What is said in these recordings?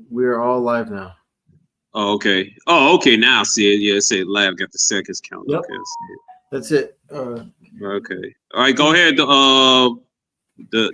We're all live now. Oh, okay. Oh, okay. Now I see it. Yeah, it said live. Got the seconds count. Yep. Okay, I see it. That's it. Okay. All right. Go ahead. The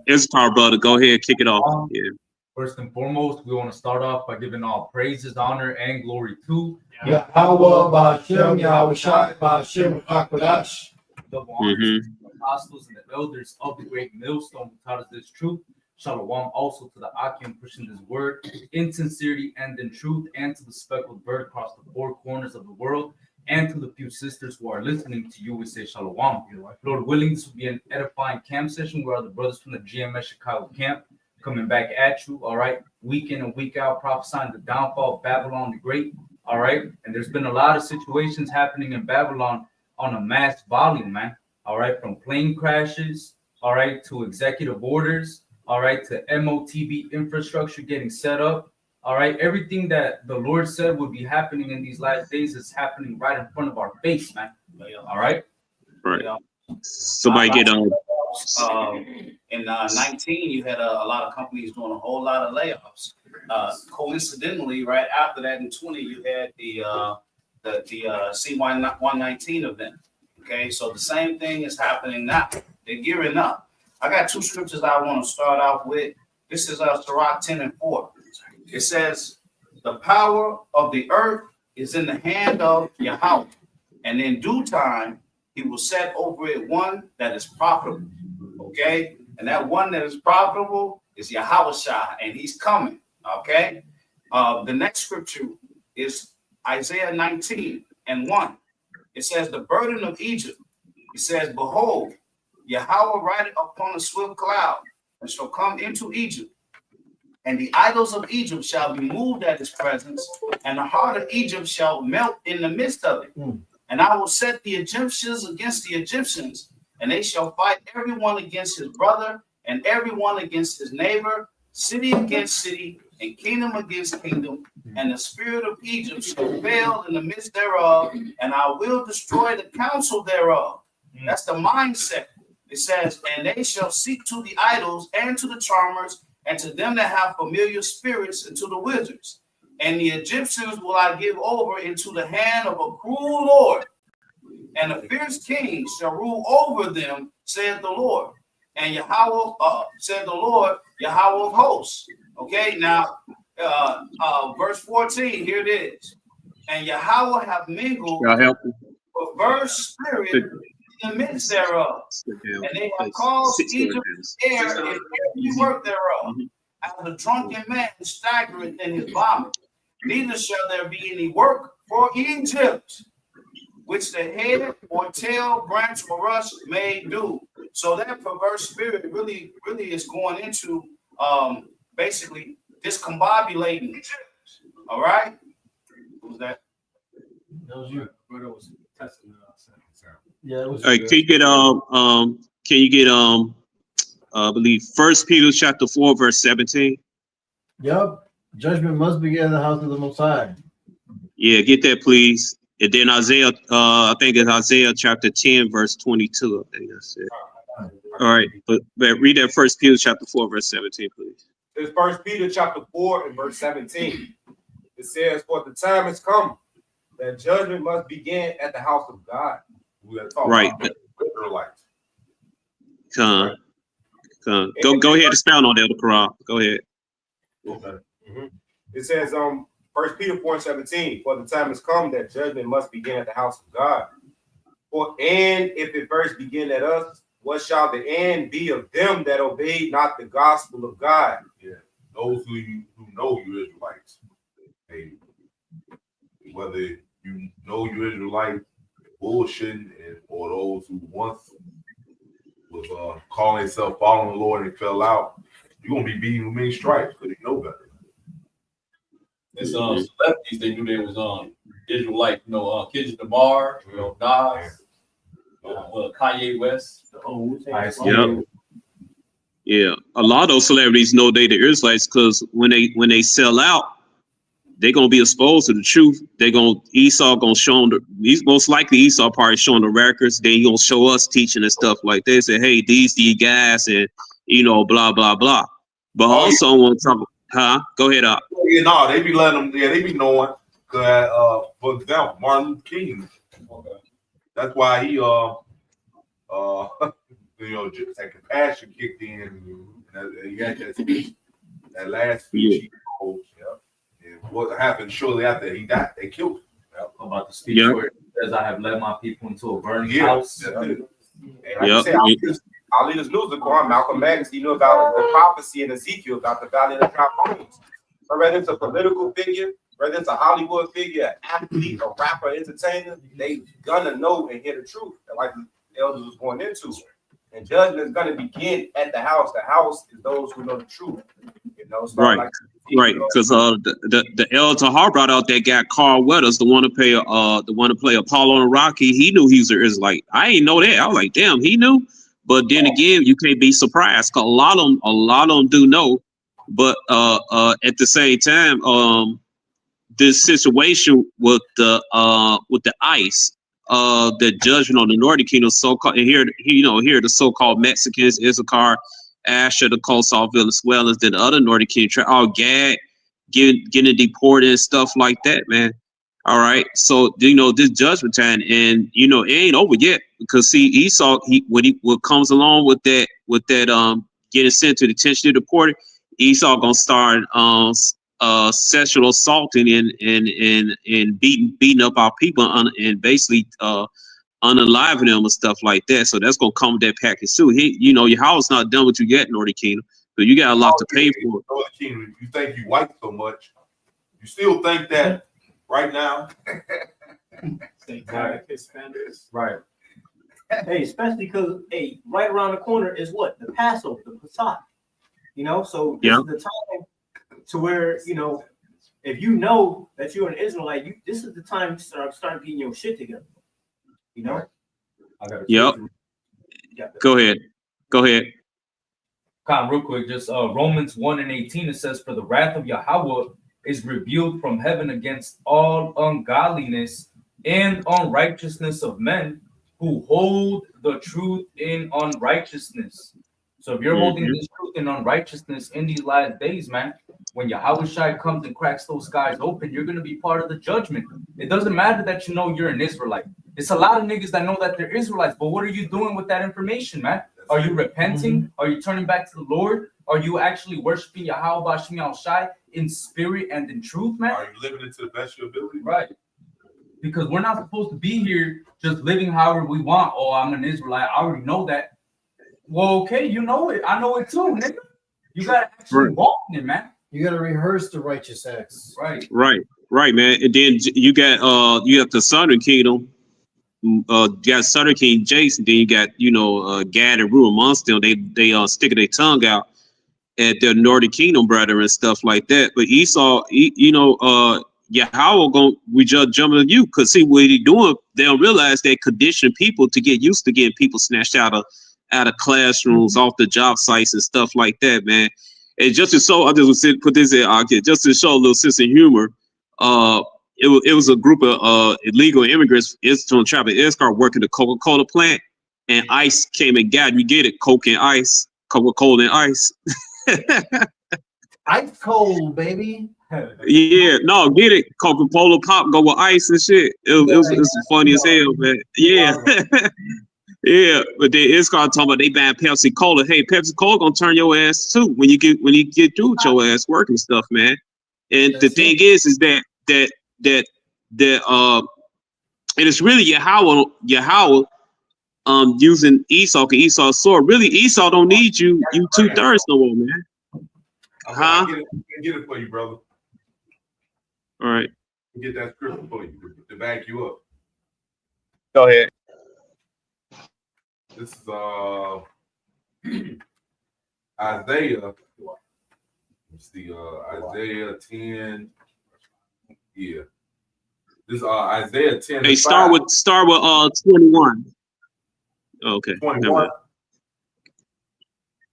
Istar brother. Go ahead. Kick it off. Yeah. First and foremost, we want to start off by giving all praises, honor, and glory to Yahweh Ba'Shem, Yahweh Shai, Ba'Shem HaKadosh. double honors to the apostles and the elders of the great millstone who taught us this truth. Shalom also to the Akim pushing this word in sincerity and in truth, and to the speckled bird across the four corners of the world, and to the few sisters who are listening to you. We say Shalom. Lord willing, this will be an edifying camp session where the brothers from the GMS Chicago camp coming back at you, all right, week in and week out, prophesying the downfall of Babylon the Great, all right, and there's been a lot of situations happening in Babylon on a mass volume, man, all right, from plane crashes, all right, to executive orders, all right, to MOTB infrastructure getting set up, all right, everything that the Lord said would be happening in these last days is happening right in front of our face, man, all right? Right. Somebody get on. In 19, you had a lot of companies doing a whole lot of layoffs. Coincidentally, right after that in 20, you had the CY119 event. Okay, so the same thing is happening now. They're gearing up. I got two scriptures I want to start off with. This is Sirach 10 and 4. It says, the power of the earth is in the hand of Yahweh, and in due time, he will set over it one that is profitable. Okay, and that one that is profitable is Yahweh Shai, and he's coming. Okay, the next scripture is Isaiah 19 and 1. It says, the burden of Egypt. It says, behold, Yahweh rideth upon a swift cloud, and shall come into Egypt, and the idols of Egypt shall be moved at his presence, and the heart of Egypt shall melt in the midst of it. And I will set the Egyptians against the Egyptians, and they shall fight everyone against his brother, and everyone against his neighbor, city against city, and kingdom against kingdom. And the spirit of Egypt shall fail in the midst thereof, and I will destroy the counsel thereof. That's the mindset. It says, and they shall seek to the idols and to the charmers, and to them that have familiar spirits, and to the wizards. And the Egyptians will I give over into the hand of a cruel Lord, and a fierce king shall rule over them, saith the Lord. And Yahweh, said the Lord, Yahweh of hosts. Okay, now, verse 14, here it is. And Yahweh have mingled a perverse spirit in the midst thereof, and they have caused Egypt to err in every work thereof, as a drunken man staggereth in his vomit. Neither shall there be any work for Egypt, which the head or tail, branch or rush may do. So that perverse spirit really is going into basically discombobulating Egypt. All right? What was that? That was you. Brother was testing Yeah, it was. All right, can you get I believe 1 Peter chapter 4 verse 17? Yep. Judgment must begin in the house of the Most High. Yeah, get that please. And then Isaiah, I think it's Isaiah chapter 10 verse 22. I think that's it. All right, but read that 1 Peter chapter 4 verse 17, please. It's 1 Peter chapter 4 and verse 17. It says, for the time has come that judgment must begin at the house of God. We are talking right. about Israelites. Go ahead and expound on that, Quran. Go ahead. Okay. It says, 1 Peter 4 and 17, for the time has come that judgment must begin at the house of God. And if it first begin at us, what shall the end be of them that obeyed not the gospel of God? Yeah, those who know you Israelites. Hey, whether you know you Israelites bullshitting or those who once was calling themselves following the Lord and fell out, you're gonna be beating with many stripes because you know better. It's celebrities they knew they was Israelite, Kendrick Lamar, Nas, Kanye West. Yeah, a lot of those celebrities know they the Israelites because when they sell out, they're gonna be exposed to the truth. Esau gonna show them most likely Esau probably showing the records. Then he gonna show us teaching and stuff like this. And hey, these guys and blah blah blah. But also I want to talk. Huh? Go ahead up. Yeah, no, they be letting them. Yeah, they be knowing. For example, Martin Luther King. That's why he just that compassion kicked in. And he had that speech, that last speech. Yeah. And what happened shortly after he died? They killed him. About the speech where it says, "I have led my people into a burning house." And like you said, our leaders knew the Quran. Malcolm X, he knew about the prophecy in Ezekiel about the valley of the dry bones. But whether it's a political figure, whether it's a Hollywood figure, an athlete, a rapper, entertainer, they gonna know and hear the truth. And like the elders was going into. And judgment is gonna begin at the house. The house is those who know the truth. Right. Like, right. Because the elder Tahar brought out that guy Carl Weathers, the one to play Apollo and Rocky. He knew he was an Israelite. I ain't know that. I was like, damn, he knew. But then again, you can't be surprised because a lot of them do know. But at the same time, this situation with the ICE, the judgment on the Northern Kingdom, so-called, and here the so-called Mexicans, Issachar, Asher, the Kosovo, as well as the other Northern Kingdom, all gagged, getting deported and stuff like that, man. All right, so this judgment time, and it ain't over yet because see Esau, what comes along with that getting sent to detention to deported, Esau gonna start sexual assaulting and beating up our people and basically unaliving them and stuff like that. So that's gonna come with that package too. Your house not done with you yet, Northern Kingdom, so you got a lot to pay for. Northern Kingdom, you think you white so much, you still think that right now. Right. Hey, especially because right around the corner is what? The Passover, the Pesach. So this is the time to where, if you know that you're an Israelite, this is the time to start getting your shit together. Yep. Go ahead. Real quick, just Romans 1:18, it says, "For the wrath of Yahweh is revealed from heaven against all ungodliness and unrighteousness of men who hold the truth in unrighteousness." So if you're holding this truth in unrighteousness in these last days, man, when Yahushua comes and cracks those skies open, you're going to be part of the judgment. It doesn't matter that you're an Israelite. It's a lot of niggas that know that they're Israelites, but what are you doing with that information, man? Are you repenting? Are you turning back to the Lord? Are you actually worshiping Yahweh Bashim Yahushai in spirit and in truth, man? Are you living into the best of your ability? Right. Because we're not supposed to be here just living however we want. Oh, I'm an Israelite. I already know that. Well, okay, you know it. I know it too, nigga. You gotta actually walk in it, man. You gotta rehearse the righteous acts. Right, man. And then you got the Southern Kingdom. You got Southern King Jason. Then you got Gad and Reuben amongst them. They sticking their tongue out at their Northern Kingdom brother and stuff like that. But Esau, Yahweh we just jumping on you because see what he doing. They don't realize they condition people to get used to getting people snatched out of classrooms, off the job sites and stuff like that, man. And just to show, I just would put this in, just to show a little sense of humor. It was a group of illegal immigrants from Travis Escar working the Coca-Cola plant, and ICE came and got, you get it, Coke and ice, Coca-Cola and ice. Ice cold, baby. Yeah, no, get it. Coca-Cola pop go with ice and shit. It was funny as hell, man. Yeah. Yeah, but then it's talking about they ban Pepsi Cola. Hey, Pepsi Cola gonna turn your ass too when you get through with your ass work and stuff, man. And the thing is that and it's really Yahweh using Esau, cause Esau's sword. Really, Esau don't need you 2/3 no more, man. Huh? Get it for you, brother. All right. Get that scripture for you to back you up. Go ahead. This is Isaiah. Let's see, Isaiah 10. Yeah. This is Isaiah 10. Hey, start with 21. Okay. 21.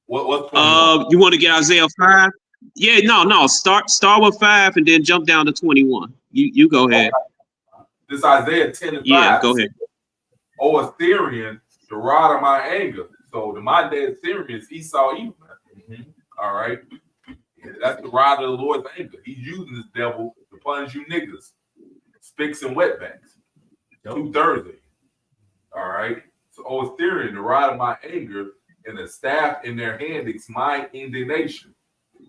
What's 21? You want to get Isaiah 5? Yeah, no. Start with 5 and then jump down to 21. You go ahead. This Isaiah 10 and 5. Yeah, go ahead. O Assyrian, the rod of my anger. So the modern day Assyrian is Esau even. All right. That's the rod of the Lord's anger. He's using this devil to punish you niggas. Spicks and wetbacks. 2/3 of you. All right. So, O Assyrian, the rod of my anger, and the staff in their hand is my indignation.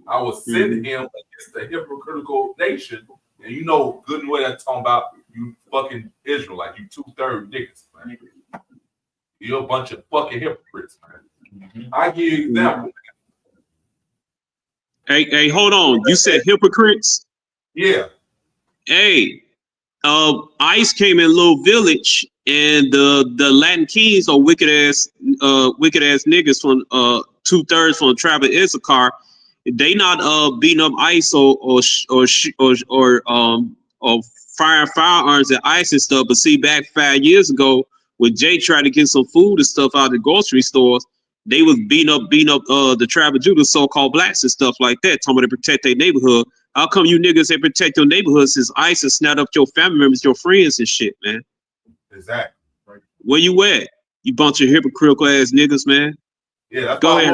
I will send him against the hypocritical nation. And you know good and well that's talking about you fucking Israelite, you 2/3 niggas, man. You're a bunch of fucking hypocrites, man. I give you an example. Hey, hold on. You said hypocrites? Yeah. Hey, ICE came in Little Village, and the Latin Kings are wicked ass niggas from 2/3 from the tribe of Issachar. They not beating up ICE or firing firearms at ICE and stuff. But see, back 5 years ago, when Jay tried to get some food and stuff out of the grocery stores, they was beating up the tribe of Judah, so-called blacks and stuff like that, talking about to protect their neighborhood. How come you niggas ain't protect your neighborhood since ICE has snapped up your family members, your friends and shit, man? Exactly. Right. Where you at? You bunch of hypocritical ass niggas, man. Yeah, that's Go ahead.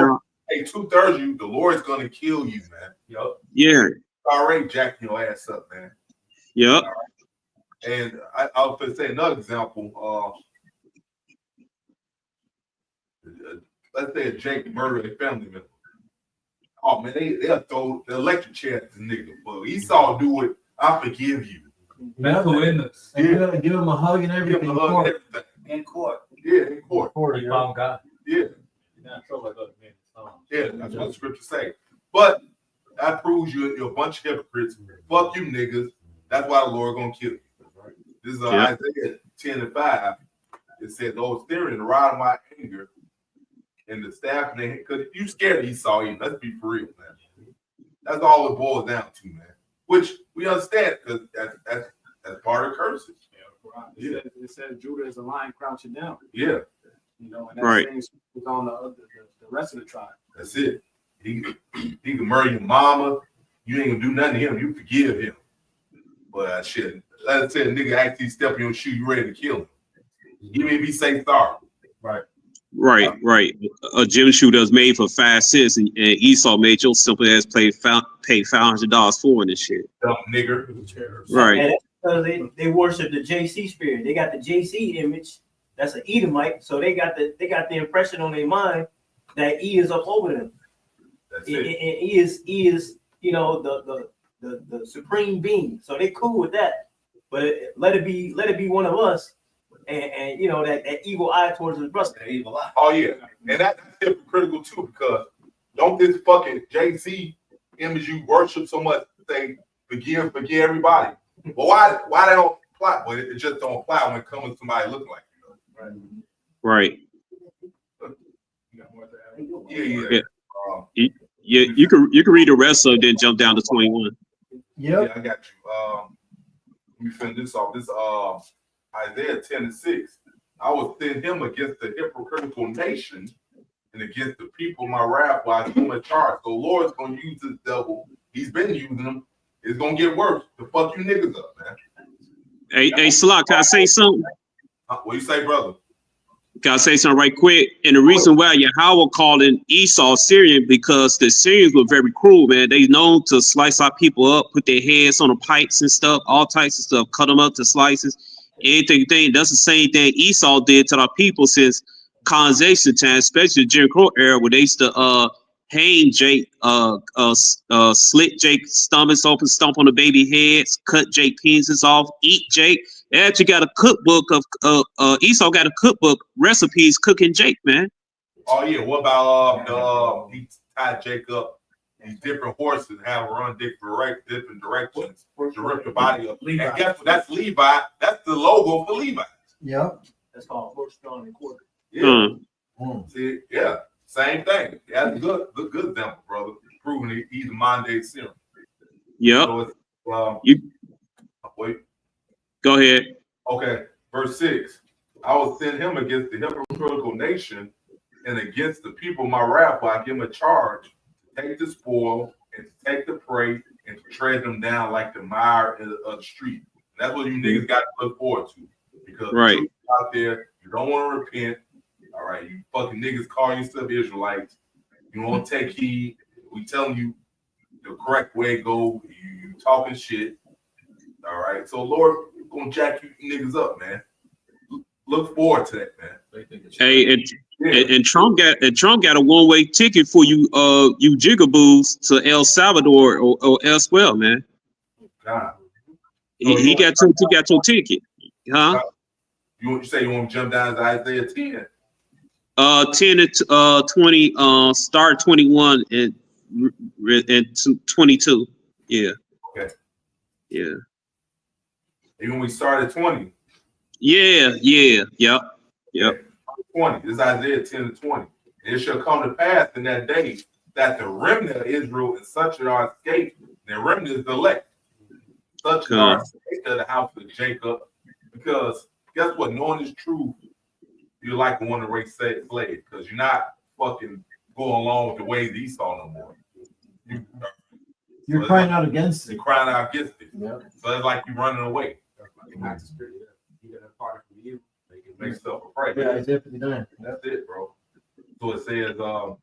Hey, 2/3 you, the Lord's gonna kill you, man. Yep. Yeah. Already jacking your ass up, man. Yep. Right. And I was gonna say another example. Let's say a Jake murdered a family member. Oh man, they'll throw the electric chair at the nigga. But Esau do it. I forgive you. Mental illness. And give him a hug and everything. Give him a hug and everything. In court. Yeah, in court. He found God. Yeah. Yeah, that's what the scripture say. But that proves you're a bunch of hypocrites. Fuck you niggas. That's why the Lord gonna kill you. This is Isaiah 10:5. It says, "Oh, steering the rod of my anger, and the staff." Because you scared Esau, let's be for real, man. That's all it boils down to, man. Which we understand because that's part of curses. Yeah. It says Judah is a lion crouching down. Yeah. You know, and that same is on the rest of the tribe. That's it. He can murder your mama. You ain't gonna do nothing to him. You forgive him. But shit, let's say a nigga actually step in your shoe, you ready to kill him. You may be say sorry. Right. Right. A gym shoe that was made for 5 cents, and Esau made your simple ass pay $500 for it and shit. Dumb nigger. Right. And because they worship the JC spirit. They got the JC image. That's an Edomite. So they got the impression on their mind that E is up over them. That's and he is you know the supreme being. So they cool with that. But let it be one of us. And you know that evil eye towards his brother. The evil eye. Oh yeah, and that's hypocritical too, because don't this fucking JC image you worship so much say forgive everybody. But why they don't apply? But it just don't apply when it comes to somebody looking like you. Right. Yeah. Yeah, you can read the rest of it, then jump down to 21. Yeah, I got you. Let me finish this off. This Isaiah 10:6. I will send him against the hypocritical nation and against the people my wrath while I'm in charge. So Lord's gonna use this devil. He's been using them. It's gonna get worse to fuck you niggas up, man. Hey, Slot, can I say something? What you say, brother? Can I say something right quick? And the reason why Yahweh called in Esau Syrian, because the Syrians were very cruel, man. They known to slice our people up, put their heads on the pikes and stuff, all types of stuff, cut them up to slices. Anything. That's the same thing Esau did to our people since colonization time, especially the Jim Crow era, where they used to hang Jake, slit Jake's stomachs open, stomp on the baby heads, cut Jake penises off, eat Jake. They actually got a cookbook of Esau got a cookbook recipes cooking Jake, man. Oh yeah, what about he tied Jake up these different horses and have her run different directions to rip the body up. And guess what? That's Levi. That's the logo for Levi. Yep. That's called horse drawn and quarter. Yeah. See, yeah, same thing. That's a good example, brother. Proving he's a modern-day serum. Yep. So wait. Go ahead. Okay, verse 6. I will send him against the hypocritical nation and against the people of my wrath while I give him a charge to take the spoil and to take the prey and to tread them down like the mire of the street. That's what you niggas got to look forward to. Because out there, you don't want to repent. All right, you fucking niggas call yourself Israelites. You won't take heed. We telling you, the correct way to go. You talking shit. All right. So Lord gonna jack you niggas up, man. Look forward to that, man. Hey, and Trump got a one-way ticket for you you jigaboos to El Salvador or elsewhere, man. God. He got your ticket. Huh? You say you want to jump down to Isaiah 10? 10 to 20, start 21 and 22. Yeah. Okay. Yeah. Even we start at 20. Yeah. Yep. 20. This is Isaiah 10 to 20. And it shall come to pass in that day that the remnant of Israel and such are escaped. The remnant is the elect. Such are escaped of the house of Jacob. Because guess what? Knowing is true, you're like the one to raise slave because you're not fucking going along with the ways of Esau no more. You're crying out against it. You're crying out against it. Yeah. So it's like you're running away. You got a part from you. They can make stuff afraid. Yeah, Isaiah 59. That's it, bro. So it says, shall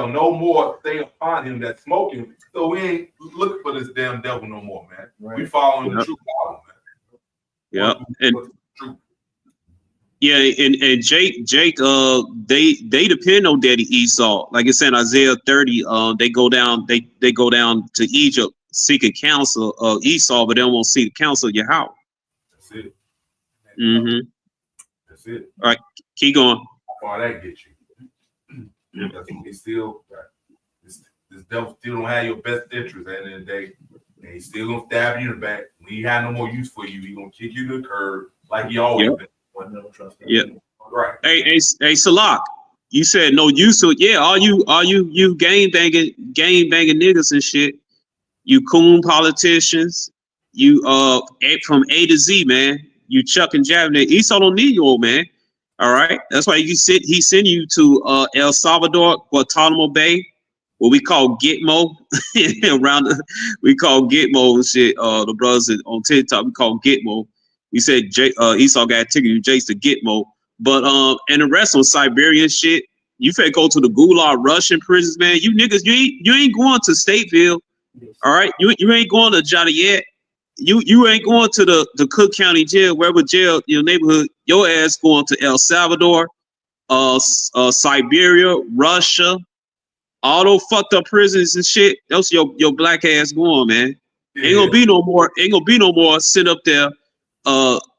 no more stay upon him that smoke him. So we ain't looking for this damn devil no more, man. Right. We following the true God, man. Yep. And Jake, they depend on Daddy Esau. Like it's in Isaiah 30, they go down to Egypt seeking counsel of Esau, but they don't want to seek the counsel of Yahweh. That's it. Mm-hmm. That's it. All right, keep going. How far that get you? That's what he still. This devil still don't have your best interest at the end of the day, and he's still gonna stab you in the back. When he had no more use for you, he gonna kick you to the curb like he always been. Yeah. Right. Hey, Salak, you said no use to it. Yeah, all you game banging niggas and shit. You coon politicians. You from A to Z, man. You chuck and jabbing it. Esau don't need you, old man. All right. That's why he send you to El Salvador, Guantanamo Bay, what we call Gitmo. We call Gitmo and shit. The brothers on TikTok, we call Gitmo. He said Esau got taken you Jace to Gitmo. But and the rest on Siberian shit, you finna go to the Gulag Russian prisons, man. You niggas, you ain't going to Stateville. All right. You ain't going to Joliet. You ain't going to the Cook County jail, wherever jail, your neighborhood, your ass going to El Salvador, Siberia, Russia, all those fucked up prisons and shit. That's your black ass going, man. Yeah. Ain't gonna be no more sit up there,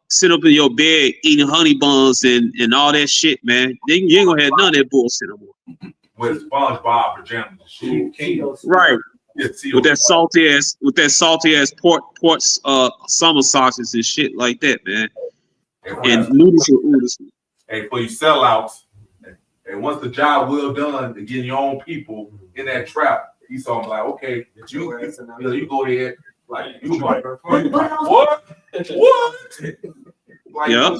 sit up in your bed eating honey buns and all that shit, man. You ain't gonna have none of that bullshit no more. With SpongeBob pajamas and shit. Right. Yeah, with that salty ass port summer sauces and shit like that, man. And noodles and oodles. Hey, for you sellouts, and once the job well done to getting your own people in that trap, he's talking like, okay, you go ahead, like you like what? Like, yeah.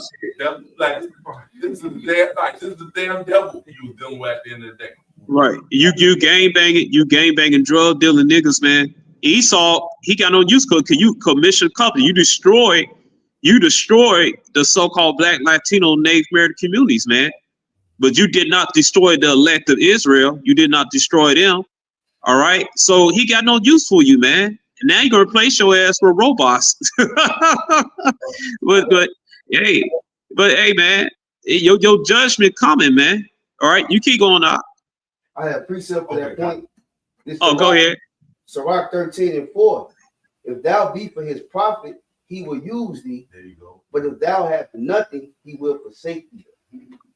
Like this is the damn devil you was dealing with at the end of the day. Right. You gang banging, drug dealing niggas, man. Esau, he got no use because you commission company. You destroy the so-called Black, Latino, Native American communities, man. But you did not destroy the elect of Israel. You did not destroy them. All right. So he got no use for you, man. And now you're gonna replace your ass with robots. but hey, man, your judgment coming, man. All right, you keep going up. I have precept for that point. Go ahead. Sirach 13:4. If thou be for his profit, he will use thee. There you go. But if thou hast nothing, he will forsake thee.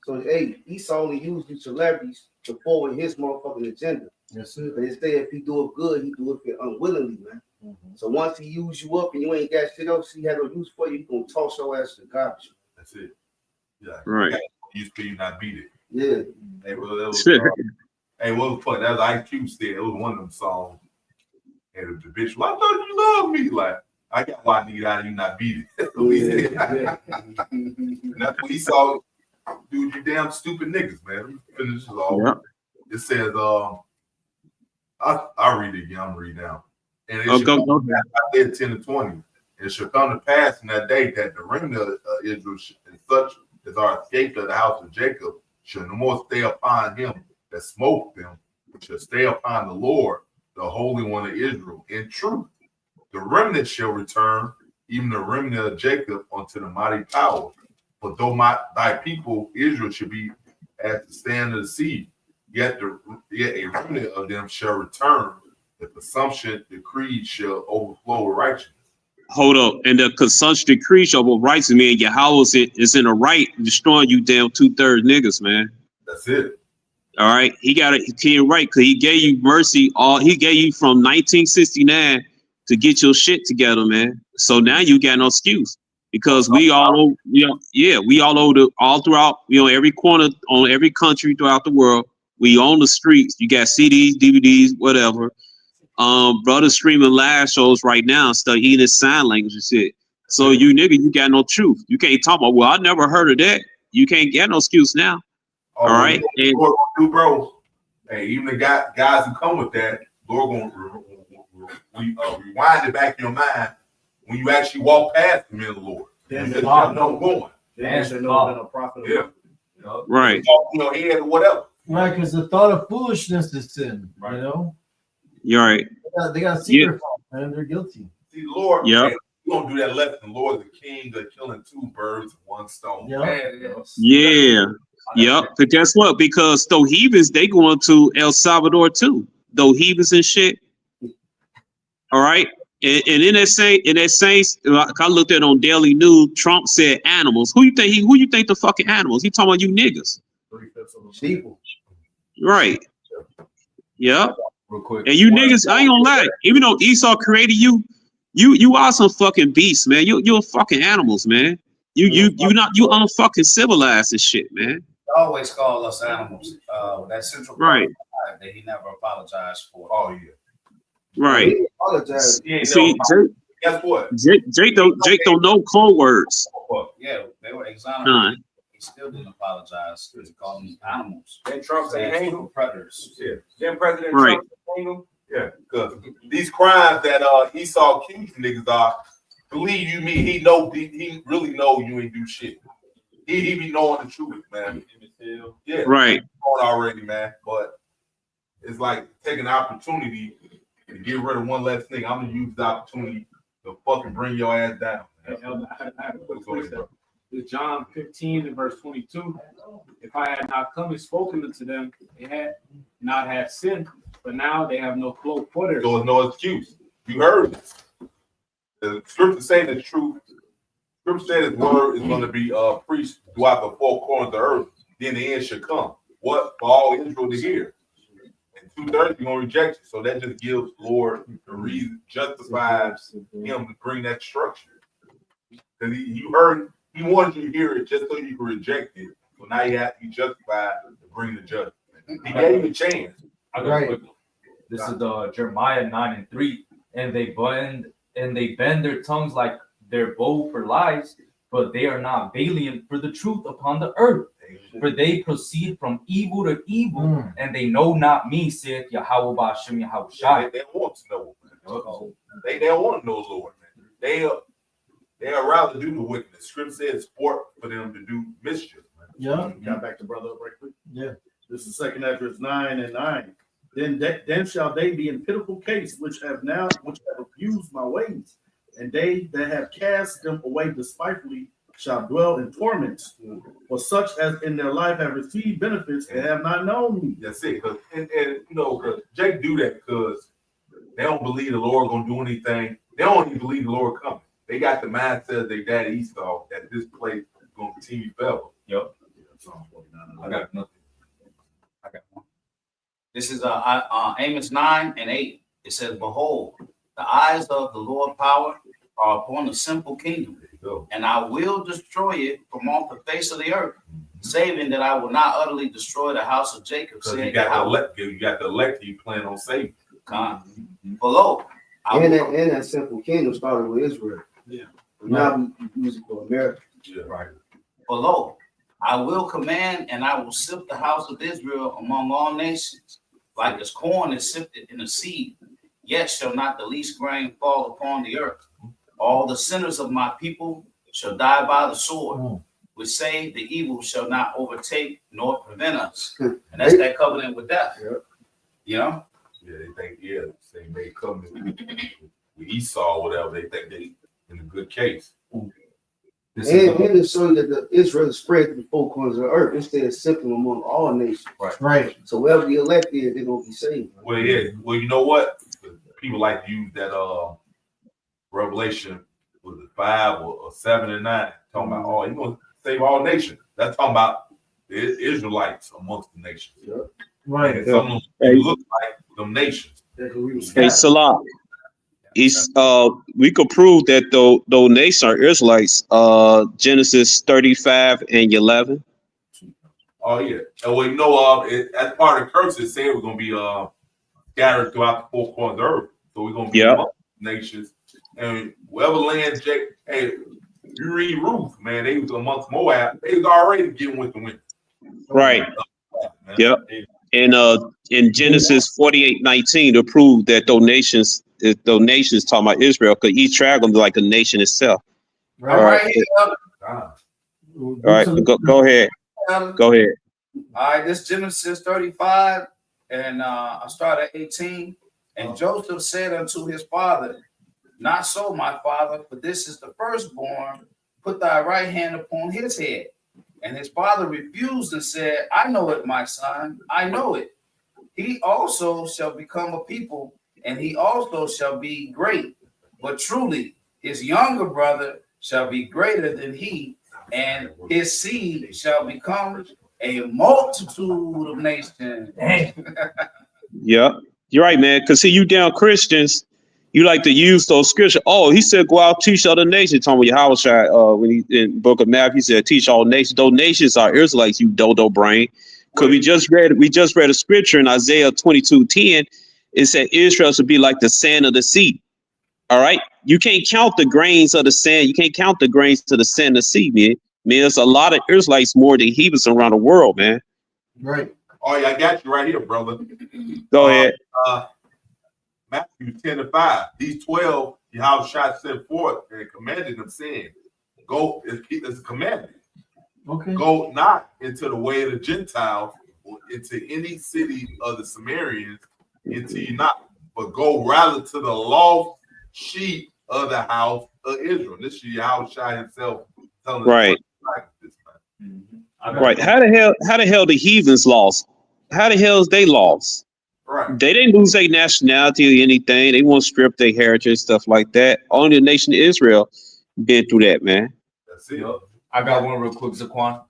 So, hey, Esau only used these celebrities to forward his motherfucking agenda. Yes, sir. But instead, if he do it good, he do it unwillingly, man. Mm-hmm. So once he use you up and you ain't got shit else, he had no use for you, he gonna toss your ass to the garbage. That's it. Yeah. Right. Use for you not beat it. Yeah. Hey, well, that was, hey, what was funny? That was Ice Cube said. It was one of them songs. And the bitch, well, I thought you loved me. Like, I got why nigga out of you not beat it. And that's what he saw. Dude, you damn stupid niggas, man. Finish this all. Yeah. It says, I'll read it again. I'm read now. And it go. I said 10 to 20. It shall come to pass in that day that the remnant of Israel and such as are escaped of the house of Jacob shall no more stay upon him that smote them, shall stay upon the Lord, the Holy One of Israel in truth. The remnant shall return, even the remnant of Jacob, unto the mighty power. But though thy people Israel should be at the stand of the sea, yet a remnant of them shall return. The consumption decree shall overflow with righteousness. Hold up. And the consumption decree shall be righteous, man. Yahweh is in the right, destroying you damn 2/3 niggas, man. That's it. All right. He got it. He right, because he gave you mercy. He gave you from 1969 to get your shit together, man. So now you got no excuse. Because we all over, we all throughout, every corner on every country throughout the world. We on the streets. You got CDs, DVDs, whatever. Brothers streaming live shows right now and stuff, eating sign language and shit. So you nigga, you got no truth. You can't talk about, well, I never heard of that. You can't get no excuse now. Oh, all right. And Lord gonna do, bro. Hey, even the guys who come with that, Lord gonna rewind it back in your mind when you actually walk past the men of the Lord. Then you just know going. Then should know been a prophet. Yeah. Right. Head or whatever. Right, because the thought of foolishness is sin. Right. You know. You're right. They got secret fault, man. They're guilty. See, the Lord. Yeah. You don't do that lesson. The Lord is the king of killing 2 birds with 1 stone. Yeah. Yep. But guess what? Because though heathens, they going to El Salvador too. Though heathens and shit. All right. And in that same, I looked at on Daily News. Trump said animals. Who you think the fucking animals? He talking about you niggas. People. Right. Yep. Real quick. And you niggas, I ain't gonna lie. Even though Esau created you are some fucking beasts, man. You're fucking animals, man. You unfucking civilized and shit, man. Always call us animals. That central right that he never apologized for. Oh yeah. Right. He apologized. See, guess what? Jake don't know code words. Yeah, they were exonerated. He still didn't apologize to call them animals. Then Trump say hang them predators. Yeah. Then President Right. Trump hang them. Yeah, because these crimes that Esau accused these niggas are, believe you me, he really know you ain't do shit. He be knowing the truth, man. Yeah, right. On already, man. But it's like taking an opportunity to get rid of one less thing. I'm gonna use the opportunity to fucking bring your ass down. It's John 15 and verse 22. If I had not come and spoken unto them, they had not had sin, but now they have no cloak for their sin. So there's no excuse. You heard it. The scripture say the truth. Scripture said his word is going to be preached throughout the 4 corners of the earth. Then the end should come. What? For all Israel to hear. And 2/3 are going to reject it. So that just gives Lord the reason, justifies him to bring that structure. Because you heard, he wanted you to hear it just so you could reject it. So now he justified to bring the judgment. He gave you a chance. Right. This is Jeremiah 9:3, and they bend their tongues like their bow for lies, but they are not valiant for the truth upon the earth. For they proceed from evil to evil, and they know not me, saith Yahweh Ba'ashem Yahweh Shai. They don't want to know. They don't want to know the Lord, man. They'll rather do the wickedness. Scripture says sport for them to do mischief. Yeah. Got back to brother up right quick. Yeah. This is 2 Ezra 9:9. Then shall they be in pitiful case which have abused my ways, and they that have cast them away despitefully shall dwell in torments, for such as in their life have received benefits and have not known me. That's it. And cause Jake do that because they don't believe the Lord gonna do anything. They don't even believe the Lord coming. They got the mindset of their daddy Esau that this place is gonna continue forever. Yep. I got nothing. I got one. This is Amos 9:8. It says, "Behold, the eyes of the Lord power are upon the simple kingdom, and I will destroy it from off the face of the earth, saving that I will not utterly destroy the house of Jacob." Because you got the elect you plan on saving. Below. And that simple kingdom started with Israel. Yeah. Now we use it for America. Yeah, right. Below, I will command, and I will sift the house of Israel among all nations, like as corn is sifted in a seed. Yet shall not the least grain fall upon the earth. All the sinners of my people shall die by the sword, which say the evil shall not overtake nor prevent us. And that's that covenant with death. Yep. You know? Yeah, they think, Say they come with Esau or whatever, they think they in a good case. And it's showing that the Israel is spread to the four corners of the earth instead of simply among all nations. Right. So wherever the elect is, they're gonna be saved. Well, yeah. Well, you know what? People like to use that Revelation was it 5 or 7 and 9, talking about he's gonna save all nations. That's talking about the Israelites amongst the nations. Right. And some of them look like them nations. Hey, Salah. We could prove that those nations are Israelites. Genesis 35 and 11. Oh yeah. And well, you know, as part of the curse, it said we're gonna be scattered throughout the four corners of the earth. So we're gonna be among nations, and wherever land hey, you read Ruth, man, they was amongst Moab. They was already getting with the wind. Right. Yep. And in Genesis 48:19 to prove that those nations talking about Israel, because each tribe gonna be like a nation itself. Right. All right. All right. Go ahead. Go ahead. All right, this Genesis 35, and I start at 18. And Joseph said unto his father, Not so, my father, for this is the firstborn. Put thy right hand upon his head. And his father refused and said, I know it, my son, I know it. He also shall become a people, and he also shall be great. But truly, his younger brother shall be greater than he, and his seed shall become a multitude of nations. Yeah, you're right, man. Because see, you down Christians, you like to use those scriptures. Oh, he said, go out, teach other nations. Talking about Yahushua, when he in Book of Matthew, he said, teach all nations. Those nations are Israelites, you dodo brain. Because we just read a scripture in Isaiah 22:10. It said Israel should be like the sand of the sea. All right, you can't count the grains of the sand. You can't count the grains to the sand of the sea, man. Man, there's a lot of Israelites more than heathens around the world, man. Right. Oh yeah, I got you right here, brother. Go ahead. Matthew 10:5. These 12 Yahushua sent forth and commanded them, saying, Go, it's a commandment. Okay. Go not into the way of the Gentiles or into any city of the Samaritans, into you not, but go rather to the lost sheep of the house of Israel. This is Yahushua himself telling us Right. this, man. Right. How the hell the heathens lost? How the hell is they lost? Right. They didn't lose their nationality or anything. They won't strip their heritage, stuff like that. Only the nation of Israel been through that, man. That's it. I got one real quick, Zaquan.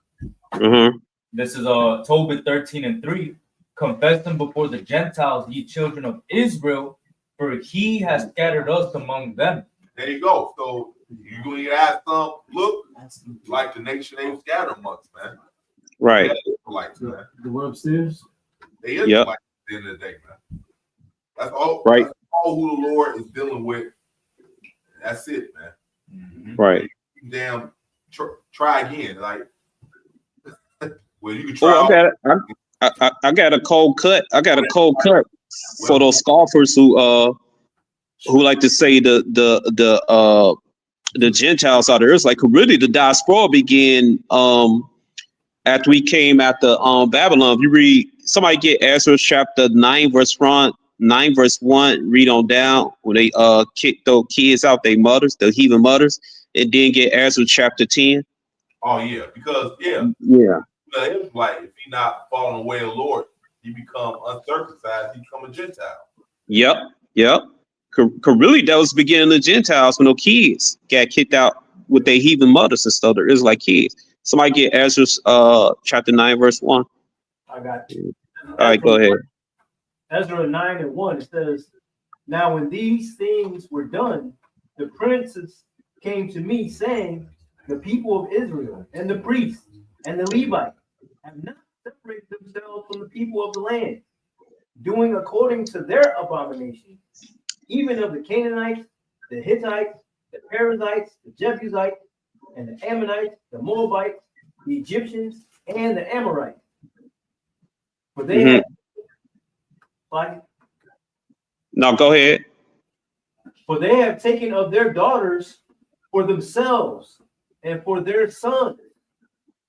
Mm-hmm. This is Tobit 13:3. Confess them before the Gentiles, ye children of Israel, for he has scattered us among them. There you go. So you're going to ask them, look like the nation they were scattered amongst, man. Right. Like, man. The one upstairs? They is Yep. like at the end of the day, man. That's all. Right. That's all who the Lord is dealing with. That's it, man. Mm-hmm. Right. Damn. Try again, like. Well, you can try. I got a cold cut. I got a cold cut for those scoffers who like to say the Gentiles are there. It's like really the diaspora began after we came out the Babylon. If you read, somebody get Ezra chapter 9 verse 1, read on down when they kicked those kids out, their mothers, the heathen mothers, and then get Ezra chapter 10. Oh yeah, because it's like if he not following the way of the Lord, he become uncircumcised, he become a Gentile. Yep. Cause really that was the beginning of the Gentiles when those kids got kicked out with their heathen mothers and stuff. There is like kids. Somebody get Ezra chapter 9 verse 1. I got you. All right, go ahead. Ezra 9:1, it says, Now when these things were done, the princes came to me, saying, The people of Israel and the priests and the Levites have not separated themselves from the people of the land, doing according to their abominations, even of the Canaanites, the Hittites, the Perizzites, the Jebusites, and the Ammonites, the Moabites, the Egyptians, and the Amorites. For they have No, go ahead. For they have taken of their daughters for themselves and for their sons,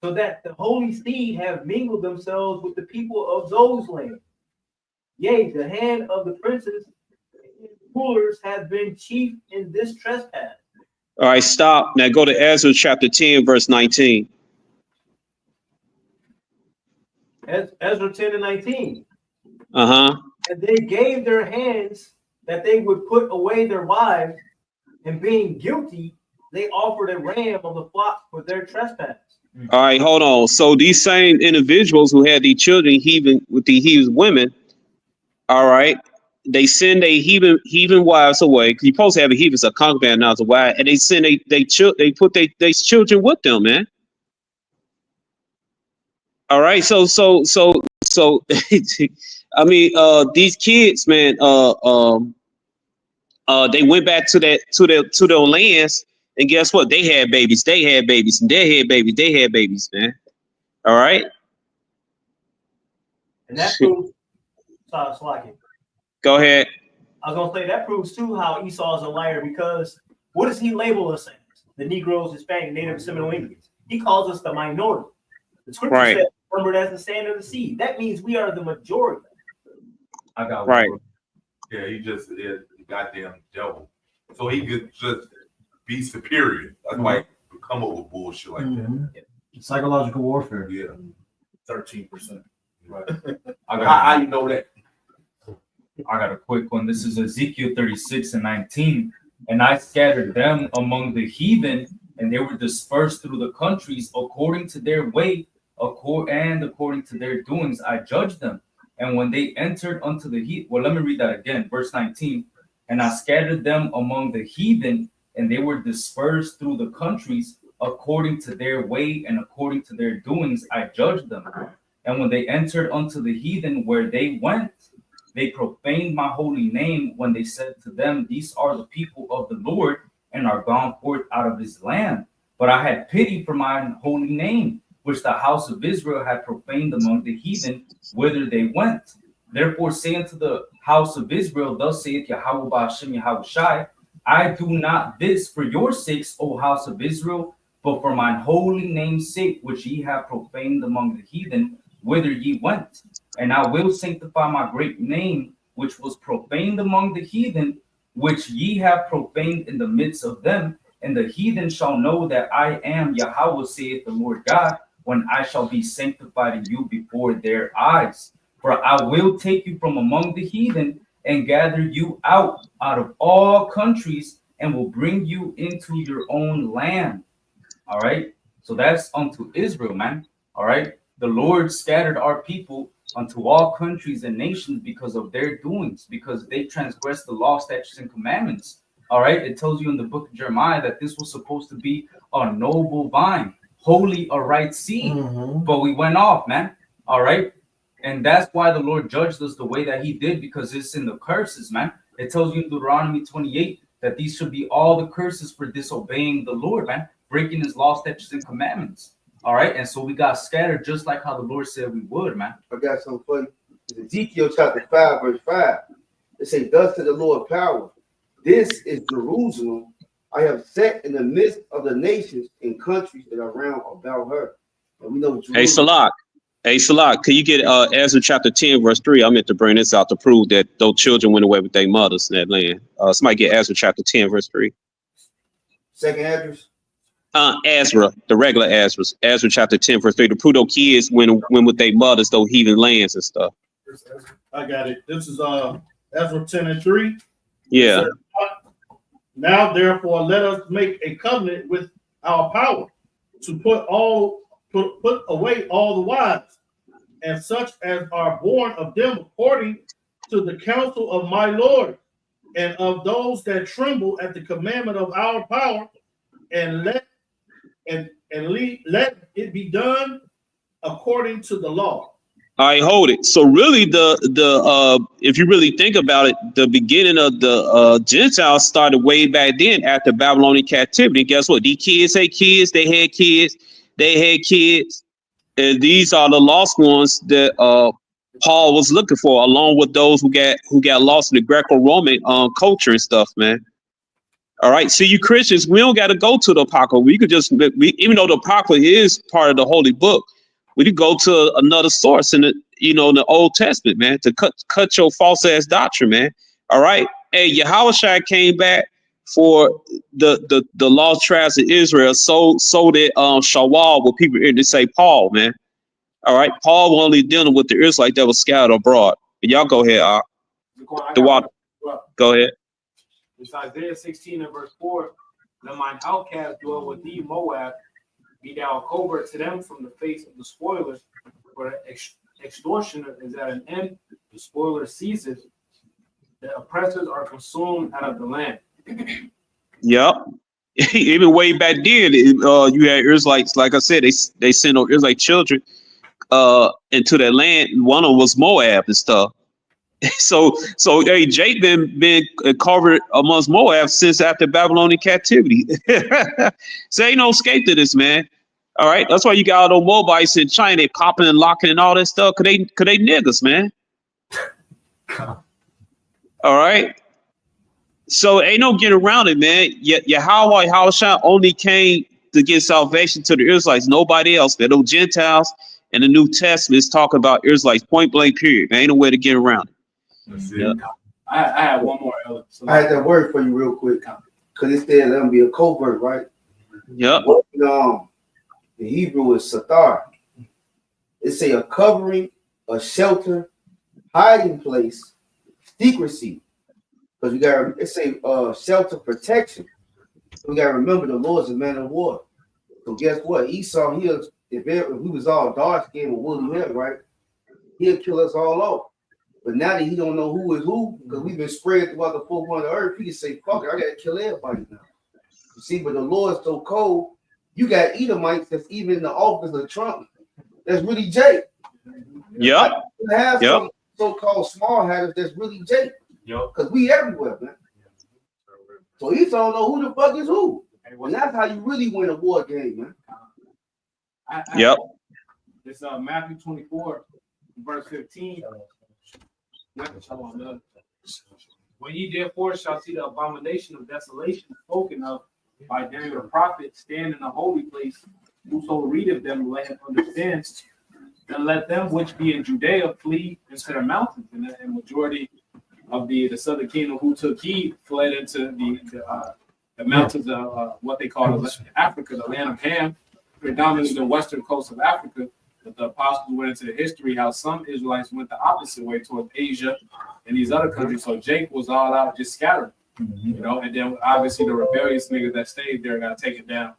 so that the holy seed have mingled themselves with the people of those lands. Yea, the hand of the princes rulers have been chief in this trespass. All right, stop. Now go to Ezra chapter 10, verse 19. Ezra 10 and 19. Uh-huh. And they gave their hands that they would put away their wives, and being guilty, they offered a ram of the flock for their trespass. All right, hold on. So these same individuals who had these children heathen with the heathen women, all right, they send a heathen wives away, because you're supposed to have a heathen as a concubine, not as a wife, and they send they put they children with them, man. All right, so I mean, these kids, man, they went back to their lands, and guess what? They had babies, and they had babies, man. All right. And that proves, sorry, Go ahead. I was gonna say that proves too how Esau is a liar, because what does he label us as? The Negroes, Hispanic, Native, Seminole Indians. He calls us the minority. The scripture Right. says, "Numbered as the sand of the sea." That means we are the majority. I got Right. one. Yeah, he just is the goddamn devil. So he could just be superior. That's why he come up with bullshit like that. Psychological warfare. Yeah. 13%. Right. How you know that? I got a quick one. This is Ezekiel 36 and 19. And I scattered them among the heathen, and they were dispersed through the countries according to their way, according to their doings. I judged them. And when they entered unto the heathen, well, let me read that again. Verse 19. And I scattered them among the heathen, and they were dispersed through the countries according to their way and according to their doings. I judged them. And when they entered unto the heathen where they went, they profaned my holy name when they said to them, these are the people of the Lord, and are gone forth out of his land. But I had pity for my holy name, which the house of Israel had profaned among the heathen, whither they went. Therefore say unto the house of Israel, thus saith Yahweh Ba'ashem Yahweh Shai, I do not this for your sakes, O house of Israel, but for mine holy name's sake, which ye have profaned among the heathen, whither ye went. And I will sanctify my great name, which was profaned among the heathen, which ye have profaned in the midst of them. And the heathen shall know that I am Yahweh, saith the Lord God, when I shall be sanctified in you before their eyes. For I will take you from among the heathen and gather you out of all countries, and will bring you into your own land. All right. So that's unto Israel, man. All right. The Lord scattered our people unto all countries and nations because of their doings, because they transgressed the law, statutes, and commandments. All right. It tells you in the book of Jeremiah that this was supposed to be a noble vine, holy, a right seed. But we went off, man. All right. And that's why the Lord judged us the way that he did, because it's in the curses, man. It tells you in Deuteronomy 28 that these should be all the curses for disobeying the Lord, man, breaking his law, statutes, and commandments. All right. And so we got scattered just like how the Lord said we would, man. I got something for you. It's Ezekiel chapter 5, verse 5. It says, thus to the Lord power, this is Jerusalem I have set in the midst of the nations and countries that are round about her. And we know Jerusalem. Hey, Salak, can you get Ezra chapter 10, verse 3? I meant to bring this out to prove that those children went away with their mothers in that land. Somebody get Ezra chapter 10, verse 3. Second address? Ezra, the regular Ezra. Ezra chapter 10, verse 3. The Pluto kids went with their mothers, those heathen lands and stuff. I got it. This is Ezra 10 and 3. Yeah. Now, therefore, let us make a covenant with our power to put away all the wives and such as are born of them according to the counsel of my Lord, and of those that tremble at the commandment of our power, and let it be done according to the law. I hold it. So really, the if you really think about it, the beginning of the Gentiles started way back then after Babylonian captivity. Guess what? These kids had kids. They had kids. They had kids, and these are the lost ones that Paul was looking for, along with those who got lost in the Greco-Roman culture and stuff, man. All right. See, you Christians, we don't got to go to the Apocrypha. We could just, even though the Apocrypha is part of the Holy Book, we could go to another source in the, in the Old Testament, man, to cut your false ass doctrine, man. All right. Hey, Yahushua came back for the lost tribes of Israel, so that Shawwal, what people here to say Paul, man. All right, Paul was only dealing with the Israelites that was scattered abroad. But y'all go ahead, the water. Go ahead. It's Isaiah 16 and verse 4. Let mine outcast dwell with thee, Moab. Be thou a covert to them from the face of the spoilers. For the extortioner is at an end, the spoiler ceases. The oppressors are consumed out of the land. Yep. Even way back then, you had Israelites, like I said, they sent Israelite children into that land. One of them was Moab and stuff. So hey, Jake been covered amongst Moab since after Babylonian captivity. So ain't no escape to this, man. All right, that's why you got all those Moabites in China, they popping and locking and all that stuff, cause they niggas, man. All right. So ain't no getting around it, man. Yahushua only came to get salvation to the Israelites, nobody else. There no Gentiles, and the New Testament is talking about Israelites, point blank, period. There ain't no way to get around it. Yep. I have one more. I had that word for you real quick, because it said let them be a covert, right? Yep. The Hebrew is satar. It say a covering, a shelter, hiding place, secrecy. Because we got it say shelter, protection. We got to remember the Lord's a man of war. So guess what? Esau, if we was all dark skinned with woolly hair, right? He'll kill us all off. But now that he don't know who is who, because we've been spread throughout the 4 corners of the earth, he can say, fuck it, I gotta kill everybody now. You see, but the Lord's so cold, you got Edomites that's even in the office of Trump. That's really Jake. Yep. You have some so-called small hatters that's really Jake. Because we everywhere, man. So Esau don't know who the fuck is who. And that's how you really win a war game, man. Yep. It's Matthew 24, verse 15. When ye therefore shall see the abomination of desolation spoken of by Daniel the prophet stand in the holy place, whoso readeth them let him understand, and let them which be in Judea flee into the mountains. And the majority of the southern kingdom who took heed fled into the mountains of what they call Africa, the land of Ham, predominantly the western coast of Africa. But the apostles went into the history how some Israelites went the opposite way towards Asia and these other countries. So Jake was all out just scattered, you know, and then obviously the rebellious niggas that stayed there got taken down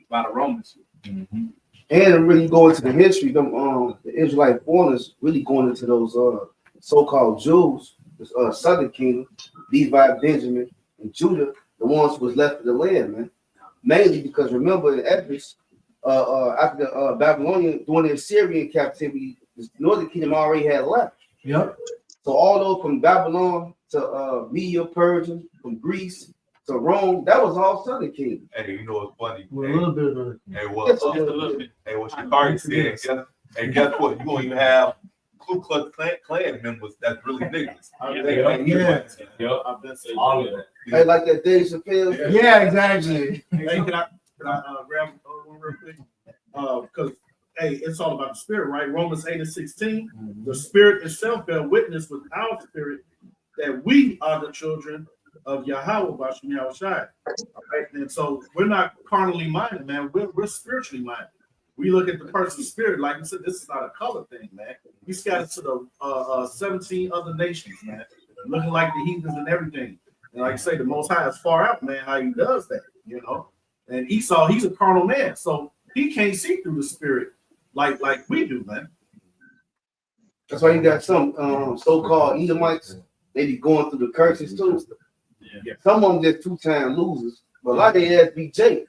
by the Romans. And really go into the history, the Israelite foreigners really going into those so-called Jews, the southern kingdom, Levi, Benjamin, and Judah, the ones who was left of the land, man. Mainly because remember in Ephesus, after the Babylonian during the Assyrian captivity, the northern kingdom already had left. Yep. So all those from Babylon to Media, Persia, from Greece to Rome, that was all southern kingdom. Hey, you know what's funny? With a little bit of it. Hey, what Shikari said, and guess what? You won't even have Ku Klux Klan members that's really niggas. I've been saying all of that. Hey, like that Dave Chappelle? Yeah, exactly. Hey, can I grab one real quick? Because hey, it's all about the spirit, right? Romans 8 and 16. The spirit itself bear witness with our spirit that we are the children of Yahweh Bashem Yahushai. All right, and so we're not carnally minded, man. We're spiritually minded. We look at the person's spirit, like you said, this is not a color thing, man. We scattered to the 17 other nations, man, looking like the heathens and everything. And like I say, the Most High is far out, man, how he does that, you know. And Esau, he's a carnal man, so he can't see through the spirit like we do, man. That's why you got some so-called Edomites. They be going through the curses too. Yeah. Some of them just 2-time losers, but a lot of their ass be Jake.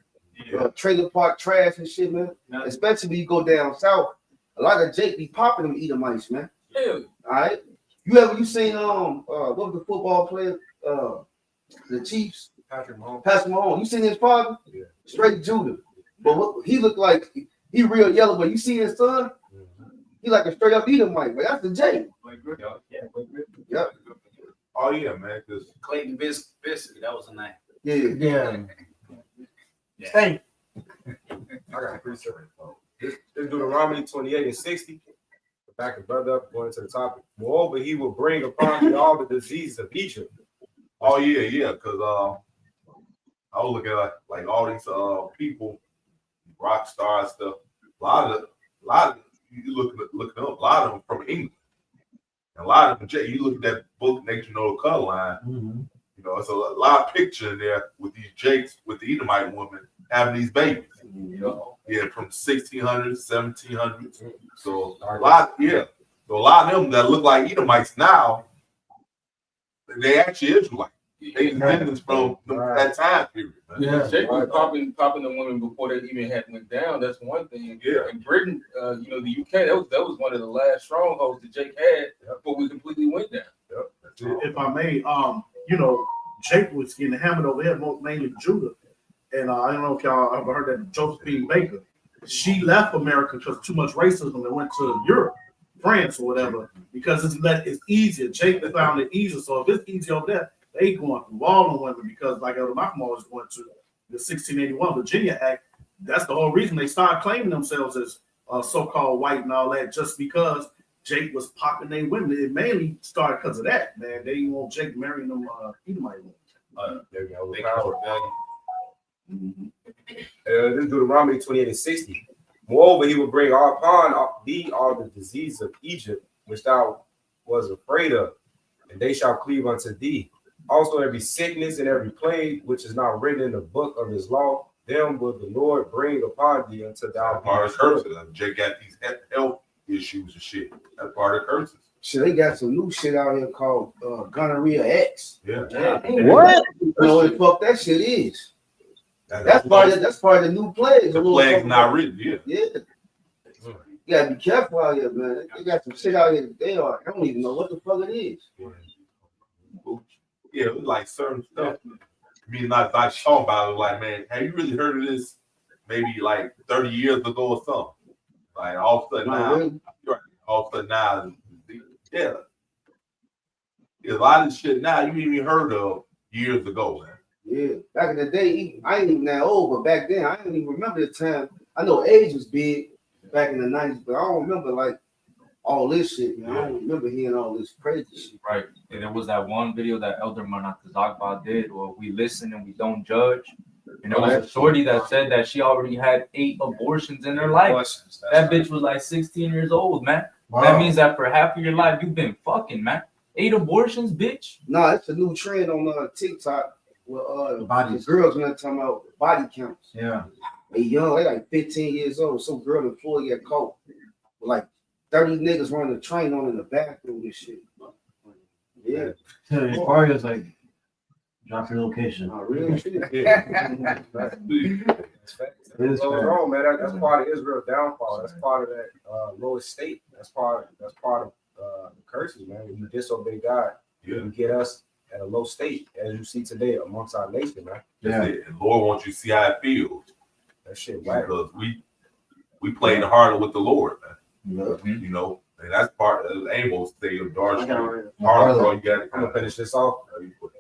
Trailer park trash and shit, man. Especially when you go down south, a lot of Jake be popping them Edomites, man. All right. You seen what was the football player? The Chiefs. Patrick Mahomes. You seen his father? Yeah. Straight Judah. But he looked like he real yellow, but you see his son? He like a straight up Edomite, but that's the Jake. Yep. Oh yeah, man. Clayton Biscuit, that was a name. Yeah. Hey. I got a precept. This Deuteronomy 28 and 60. Back the brother up, going to the topic. Moreover, he will bring upon you all the diseases of Egypt, Oh yeah, because I was looking at like all these people, rock stars stuff. A lot of you looking up. A lot of them from England. And a lot of them, you look at that book, Nature No Color Line. Mm-hmm. You know, it's a lot of picture in there with these Jakes, with the Edomite woman having these babies. You know, yeah, from 1600s, 1700s. So a lot, So a lot of them that look like Edomites now, they actually Israelites. They descendants from that time period. Man. Yeah, Jake was popping the women before they even had went down. That's one thing. Yeah. In Britain, the UK, that was one of the last strongholds that Jake had before we completely went down. Yep. If I may, Jake was getting hammered over here, mainly Judah. And I don't know if y'all ever heard that Josephine Baker. She left America because too much racism and went to Europe, France or whatever, because it's easier. Jake found it easier. So if it's easy over there, they going through all the women because like Elder Malcolm always going to the 1681 Virginia Act. That's the whole reason they started claiming themselves as so-called white and all that, just because Jake was popping their women. It mainly started because of that, man. They didn't want Jake marrying them Edomite women. There we go. This is Deuteronomy 28 and 60. Moreover, he will bring upon thee all the disease of Egypt, which thou was afraid of, and they shall cleave unto thee. Also, every sickness and every plague which is not written in the book of his law, them will the Lord bring upon thee until thou part of curses. Jake got these health issues and shit. That's part of curses. So they got some new shit out here called gonorrhea X. Yeah. What? You know what the fuck that shit is? That's part of the new plague. The plague's not written, Yeah. You gotta be careful out here, man. They got some shit out here that I don't even know what the fuck it is. Yeah, it was like certain stuff. Me and I talking about it, like, man, have you really heard of this maybe like 30 years ago or something? Like all of a sudden now, Really? all of a sudden now, yeah. A lot of shit now you ain't even heard of years ago, man. Yeah, back in the day, I ain't even that old, but back then I didn't even remember the time. I know age was big back in the 90s, but I don't remember like all this shit. Man. I don't remember hearing all this crazy shit. Right. And there was that one video that Elder Manatazakba did where we listen and we don't judge. And there was a shorty that said that she already had 8 abortions in her life. That bitch was like 16 years old, man. Wow. That means that for half of your life you've been fucking, man. 8 abortions, bitch. Nah, it's a new trend on TikTok where the girls now talking about body counts. Yeah. They young, they like 15 years old. Some girl in Florida got caught with like 30 niggas running a train on in the bathroom and shit. Yeah. So as far as like drop your location. Oh, really? Yeah. That's wrong, man. That's part of Israel's downfall. That's part of that low estate. That's part of the curses, man. When you disobey God, you get us at a low state, as you see today amongst our nation, man. Yeah. And Lord wants you to see how it feels. That shit, right? Because we played harder with the Lord, man. Yeah. You know, and that's part of Amos say of dark street. I'm gonna finish this off.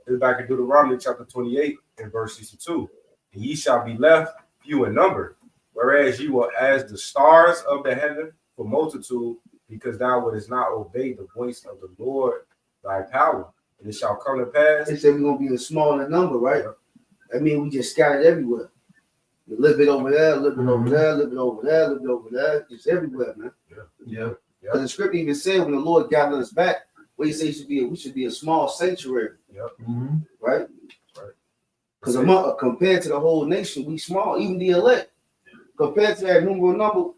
It's back in Deuteronomy chapter 28 and verse 62. And ye shall be left few in number, whereas you were as the stars of the heaven for multitude, because thou wouldest not obey the voice of the Lord thy power. And it shall come to pass. They said we're gonna be a smaller number, right? I mean, we just scattered everywhere. A little bit over there, a little bit over there, a little bit over there, a little bit over there. It's everywhere, man. Yeah. Because the scripture even said when the Lord gathered us back, what he said we should be a small sanctuary. Right? Because compared to the whole nation, we small, even the elect. Compared to that number,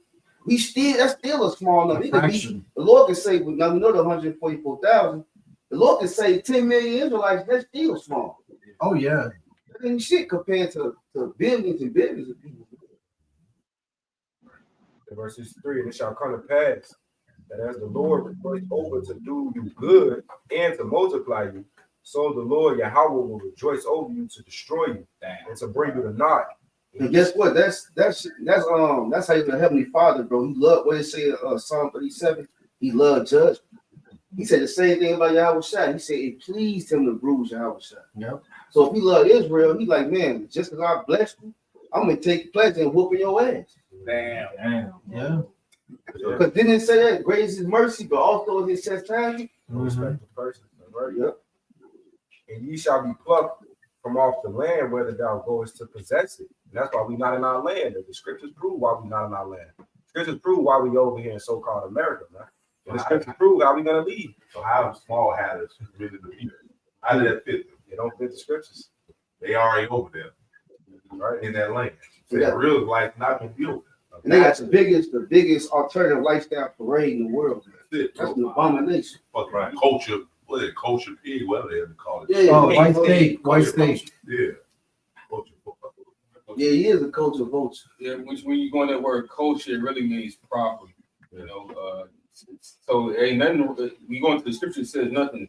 that's still a small number. The Lord can say, now we know the 144,000. The Lord can say 10 million Israelites, that's still small. Oh, yeah. That ain't shit compared to billions and billions of people. Verse 63, and it shall come to pass that as the Lord rejoiced over to do you good and to multiply you, so the Lord Yahweh will rejoice over you to destroy you and to bring you to naught. And guess what? That's how you're the Heavenly Father, bro. He loved what it said Psalm 37. He loved judgment. He said the same thing about Yahweh Shai. He said it pleased him to bruise Yahweh Shai. Yep. So if he loved Israel, he like, man, just because I blessed you, I'm gonna take pleasure in whooping your ass. Damn. Yeah. Because didn't it say that great is his mercy, but also his chastisement? Respect the person. Yep. and ye shall be plucked from off the land whether thou goest to possess it. And that's why we not in our land. The scriptures prove why we not in our land. Scriptures prove why we over here in so-called America, man. And the scriptures prove how we gonna leave. So how small haters really the people? How did that fit them? They don't fit the scriptures. They already over there, Right? in that land. So Yeah. real life not gonna deal with it. And they got the biggest alternative lifestyle parade in the world. That's it, That's bro. an abomination. Fucking culture, what is it, culture pig, whatever they call it. Yeah, Oh, white steak, white steak. Yeah. Culture. yeah, he is a culture vulture. Yeah, which when you go in that word culture, it really means property. You know, so ain't nothing. We go into the scripture, it says nothing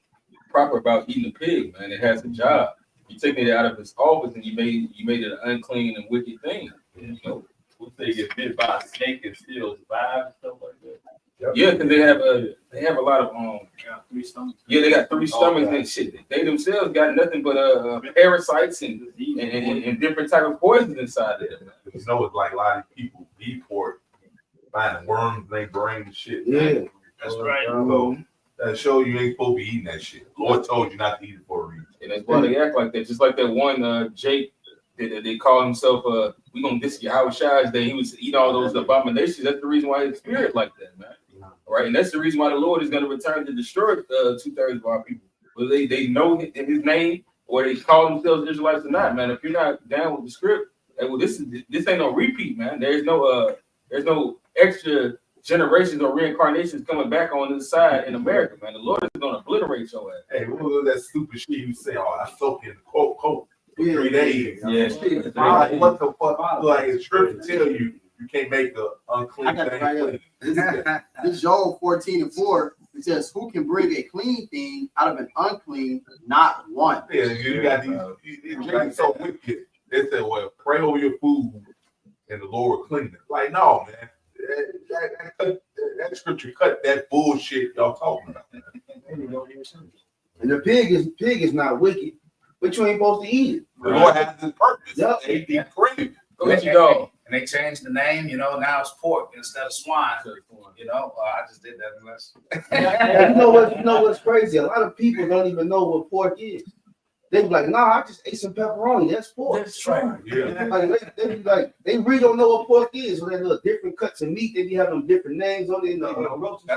proper about eating a pig, man. It has a job. You taking it out of its office, and you made it an unclean and wicked thing. You know, Would they get bit by a snake and still survive and stuff like that? Yep. yeah, because they have a lot of Got 3 stomachs. yeah, they got 3 stomachs Okay. and shit. They themselves got nothing but parasites and different type of poisons inside there. Man. You know, it's like a lot of people deport, finding worms in their brain and shit. Yeah. That's right. So that show you ain't supposed to be eating that shit. Lord told you not to eat it for a reason. And that's why they act like that. Just like that one Jake that they call himself we gonna diss your Howard Shire's day. He was eating all those abominations. That's the reason why his spirit like that, man. Right? And that's the reason why the Lord is gonna return to destroy 2/3 of our people. Whether they know his name or they call themselves Israelites or not, man. If you're not down with the script, well, this ain't no repeat, man. There's no extra generations or reincarnations coming back on this side in America, man. The Lord is gonna obliterate your ass. Hey, what was that stupid shit you say? Oh, I soak in coke for 3 days. Yeah. Like, what the fuck? Like, the scripture tell you can't make the unclean I got it thing right clean. This Job 14:4, it says, "Who can bring a clean thing out of an unclean? Not one." Yeah, you got these drinking so wicked. They said, well, pray over your food and the Lord will clean it. Like, no, man. That scripture cut that bullshit y'all talking about. And the pig is not wicked, but you ain't supposed to eat it. The Lord has his purpose. Yep. They be praying. Go ahead, you dog. And they changed the name, now it's pork instead of swine. I just did that unless. And you know what's crazy? A lot of people don't even know what pork is. They be like, "Nah, I just ate some pepperoni. That's pork." That's right. Yeah. Like, they be like, they really don't know what pork is. So they look different cuts of meat. They be having different names on it in the grocery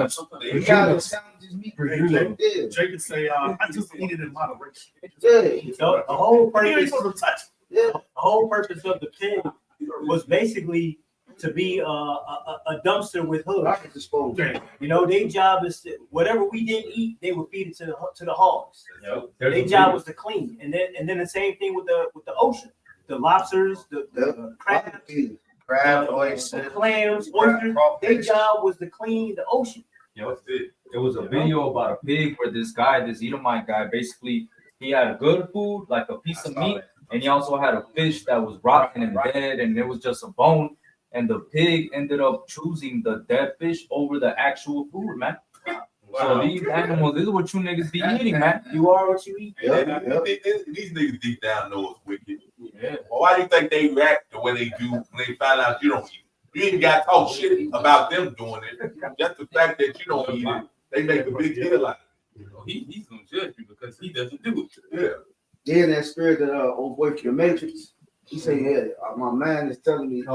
store. Yeah. You got sandwiches, meat. Yeah. Jake can say, I just eat it in moderation. Yeah. So the whole You ain't purpose, supposed to touch it. Yeah. the whole purpose of the pig was basically to be a dumpster with hooves. I can dispose. You know, their job is to, whatever we didn't eat, they would feed it to the hogs. There's Their a job video- was to clean, and then the same thing with the ocean, the lobsters, the crabs, Crab, the oyster, clams, oysters. Their job was to clean the ocean. That's it. There was a video about a pig where this Edomite guy, basically, he had good food, like a piece of meat, and he also had a fish that was rotten and dead, and there was just a bone. And the pig ended up choosing the dead fish over the actual food, man. So these animals, this is what you niggas be eating, man. You are what you eat. These niggas deep down know it's wicked. Yeah. Well, why do you think they react the way they do when they find out you don't eat it? You ain't got to talk shit about them doing it. Just the fact that you don't eat it, they make a big deal out of it. He's gonna judge you because he doesn't do it. Yeah. Then that spirit that old boy from the Matrix, he said, "Yeah, my man is telling me, I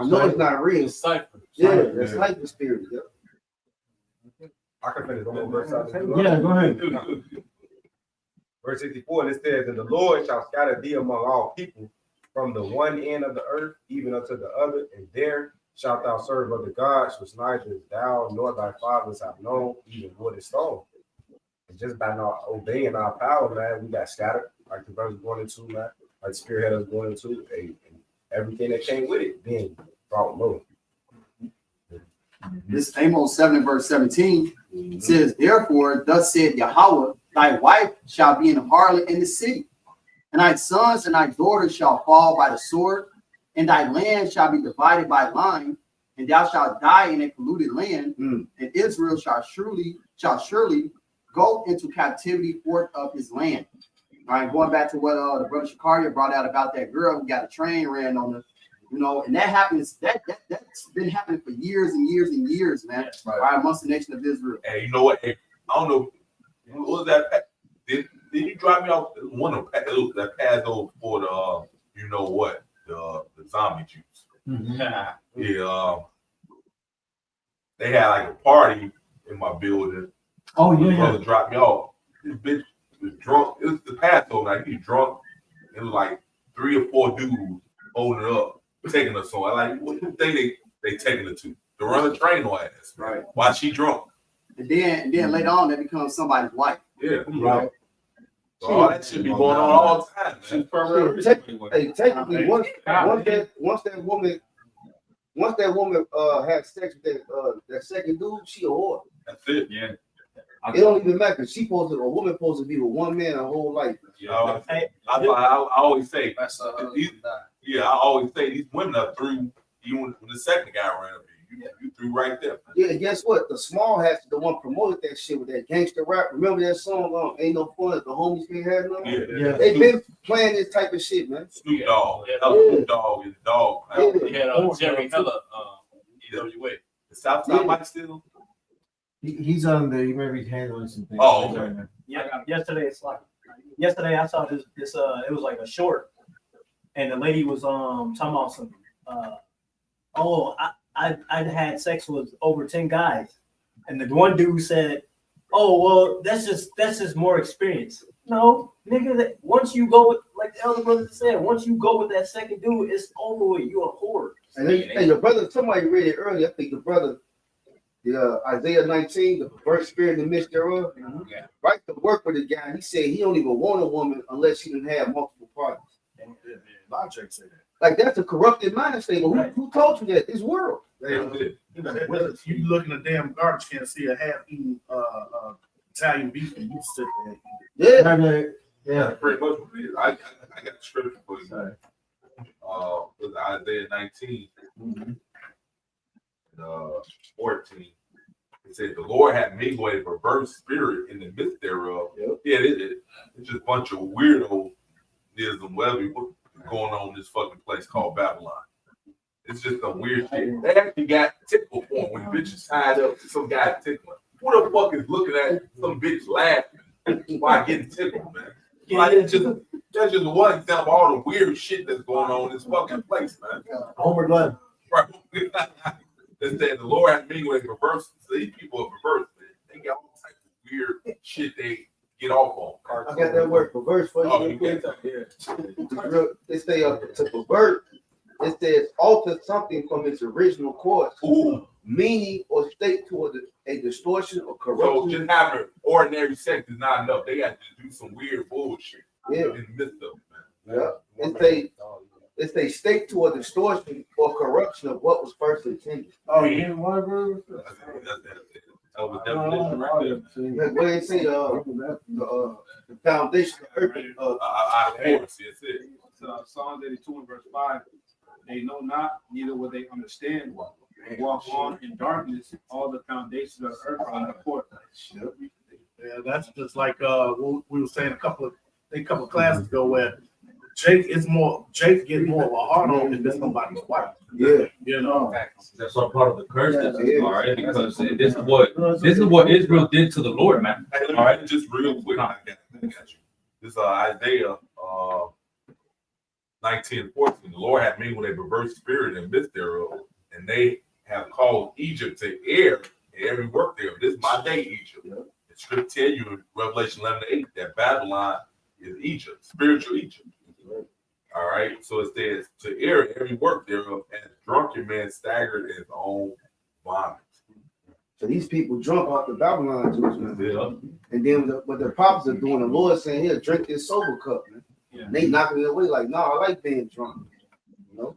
know it's not real." Cypher. Yeah, that's like the spirit. Yeah. I can finish one more verse out. Yeah, go ahead. Verse 64, it says, "And the Lord shall scatter thee among all people from the one end of the earth even unto the other, and there shalt thou serve other gods, which neither thou nor thy fathers have known, even wood and stone." And just by not obeying our power, man, we got scattered, like the verse going into, man, like the spirit had us going into, and everything that came with it being brought low. This Amos 7 verse 17 says, "Therefore, thus said Yahweh, thy wife shall be an harlot in the city, and thy sons and thy daughters shall fall by the sword, and thy land shall be divided by line, and thou shalt die in a polluted land, and Israel shall surely go into captivity forth of his land." All right, going back to what the brother Shakaria brought out about that girl who got a train ran on her. And that happens. That's been happening for years and years and years, man. Right, amongst the nation of Israel. And you know what? Hey, I don't know. What was that? Did you drop me off one of that passed over for the you know what the zombie juice? Yeah, they had like a party in my building. Oh My yeah, brother dropped me off. This bitch was drunk. It was the Passover night. He was drunk. It was like 3 or 4 dudes holding it up, taking us on. Like, what do you think they taking it to? To run a train on ass. Right. Why she drunk? And then later on, that becomes somebody's wife. Yeah. right. So all that should be going on all the time, man. Hey, technically, once that woman had sex with that second dude, she a whore. That's it. Yeah. It don't even matter. A woman supposed to be with one man her whole life. You know, I always say, That's I always say these women are through. Even when the second guy ran up, you threw right there. Yeah, guess what? The Small Hats, the one promoted that shit with that gangster rap. Remember that song? Ain't no fun. The homies can't have none. Yeah. They been playing this type of shit, man. Snoop Dogg. Snoop Dogg is dog. Yeah. He had Jerry Heller, EWA. The Southside Mike still. He's on the. You maybe handling some things. Oh, okay. Yeah, yesterday I saw this it was like a short, and the lady was talking about some I had sex with over 10 guys, and the one dude said, oh well, that's just more experience. No, nigga, that once you go with, like the elder brother said, once you go with that second dude, it's over with. You a whore. And then, your brother, somebody read it earlier. I think the brother, Isaiah 19, the perverse spirit in the midst thereof. Yeah. Right to work with the guy. He said he don't even want a woman unless she didn't have multiple partners. Logic say that. Like that's a corrupted mind state. But who told you that? This world. You look in the damn garbage can and see a half-eaten Italian beef, and you sit there. Yeah. Pretty much what it is. I got the scripture for you. With Isaiah 19, 14. It said, the Lord had made a perverse spirit in the midst thereof. Yep. Yeah, it's just a bunch of weirdo whatever going on in this fucking place called Babylon. It's just some weird shit. They actually got tickle porn when bitches tied up to some guy tickling. Who the fuck is looking at some bitch laughing while getting tickled, man? Like, that's just one example of all the weird shit that's going on in this fucking place, man. Homer Glenn. Right. It said the Lord has made with perverse. So these people are perverse, man. They got all types of weird shit they get off on. I got that word perverse for you. Oh, you got that, yeah. They say to pervert, it says alter something from its original course, meaning or state toward a distortion or corruption. So just having ordinary sex is not enough. They got to do some weird bullshit in the midst of it, man. Yeah. It's a state to a distortion or corruption of what was first intended. Oh, you didn't want to That was definition right there. What they say, the foundation of earth. Yes, it. Psalms 82 and verse 5. They know not, neither will they understand. Walk on in darkness, all the foundations of the earth are on the court. Yeah, that's just like what we were saying a couple of classes ago, where Jake gets more of a hard on than somebody's wife. Yeah, you know. That's all part of the curse. All right, because this is what Israel did to the Lord, man. Hey, all right, just real quick. I got you. This is Isaiah 19:14. The Lord had me with a perverse spirit in midst thereof, and they have called Egypt to err in every work thereof. This is my day, Egypt. The script tell you in Revelation 11:8 that Babylon is Egypt, spiritual Egypt. All right, so it says to err in every work thereof, and drunken man staggered in his own vomit. So these people drunk off the Babylon juice, man. Yeah. And then what the prophets are doing, the Lord saying, here, drink this sober cup, man. Yeah. And they knocking it away like, no, I like being drunk. You know?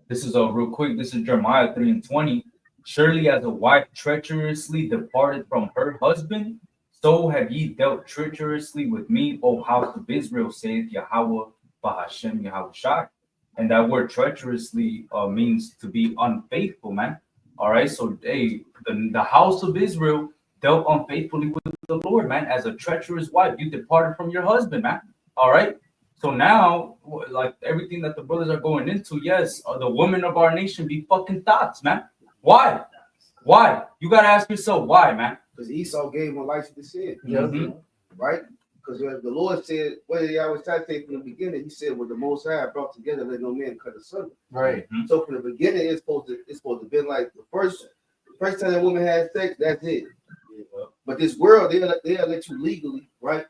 This is real quick. This is Jeremiah 3:20. Surely as a wife treacherously departed from her husband, so have ye dealt treacherously with me, O house of Israel, saith Yahweh Bahashem Yahushai. And that word treacherously means to be unfaithful, man. All right, so the house of Israel dealt unfaithfully with the Lord, man. As a treacherous wife, you departed from your husband, man. All right, so now, like everything that the brothers are going into, yes, the women of our nation be fucking thoughts, man. Why? Why? You gotta ask yourself why, man. Because Esau gave him a license to sin. Mm-hmm. right? Because the Lord said, what did he always try to say from the beginning? He said, "Well, the Most High brought together, let no man cut asunder." Right. So from the beginning, it's supposed to be like the first time a woman has sex, that's it. But this world, they'll let you legally, right?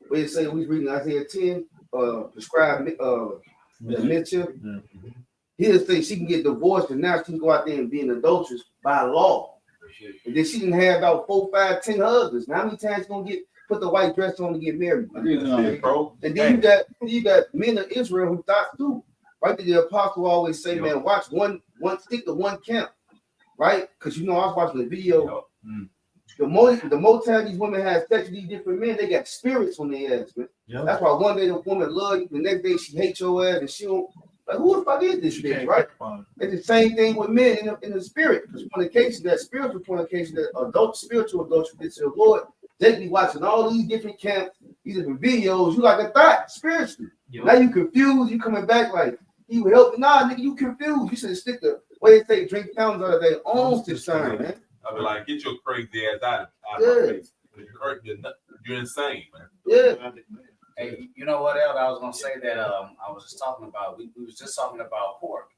Where they say we reading Isaiah 10, prescribed mention. He'll say she can get divorced, and now she can go out there and be an adulteress by law. And then she can have about 4, 5, 10 husbands. Now, how many times you gonna put the white dress on to get married? And then you got men of Israel who thought too. Right? The apostle always say, man, watch one stick to one camp. Right? Because I was watching the video. The more time these women have sex with these different men, they got spirits on their ass, man. That's why one day the woman love you, the next day she hates your ass, and she don't. Like, who the fuck is this bitch, right? It's the same thing with men in the spirit. Because fornication, that spiritual fornication, that spiritual adultery, it's your Lord. They be watching all these different camps, these different videos. You like a thought spiritually. Now you confused. You coming back like he would help. Nah, nigga, you confused. You should stick to what they say. Drink pounds out of their own this time, man. I be like, get your crazy ass out of my face. You're insane, man. Yeah. Hey, you know what else I was gonna say that I was just talking about? We was just talking about pork.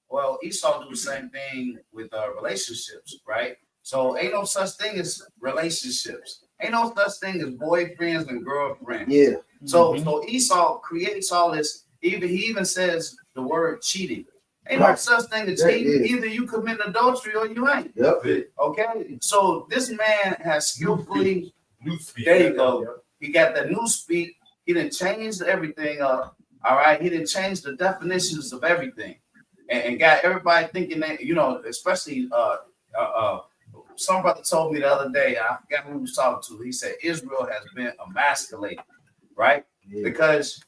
Well, Esau do the same thing with relationships, right? So ain't no such thing as relationships. Ain't no such thing as boyfriends and girlfriends. Yeah. So Esau creates all this. He even says the word cheating. Ain't no such thing as cheating. Either you commit adultery or you ain't. Yep. Okay. So this man has skillfully. There you go. He got the new speak. He didn't change everything up. All right. He didn't change the definitions of everything, and got everybody thinking that, especially some brother told me the other day. I forgot who he was talking to. He said Israel has been emasculated, right? Yeah. Because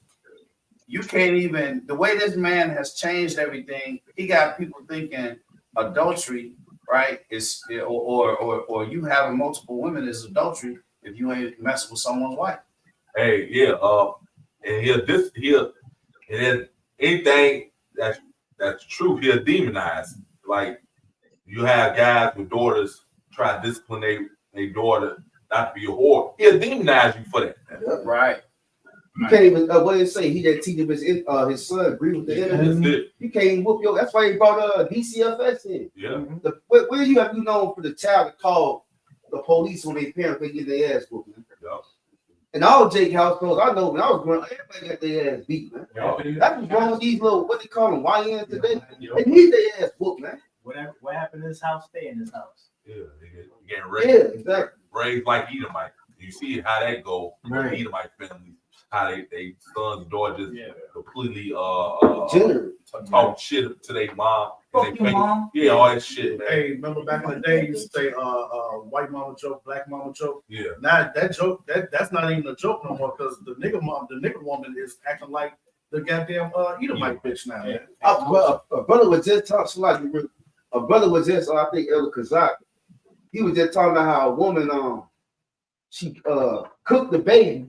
you can't even, the way this man has changed everything, he got people thinking adultery, right, is or you having multiple women is adultery if you ain't messing with someone's wife. Hey, yeah, and then anything that's true, he'll demonize. Like, you have guys with daughters try to discipline their daughter not to be a whore. He'll demonize you for that. Right. You can't even, what did it say? He that teach his son agree with the enemy. You can't even whoop your, that's why he brought DCFS in. Yeah. Where you have you known for the child to call the police on their parents, they get their ass whooped, man. Yeah. And all Jake households, I know when I was growing up, everybody got their ass beat, man. Yeah. That's what's wrong with these little, what they call them, YNs today. They need their ass whooped, man. What happened in this house, stay in this house. Yeah, they getting raised. Yeah, exactly. Raised like Edomite. You see how that go. Right. Edomite families, how they sons and daughters completely talk shit to their mom. Fuck your mom. Yeah, all that shit, man. Hey, remember back in the day, you used to say white mama joke, black mama joke. Yeah. Now that joke, that's not even a joke no more, because the nigga woman is acting like the goddamn Edomite bitch now. Yeah. A brother was just talking I think Elder Kazak, he was just talking about how a woman she cooked the baby,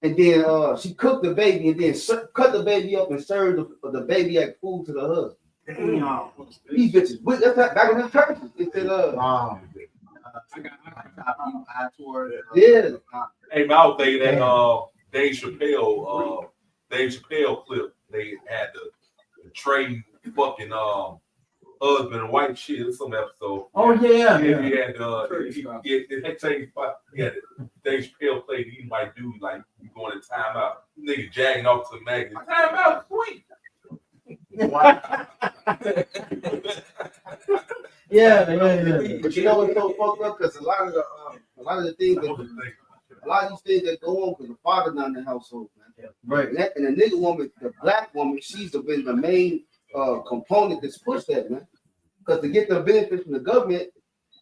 and then she cooked the baby and then cut the baby up and served the baby as food to the husband. These bitches, that's back in the churches. It said, yeah. Hey, man, I was thinking that Dave Chappelle clip. They had the trading fucking husband and wife shit in some episode. Oh yeah. He had Dave Chappelle played. He might do like you going to timeout. Nigga jagging off to the magazine. Timeout, sweet. Yeah. But you know what's so fucked up? Because a lot of these things that go on because the father not in the household, man. Right. And the nigga woman, the black woman, she's been the main component that's pushed that, man. Because to get the benefits from the government,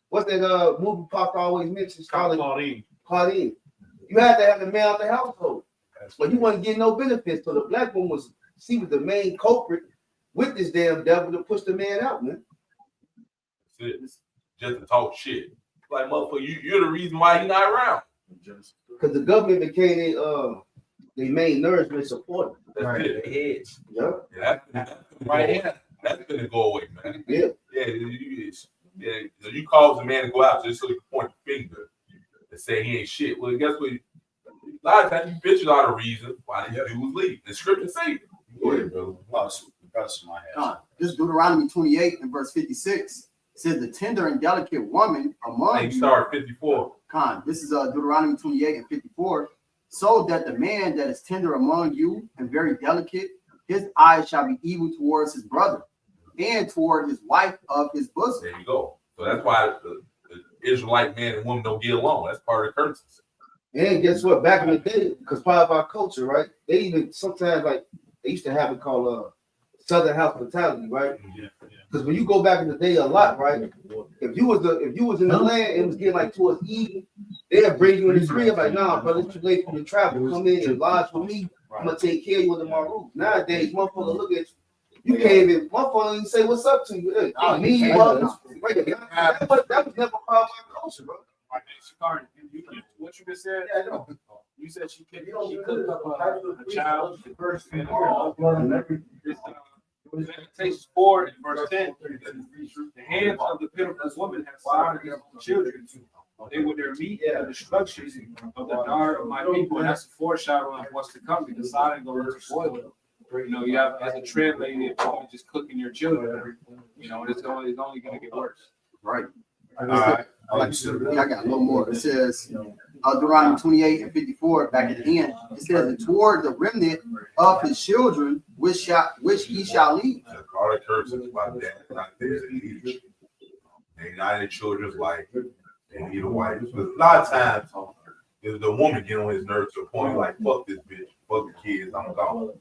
what's that movie Pop always mentions? Claudine. You had to have the man of the household. But you wasn't getting no benefits. So the black woman was the main culprit with this damn devil to push the man out, man. Just to talk shit. Like, motherfucker, you're the reason why he's not around. Because the government became their main nourishment supporter. That's it. Heads. Yep. Yeah. Right here. That's gonna go away, man. Yeah. You cause a man to go out just so he can point the finger and say he ain't shit. Well, guess what? A lot of times you picture out a reason why the dudes leave. The scripture say it. Go ahead, brother. This Deuteronomy 28 and verse 56 says the tender and delicate woman among you. Start 54. This is Deuteronomy 28 and 54. So that the man that is tender among you and very delicate, his eyes shall be evil towards his brother and toward his wife of his bosom. There you go. So that's why the Israelite man and woman don't get along. That's part of the curses. And guess what? Back in the day, because part of our culture, right? They even sometimes like they used to have it called Southern hospitality, right? Because when you go back in the day a lot, right? If you was in the land, it was getting like towards evening, they'll bring you in the crib like, nah, brother, it's too late for the travel. Come in and lodge with me. I'm gonna take care of you under my roof. Nowadays, motherfucker look at you. You can't even motherfucker even say what's up to you. Hey, that was never part of our culture, bro. Shakari, what you just said? Yeah, no. You said she cooked up a child. The first thing, Lamentations 4 and verse 10. The hands of the pitiful woman have slaughtered their children. They were their meat and the destruction of the daughter of my people. And that's a foreshadowing of what's to come, because Sodom goes to spoil. You know, you have as a translated, just cooking your children. You know, it's only going to get worse. Right. I got a little more. It says Deuteronomy 28 and 54 back at the end. It says, and toward the remnant of his children, which he shall lead. All the curses about that, not there. They not in children's life. They need a wife. Because a lot of times, if the woman get on his nerves to a point like, fuck this bitch, fuck the kids, I'm gone.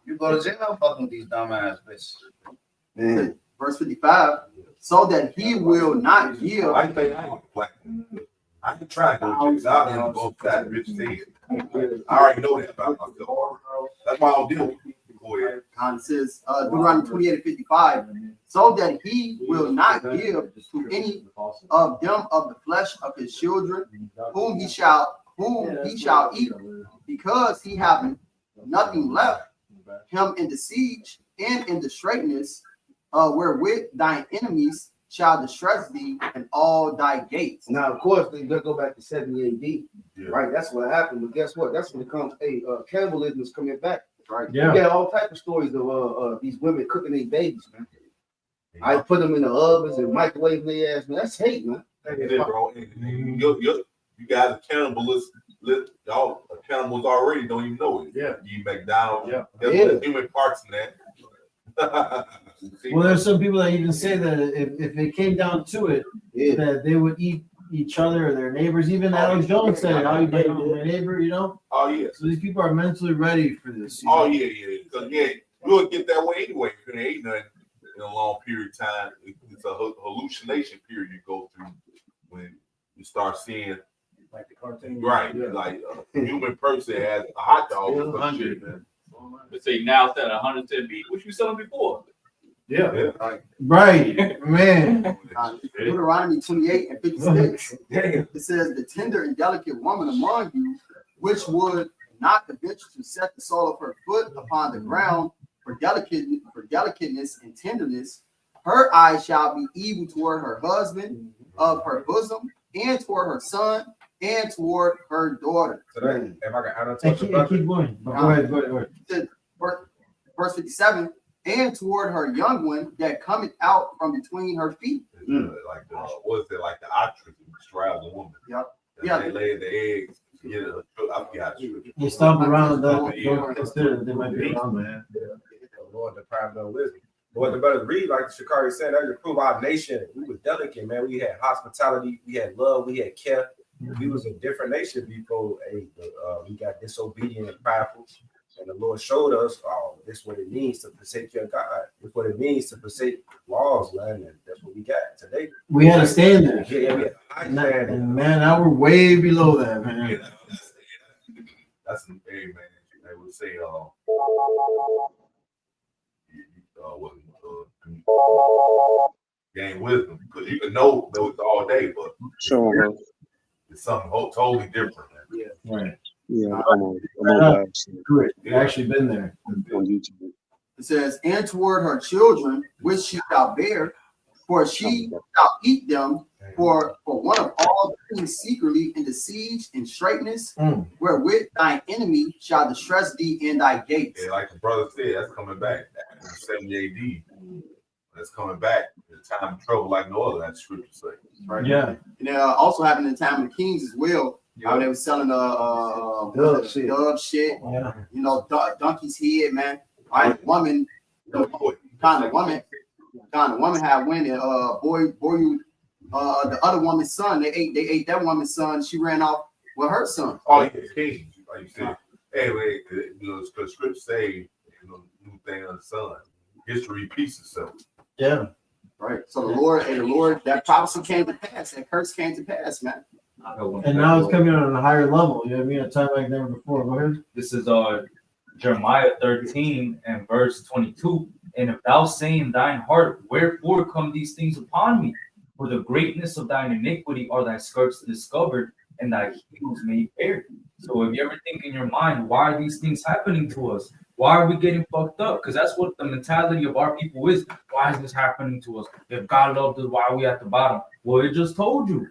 You go to jail fucking with these dumbass bitches. Verse 55, so that he will not yield. I ain't trying to go to jail. I don't go to the bitch thing. I already know that about myself. That's why I don't deal with it. Go ahead. It says Deuteronomy 28 and 55, so that he will not give to any of them of the flesh of his children, whom he shall eat, because he have nothing left him in the siege and in the straitness, wherewith thine enemies shall distress thee and all thy gates. Now, of course, they go back to 70 AD, right? That's what happened. But guess what? That's when it comes. Cannibalism is coming back, right? Yeah. You got all types of stories of these women cooking their babies, man. I put them in the ovens and microwave their ass, man. That's hate, man. Bro. You guys are cannibalists. Y'all are cannibals already. Don't even know it. Yeah. You McDonald's. Yeah. There's human parts in that. Well, there's some people that even say that if it came down to it, that they would eat each other or their neighbors. Even Alex Jones said, "How you doing, my neighbor?" You know. Oh yeah. So these people are mentally ready for this. Oh yeah. Because you'll get that way anyway. If you ain't nothing in a long period of time, it's a hallucination period you go through when you start seeing. Like the cartoon, right? Yeah. Like a human person has a hot dog. 100, man. Let's say now it's at 110 beef. What you selling before? Yeah. Right, man. Deuteronomy 28 and 56. It says, the tender and delicate woman among you, which would not venture to set the sole of her foot upon the ground for delicateness and tenderness, her eyes shall be evil toward her husband of her bosom, and toward her son, and toward her daughter. So then, if I can annotate keep going. Go ahead. Verse 57, and toward her young one that cometh out from between her feet. Like the like the ostrich straddle the woman. Yep. Yeah. They lay the eggs. I forgot. They stomp around. Don't consider that they might be around, man. Lord, deprived of wisdom. But what the brothers read, like Shakari said, that to prove our nation, we was delicate, man. We had hospitality, we had love, we had care. We was a different nation before we got disobedient and prideful. And the Lord showed us, this is what it means to forsake your God. This is what it means to forsake laws, man. And that's what we got today. We had a standard. Yeah, we had a high standard. And man, now we're way below that, man. Yeah, that's the thing, man. They would say, gain wisdom, because you can know those all day, but it's something totally different, man. Yeah, right. Yeah, I'm on actually been there on YouTube. It says, and toward her children, which she shall bear, for she shall eat them, For one of all things secretly in the siege and straightness, wherewith thine enemy shall distress thee in thy gates. Yeah, like the brother said, that's coming back. In 70 AD, that's coming back. The time of trouble like no other, that scripture says. Right. Yeah. And also happened in the time of the kings as well. How they were selling dove shit. Yeah. You know, donkey's head, man. Right, woman, kind of woman had went and boy, the other woman's son. They ate that woman's son. She ran off with her son. Oh, yeah, kings, like you said. Anyway, you know, the scripture say, you know, new thing on the sun. History repeats itself. Yeah. Right. So the Lord, that prophecy came to pass. That curse came to pass, man. And now it's coming on a higher level. You know what I mean? A time like never before. Go ahead. This is Jeremiah 13 and verse 22. And if thou say in thine heart, wherefore come these things upon me? For the greatness of thine iniquity are thy skirts discovered, and thy heels made bare. So if you ever think in your mind, why are these things happening to us? Why are we getting fucked up? Because that's what the mentality of our people is. Why is this happening to us? If God loved us, why are we at the bottom? Well, it just told you.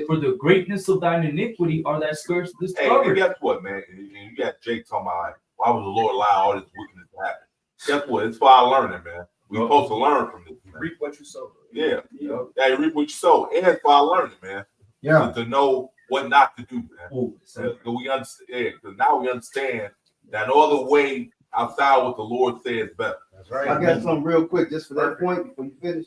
For the greatness of thine iniquity are thy skirts discovered. Hey, guess what, man? You got Jake talking about, why would the Lord allow all this wickedness to happen? Guess what? It's for our learning, man. We're supposed to learn from this. Man. Reap what you sow. Yeah. Yeah, reap what you sow. And it's for our learning, man. Yeah. To know what not to do, man. Ooh, we understand, because now we understand that no other way outside what the Lord says better. That's right. I got something real quick just for that point before you finish.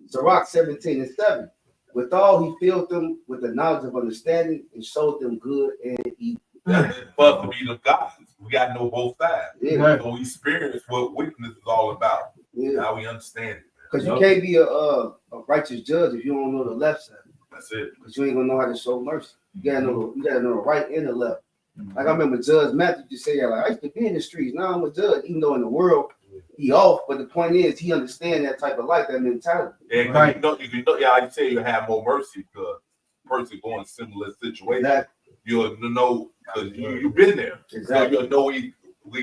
Sirach 17:7. Withal he filled them with the knowledge of understanding and showed them good and evil. But to be the gods, we got to know both sides. Yeah. So we experience what wickedness is all about. Yeah. Now we understand it. Because you can't be a righteous judge if you don't know the left side. That's it. Because you ain't gonna know how to show mercy. You gotta know the right and the left. Like I remember Judge Matthew just say, like, I used to be in the streets. Now I'm a judge, even though in the world he off. But the point is, he understands that type of life, that mentality. Yeah, right. You know, yeah, I say you have more mercy because person going in a similar situation. Exactly. You'll know because you've been there. Exactly. So you'll know where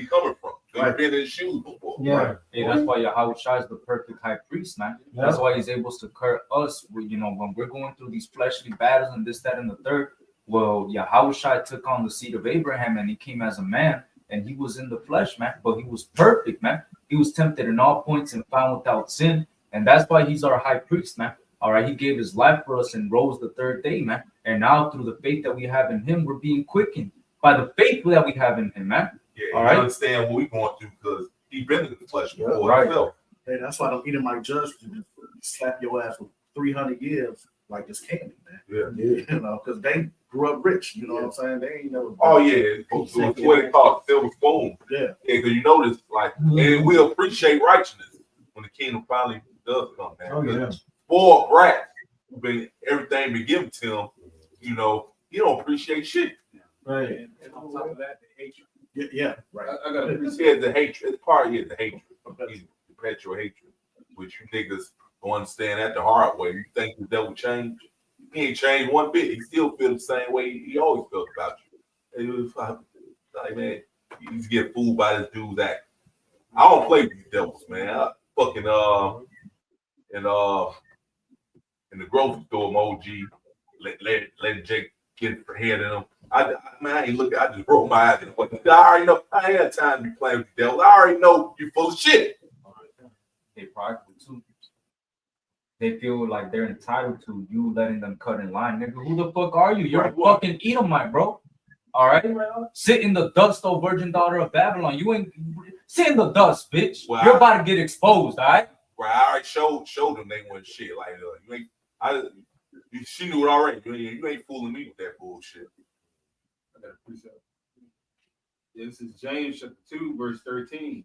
he coming from. So right. You've been in his shoes before. Yeah. Right. Hey, that's why Yahweh Shai is the perfect high priest, man. Yeah. That's why he's able to curse us. You know, when we're going through these fleshly battles and this, that, and the third. Well, Yahweh Shai took on the seed of Abraham and he came as a man and he was in the flesh, man. But he was perfect, man. He was tempted in all points and found without sin. And that's why he's our high priest, man. All right. He gave his life for us and rose the third day, man. And now through the faith that we have in him, we're being quickened by the faith that we have in him, man. Yeah, all right. Understand what we're going through because he's been in the flesh before himself. Hey, that's why I don't eat in my judge to slap your ass for 300 years like this candy, man. Yeah. You know, because they grew up rich. You know what I'm saying? They ain't never. Oh yeah, it's what they call silver spoon. Yeah. Yeah, because you notice, like, and we appreciate righteousness when the kingdom finally does come, man. Oh yeah. Spoiled brat, everything been given to him. You know, he don't appreciate shit. Right. And on top of that, the hatred. Yeah, right. I gotta appreciate the hatred. It's part of it, the hatred. He's perpetual hatred, which you niggas don't understand that the hard way. You think the devil changed? He ain't changed one bit. He still feels the same way he always felt about you. And it was like, man, you just get fooled by this dude's act. I don't play with these devils, man. I fucking in the grocery store, emoji, let Jake get ahead of him. I ain't looking. I just rolled my eyes. I already know. I ain't had time to be playing with the devil. I already know you full of shit. They prideful too. They feel like they're entitled to you letting them cut in line. Nigga, who the fuck are you? You're a fucking Edomite, bro. All right? Sit in the dust, oh virgin daughter of Babylon. You ain't sit in the dust, bitch. Well, you're about to get exposed, all right? Well, I already showed them they weren't shit. Like, you ain't. She knew it already. You ain't fooling me with that bullshit. I got a precept. This is James chapter 2, verse 13.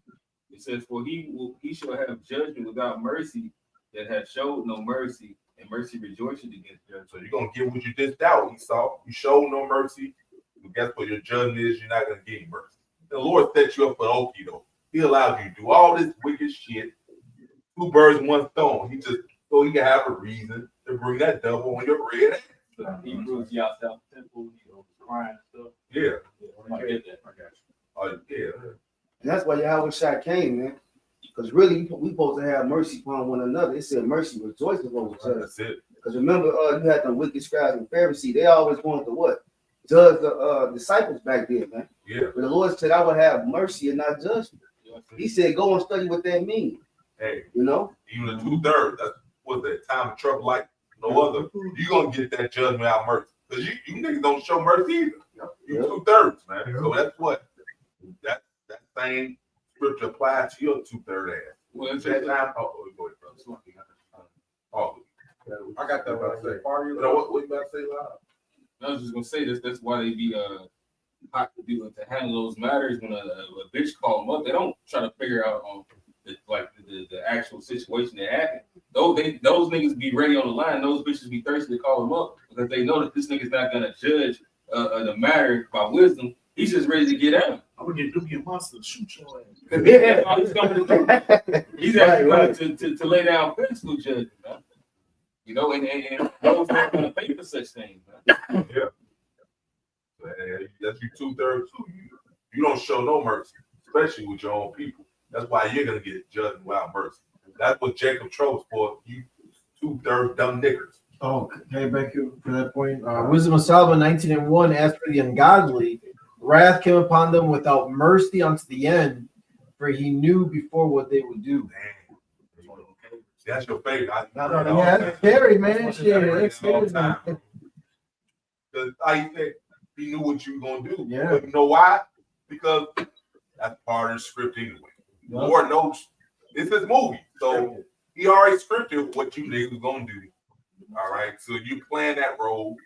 It says, "For he shall have judgment without mercy that hath showed no mercy, and mercy rejoices against judgment." So you're gonna get what you just doubt, Esau. You showed no mercy. But guess what your judgment is? You're not gonna get mercy. The Lord set you up for okie doke. He allowed you to do all this wicked shit. 2 birds, 1 stone. He just so he can have a reason to bring that devil on your red ass. Hebrews, y'all self temple, crying and stuff. Yeah. I get that. I got you. Oh yeah. And that's why Yahweh Shai came, man. Because really, we supposed to have mercy upon one another. It said mercy rejoices over judgment. That's it. Because remember, you had the wicked scribes and Pharisees. They always wanted to what? Judge the disciples back then, man. Yeah. But the Lord said, I will have mercy and not judgment. He said, go and study what that means. Hey, you know? Even the 2/3, that's what that time of trouble like no other. You're going to get that judgment out mercy. Because you niggas don't show mercy either. You 2/3, man. So that's what that same scripture applies to your 2/3 ass. Well, that time. Oh, go ahead, brother. Oh, I got that. What you about to say, loud? I was just gonna say this. That's why they be hot to do to handle those matters when a bitch call them up. They don't try to figure out the actual situation that happened. Those niggas be ready on the line. Those bitches be thirsty to call them up because they know that this nigga's not gonna judge the matter by wisdom. He's just ready to get out. I'm gonna get Dookie and Monster to shoot your ass. That's all he's coming to do. He's actually coming to lay down physical judgment, man. You know, and those not gonna pay for such things, man. Yeah. That's you 2/3 too. You don't show no mercy, especially with your own people. That's why you're gonna get judged without mercy. That's what Jacob chose for you 2/3 dumb niggers. Oh, okay, back here for that point. Wisdom of Solomon 19:1. As for the ungodly, wrath came upon them without mercy unto the end, for he knew before what they would do. That's your favorite. Yeah, that's scary, man. Shit, that's scary, man. Because I think he knew what you were gonna do. Yeah. But you know why? Because that's part of the script anyway. The Lord knows it's his movie, so he already scripted what you niggas gonna do. All right, so you plan that role,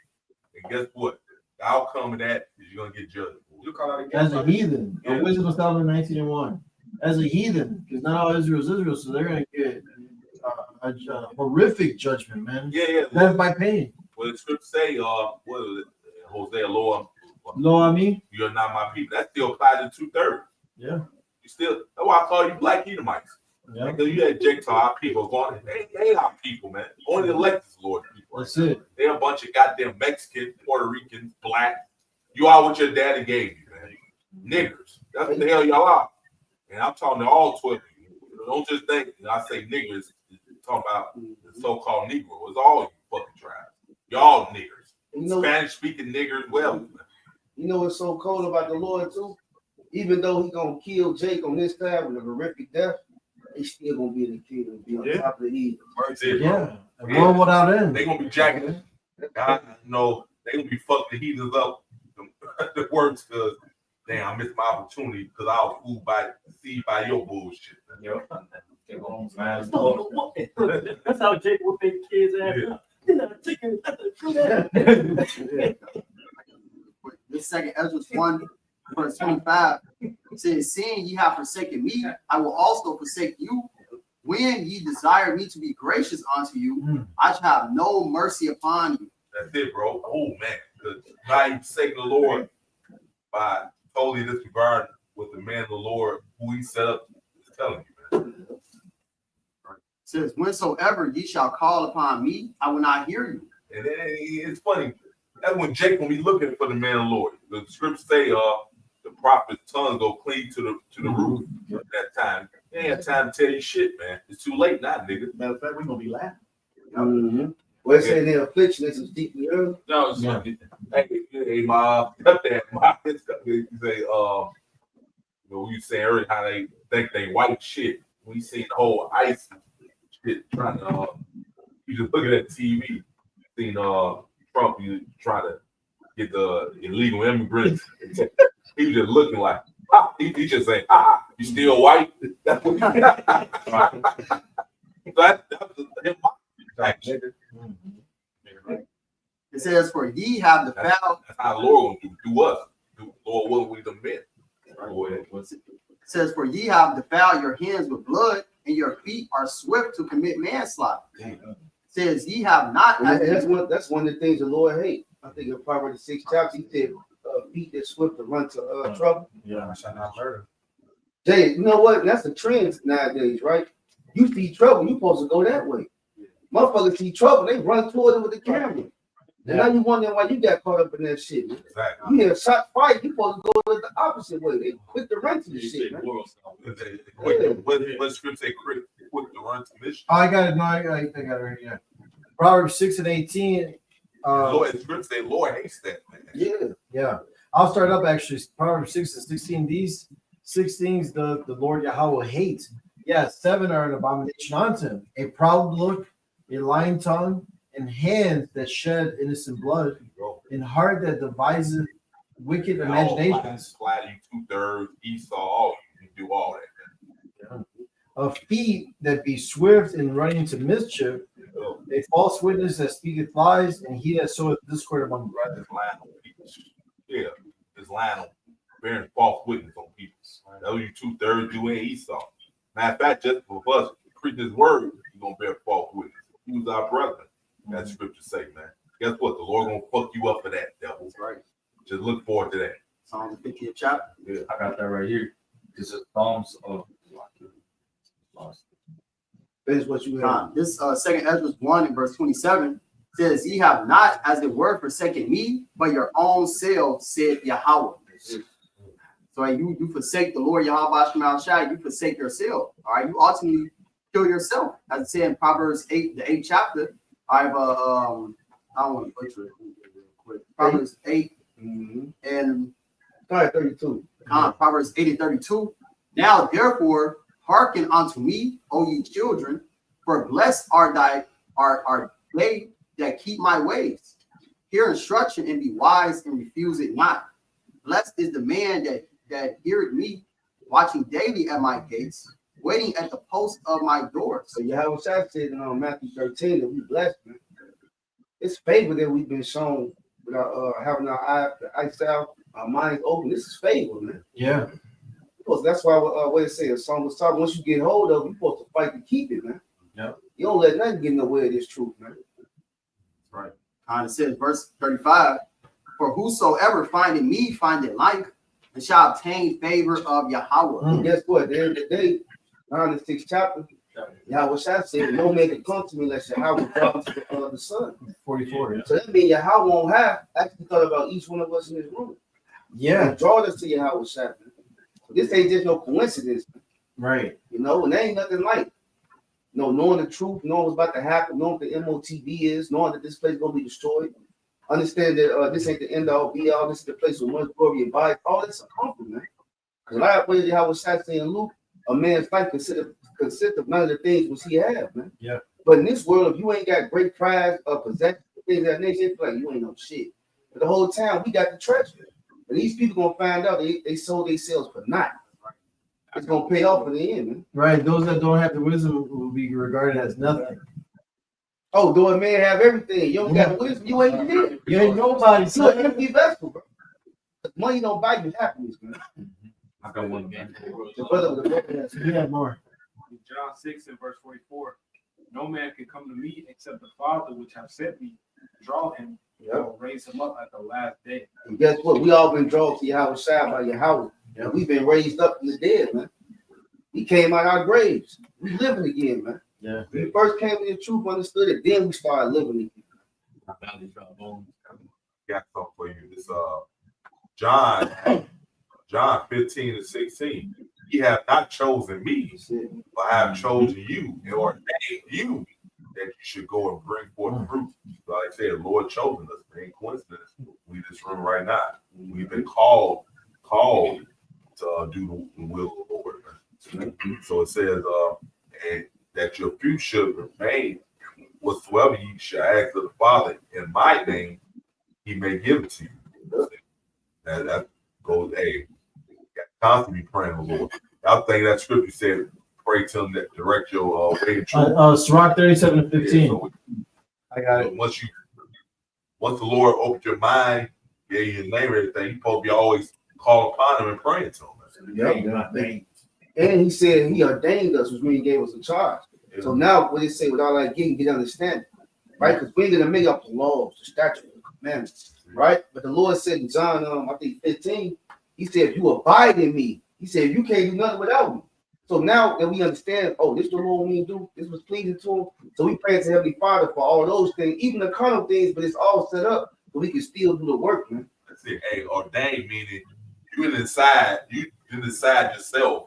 and guess what? The outcome of that is you're gonna get judged. You call out As a heathen, Wisdom of Solomon 19:1. As a heathen, because not all Israel is Israel, so they're gonna get a horrific judgment, man. Yeah. Death by pain. Well, the script say, what is it? Hosea, Lord, me. You're not my people. That still applies to 2/3. Yeah. You still. That's why I call you Black Edomites. Yeah. Because you had Jake our people going. They ain't our people, man. Only the elected Lord people. That's it. They're a bunch of goddamn Mexicans, Puerto Ricans, Black. You are what your daddy gave you, man. Niggers. That's what the hell y'all are. And I'm talking to all 12 of you. Don't just think I say niggers. Talking about the so-called Negro. It's all you fucking tribes. Y'all niggers. Spanish-speaking niggers. Well, you know what's so cold about the Lord too? Even though he's gonna kill Jake on this time with a horrific death, he's still gonna be in the kingdom, be on top of the heathen. Yeah. World without end. They gonna be jacking. I know they gonna be fucking the heathens up. The words because damn, I missed my opportunity because I was fooled by your bullshit. That's how Jake will make kids ass. This second Ezra 1, verse 25 says, seeing ye have forsaken me, I will also forsake you. When ye desire me to be gracious unto you, I shall have no mercy upon you. That's it, bro. Oh man, because now you forsaken the Lord by totally disregarding what the man of the Lord who he set up is telling you, man. Says, whensoever ye shall call upon me, I will not hear you. And then it's funny. That's when Jake will be looking for the man of the Lord. The scriptures say, the prophet's tongue go clean to the roof at that time. They ain't have time to tell you shit, man. It's too late now, nigga. Matter of fact, we're gonna be laughing. Mm-hmm. Well, it's saying the affliction is deeply early. No, Hey, Ma, stepdad, Ma, you say, when you say earlier how they think they white shit. We seen the whole ICE shit trying to, you just looking at TV, seen Trump, you trying to get the illegal immigrants. He was just looking like, he just saying, you still white? That's what he It says, for ye have defiled. That's how the Lord will do us. Lord, what we done meant. It says, for ye have defiled your hands with blood, and your feet are swift to commit manslaughter. It says, ye have not. And that's one of the things the Lord hates. I think in Proverbs 6 chapter, he said, feet that swift to run to trouble. Yeah, I shall not murder. Jay, you know what? That's a trend nowadays, right? You see trouble, you supposed to go that way. Motherfuckers see trouble, they run toward it with the camera. And now you wondering why you got caught up in that shit. Man. Exactly. You hear a shot fight, you supposed to go the opposite way. They quick to run to the shit, man. What script say quick to run to mission? I got it. No, I got it right here. Proverbs 6 and 18. Lord, the scripture say, Lord hates that, man. Yeah. I'll start up actually. Proverbs 6 and 16. These 6 things the Lord Yahweh hates. Yeah, 7 are an abomination unto him. A proud look, a lying tongue, and hands that shed innocent blood, and heart that devises wicked imaginations. Flat you 2/3, Esau, all you can do all that. Yeah. Of feet that be swift in running to mischief, a false witness that speaketh lies, and he that soweth discord among brethren. Lying on people. Yeah, just lying on bearing false witness on people. That's what you 2/3 do in Esau. Matter of fact, just for us preach his word, you're gonna bear false witness. Who's our brother? That's scripture say, man. Guess what? The Lord gonna fuck you up for that, devil. That's right. Just look forward to that. Psalms 50th chapter. Yeah. I got that right here. This is Psalms of Finish what you have. This second Ezra 1 and verse 27 says, "Ye have not, as it were, forsaken me, but your own selves, said Yahweh." So you forsake the Lord Yahweh Shema Shai, you forsake yourself. All right, you ultimately kill yourself. As it said in Proverbs 8, the 8th chapter. I don't want to butcher it real quick. Proverbs 8 and 32. Proverbs 8 and 32. Now therefore hearken unto me, O ye children, for blessed are they that keep my ways. Hear instruction and be wise and refuse it not. Blessed is the man that heareth me, watching daily at my gates, waiting at the post of my door. So Yahweh said in Matthew 13 that we blessed, man. It's favor that we've been shown without having our eyes out, our minds open. This is favor, man. Yeah. Because that's why what it says, a song was talking. Once you get hold of it, you're supposed to fight to keep it, man. Yeah. You don't let nothing get in the way of this truth, man. Right. It says, verse 35, "For whosoever findeth me findeth life, and shall obtain favor of Yahweh." And guess what? At the end of the day, 9 and 6 chapter, Yahweh said, "No man can come to me unless Yahweh draw to the Son." 44. Yeah. So that means Yahweh won't have actually thought about each one of us in this room. Yeah. And draw us to Yahweh Shah. This ain't just no coincidence, right? You know, and there ain't nothing like, you know, knowing the truth, knowing what's about to happen, knowing what the MOTB is, knowing that this place is gonna be destroyed. Understand that this ain't the end all be all. This is the place with much glory and body. All that's a comfort, man. Because like what Yahweh Shah saying in Luke, a man's life consist of none of the things which he have, man. Yeah. But in this world, if you ain't got great prize or possessions, things of that nature, it's like you ain't no shit. But the whole time we got the treasure. And these people gonna find out they sold themselves for naught. It's gonna pay off in the end, man. Right. Those that don't have the wisdom will be regarded as nothing. Oh, do a man have everything? You don't got wisdom, you ain't shit. You ain't nobody. You an empty vessel, bro. Money don't buy you happiness, man. I got one game. The brother has more. In John 6 and verse 44, "No man can come to me except the Father which have sent me draw him, I will raise him up at the last day." And guess what? We all been drawn to Yahweh Shai by Yahweh. And we've been raised up from the dead, man. We came out of our graves. We living again, man. Yeah. We first came to the truth, understood it, then we started living again. Got something for you. This John 15 and 16. "Ye have not chosen me, but I have chosen you and ordained you that you should go and bring forth fruit." So like I said, the Lord chosen us. It ain't coincidence. We in this room right now. We've been called to do the will of the Lord. Man. So it says, and that your fruit should remain. Whatsoever ye shall ask of the Father in my name, he may give it to you. That goes, hey, you got constantly praying the Lord. I think that scripture said, pray to him that direct your way of truth. Sirach 37 and 15. Yeah, so I got it. Once the Lord opened your mind, gave you your name and everything, you supposed to be always call upon him and praying to him. Yep. And he said he ordained us, which means he gave us a charge. Yeah. So now what it say, with all that getting, get understanding, right? Because we're going to make up the laws, the statutes, the commandments, right? But the Lord said in John, I think 15, he said, if you abide in me, he said, you can't do nothing without me. So now that we understand, oh, this is the Lord we do, this was pleasing to him. So we pray to Heavenly Father for all those things, even the carnal things, but it's all set up so we can still do the work, man. That's it. Hey, ordained meaning you decide yourself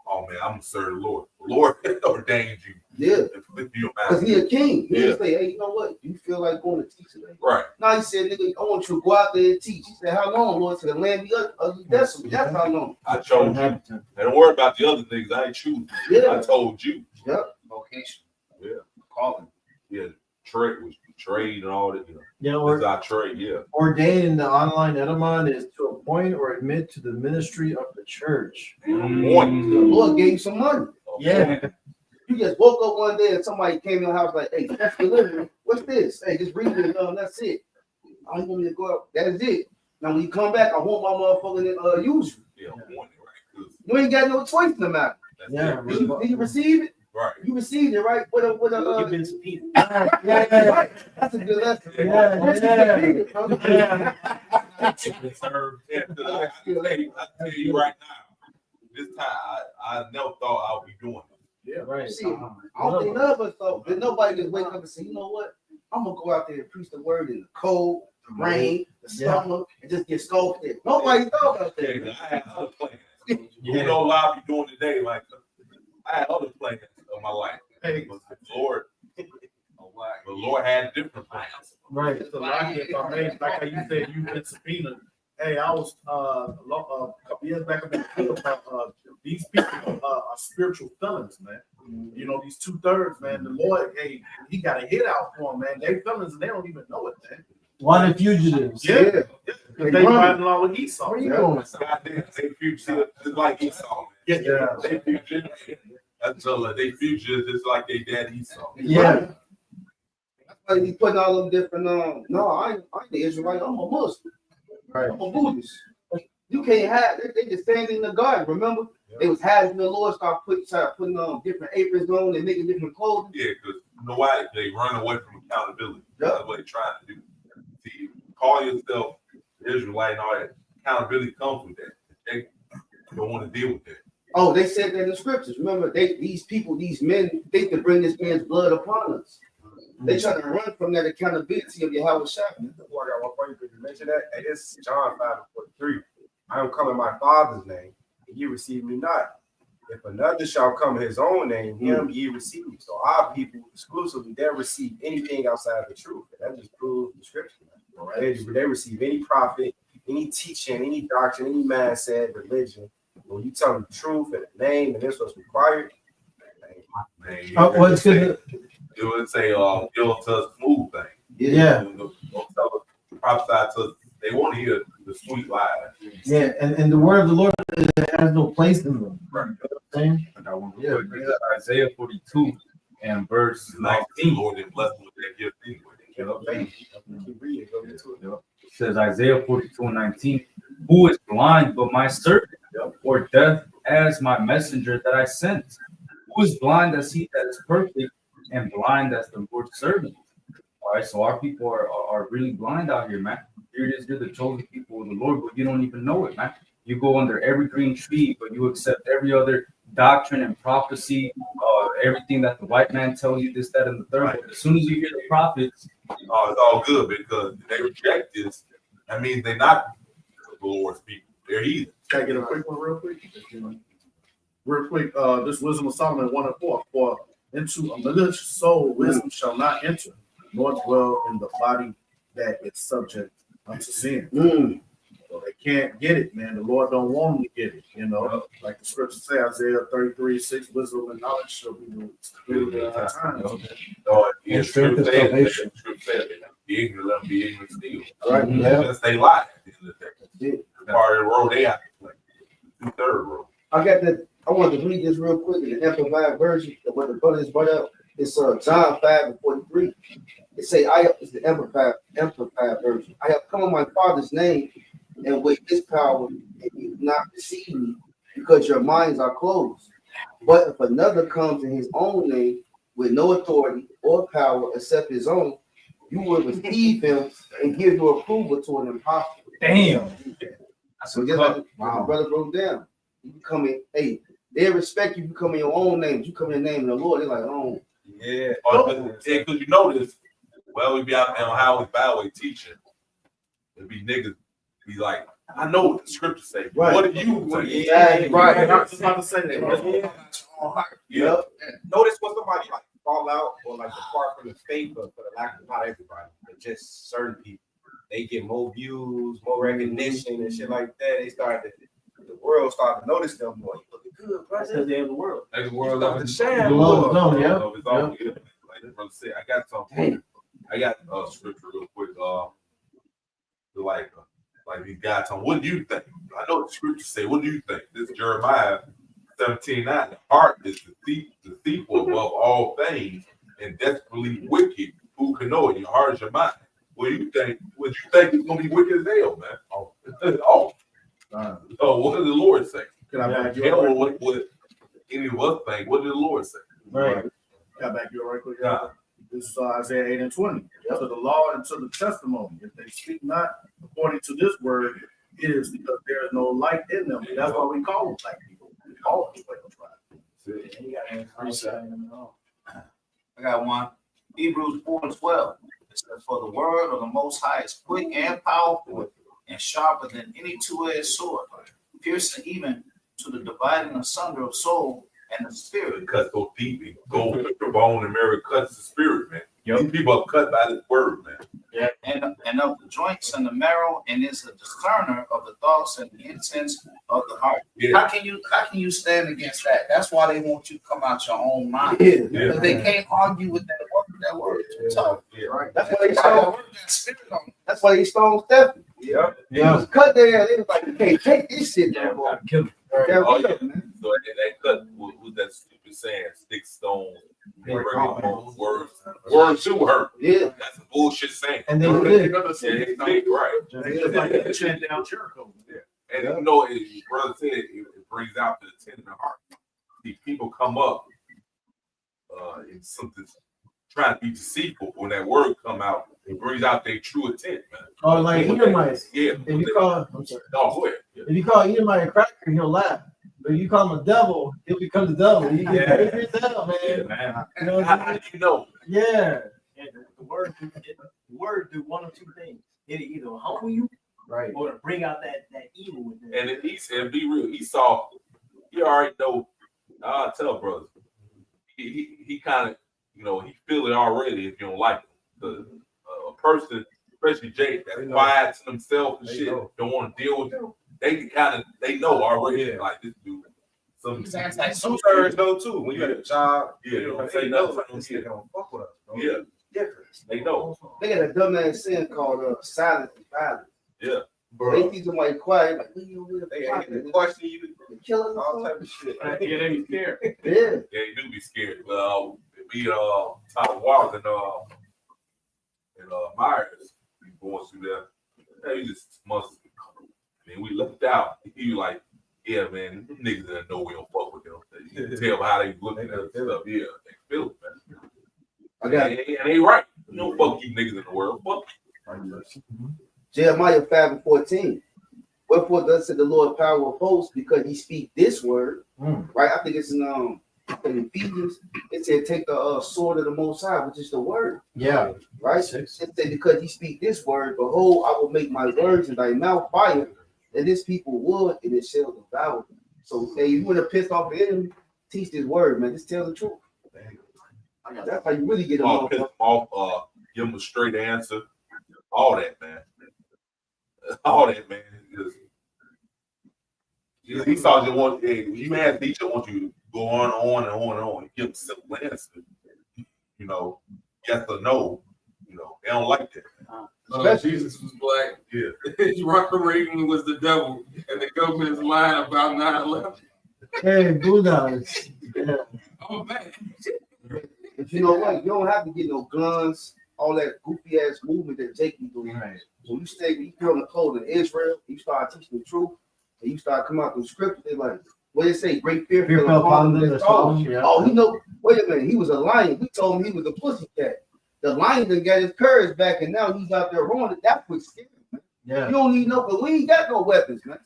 oh man, I'm gonna serve the Lord. The Lord ordained you. Yeah. You Because he a king. He Yeah. didn't say, hey, you know what? You feel like going to teach today? Right. No, he said, nigga, I want you to go out there and teach. He said, how long, Lord? To the land be desolate. That's how long. I chose you. And don't worry about the other things. I ain't choose. Yeah. I told you. Yep. Vocation. Yeah. Calling. Yeah. Trade and all that. You know. Yeah, This is our trade. Yeah. Ordained in the online etymon is to appoint or admit to the ministry of the church. The Lord gave you some money. Yeah. You just woke up one day and somebody came in your house like, hey, that's the living. What's this? Hey, just read it. That's it. I want me to go out. That's it. Now when you come back, I want my motherfucker to use you. Yeah, right. You ain't got no choice in the matter. Yeah. Did you receive it? Right. You received it, right? You've been subpoenaed. Right. That's a good lesson. Yeah. I tell you right now, this time I never thought I would be doing it. Yeah, right. See, I don't think none of us thought that nobody just wake up and say, you know what? I'm gonna go out there and preach the word in the cold, the rain, the summer, and just get scolded. Nobody thought about that. I had other plans. You know what I'll be doing today? Like I had other plans of my life. Hey, but the Lord had different plans. Right. It's a lot if I made, like how you said, you've been subpoenaed. Hey, I was a couple years back about these people are spiritual felons, man. You know, these 2/3, man. The Lord, hey, he got a hit out for them, man. They felons and they don't even know it, man. Wanted fugitives. Yeah. Because they fighting along with Esau. Where you going? Goddamn, they fugitives just like Esau. Yeah. They fugitives. That's all. They fugitives just like they dad Esau. Yeah. That's why he's putting all them different. No, I ain't the Israelite. I'm a Muslim. Right. I'm a Buddhist. You can't have. They just standing in the garden. Remember, they was having the Lord start putting different aprons on and making different clothing. Yeah, because you know why? They run away from accountability. Yep. That's what they're trying to do. See, call yourself Israelite and all that. Accountability comes with that. They don't want to deal with that. Oh, they said that in the scriptures. Remember, these people, these men, think to bring this man's blood upon us. They try to run from that accountability of Yahweh Shai. Before I got one point, could you mention that? Hey, this is John 5:43. I am come in my Father's name, and ye receive me not. If another shall come in his own name, him ye receive. So our people exclusively, they receive anything outside of the truth. And that just proves the scripture. Right? They receive any prophet, any teaching, any doctrine, any mindset, religion. When you tell them the truth and the name and this was required, Man, What's good? it would say, "You'll tell us smooth thing." Yeah. Don't tell us, prophesy to us. They want to hear the sweet lies. Yeah, and the word of the Lord has no place in them. Right. Same. I got one real quick. This is Isaiah 42 and verse 19. Lord, they bless them with that gift anyway. keep reading, go into it. It says Isaiah 42 and 19. Who is blind but my servant, or deaf as my messenger that I sent? Who is blind as he that is perfect, and blind as the Lord's servant? All right, so our people are really blind out here, man. Here it is, you're the chosen people of the Lord, but you don't even know it, man. You go under every green tree, but you accept every other doctrine and prophecy, everything that the white man tells you, this, that, and the third. Right. But as soon as you hear the prophets, it's all good because they reject this. That means they're not the Lord's people. They're heathens. Can I get a quick one real quick? Real quick, this wisdom of Solomon 1:4. For into a malicious soul wisdom shall not enter, nor dwell in the body that is subject unto sin. So they can't get it, man. The Lord don't want them to get it, you know. Like the scripture says, Isaiah 33:6, wisdom and knowledge shall be the spirit of our times. And scripture says be ignorant, let them be ignorant still. Right. Unless they lie. The part of the road they have to play. 2/3 road. I wanted to read this real quick in the Amplified version of what the brothers brought up. It's John 5:43. It say, it's the Amplified version. I have come in my Father's name and with his power, and you do not receive me because your minds are closed. But if another comes in his own name with no authority or power except his own, you will receive him and give your approval to an impostor. damn. So just like the brother broke down. You come in, hey, they respect you. You come in your own name. You come in the name of the Lord. They're like, oh, yeah. Because you know this. Well, we be out on highway byway teaching. It'd be niggas be like, I know what the scriptures say. Right. What do you think? Exactly. Right. I was about to say that. Yeah. Notice when somebody like fall out or like depart from the faith, but for the lack of not everybody, but just certain people, they get more views, more recognition, and shit like that. They start the world started to notice them more. You looking good, bro. Because they're in the world. Like the world of the sham. The world of them, yeah. Like the brother said, I got something. I got scripture real quick. Like these guys tell me, what do you think? I know the scripture say, what do you think? This is Jeremiah 17:9. The heart is deceitful above all things and desperately wicked. Who can know it? Your heart is your mind. What do you think? What you think is gonna be wicked as hell, man? Oh. So what did the Lord say? Can I back you Hell, up? what any of us think? What did the Lord say? Right. Can I back you up right quick? Yeah. This is Isaiah 8:20. To the law and to the testimony. If they speak not according to this word, it is because there is no light in them. That's why we call them black people. We call them I got one. Hebrews 4:12. It says, for the word of the Most High is quick and powerful and sharper than any two-edged sword, piercing even to the dividing asunder of soul and the spirit. It cuts so deep, it goes to the bone and marrow, cuts the spirit, man. These people are cut by this word, man. Yeah, and of the joints and the marrow, and is a discerner of the thoughts and the intents of the heart. Yeah. How can you stand against that? That's why they want you to come out your own mind. Yeah. Because they can't argue with that word. Too tough. Yeah. Right. That's why they stoned. That's why they stoned Stephen. Yeah. He was cut there. They was like, you can't take this shit there, boy. Kill him. Oh, yeah. So and that cut with that stupid saying, stick stone, words to hurt. Yeah. That's a bullshit saying. And they Yeah, did. they did, right. They just like to chant down Jericho. Yeah. And you know, your brother said it brings out the intent in the heart. See, people come up in something trying to be deceitful. When that word come out, it brings out their true intent, man. Oh, like Edomites. Yeah. If you call, I'm sorry. No, go ahead. Yeah. If you call Edomite a cracker, he'll laugh. But if you call him a devil, he'll become the devil. He get paid for his hell, man. Yeah, man. You know what How I mean? do you know? Yeah. And the word do one of two things. It'll either humble you, right, or to bring out that evil within. And he said, be real. Esau, he already know. I'll tell brothers. He kind of, you know, he feel it already if you don't like him. Because a person, especially Jake, that's quiet to themselves and shit, don't want to deal with them. They know already. Like this dude. Some Two-thirds though too. When you got a job, yeah, you don't say say nothing. no. They don't fuck with us. Bro. Yeah, they know. They got a dumbass sin called silence and violence. Yeah, They teach somebody quiet, like, what you doing? They question you, killing all type of shit. Yeah, they be scared. Yeah. Yeah, you do be scared. We Top Walls and Myers, we going through there. He just must. I mean, we looked out. He was like, yeah, man, them niggas that know we don't fuck with them. You can tell how they looking at stuff. Yeah, they feel it, man. I got and they right. You don't fuck you niggas in the world. Fuck you. Jeremiah 5:14. Wherefore thus said the Lord power of hosts, because he speak this word. Right? I think it's in Ephesians. It said, take the sword of the Most High, which is the word. Yeah. Right? It said, because he speak this word, behold, I will make my words in thy mouth fire, and this people wood, and it shall devour. So, hey, you want to piss off the enemy? Teach this word, man. Just tell the truth. That's how you really get them off. Piss them off, give them a straight answer. All that, man. All that, man. He saw you want. You had teacher want you to go on and on and on. Give them simple answers. You know, yes or no. You know, they don't like that. Jesus was black. Yeah. Ronald Reagan was the devil, and the government's lying about 9/11. Hey, Bulldogs. Yeah. Oh man. But you know what? You don't have to get no guns, all that goofy ass movement that Jake be doing. Right. So you put on the clothes in Israel, you start teaching the truth, and you start coming out through scripture. They like, what they say, great fear fell upon them. Oh, he know. Wait a minute, he was a lion. We told him he was a pussycat. The lion done got his courage back, and now he's out there rolling it. That's what scared him, man. Yeah. You don't need no, but we ain't got no weapons, man.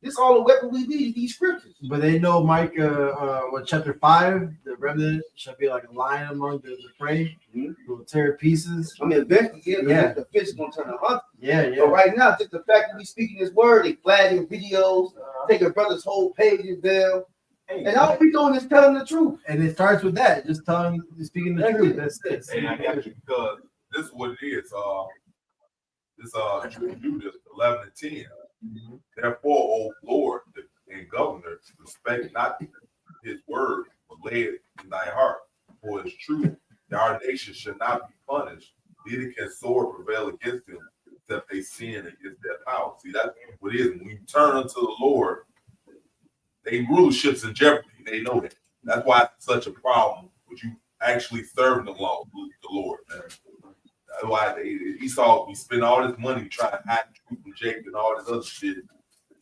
This all the weapon we need, these scriptures. But they know Micah, chapter 5, the remnant shall be like a lion among the prey, who will tear it pieces. I mean, eventually, Yeah. the fish is going to turn to hunter. Yeah. But right now, just the fact that we speaking this word, they flagging videos, taking brothers' whole pages down. And all we doing is telling the truth. And it starts with that, just speaking the truth. That's it. And I got you because this is what it is. Judas 11 and 10. Therefore, O Lord and Governor, respect not his word, but lay it in thy heart. For it's true that our nation should not be punished, neither can sword prevail against them, except they sin against their power. See, that's what it is. When you turn unto the Lord, they rulership's in jeopardy. They know that. That's why it's such a problem with you actually serving the Lord, man. That's why Esau, we spend all this money trying to hide the truth from Jacob and all this other shit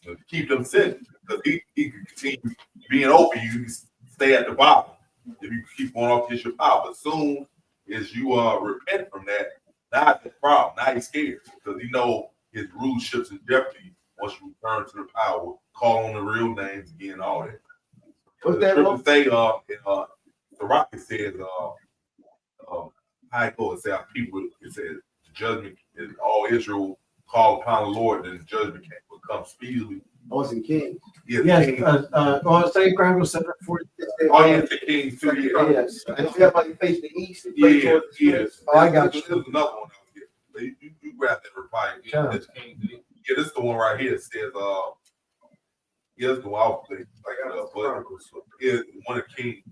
to keep them sitting. Because he can continue being open, you can stay at the bottom if you keep going off against your power. But soon as you repent from that, now it's the problem. Now he's scared because he know his rulership's in jeopardy once you return to the power, call on the real names again, all that. What's The that? scripture say the rocket says high court say our people, it says the judgment is all Israel call upon the Lord, and the judgment will come speedily. Oh, it's in Kings. Yes, Second Chronicles 7:40. Oh, yes, the Kings too. Yes. And everybody face the east. And face Yeah, towards the yes. Oh, I got There's you. another one out here. You grab that reply. Sure. This is the one right here. It says this is the one I was thinking. Is one of the Kings.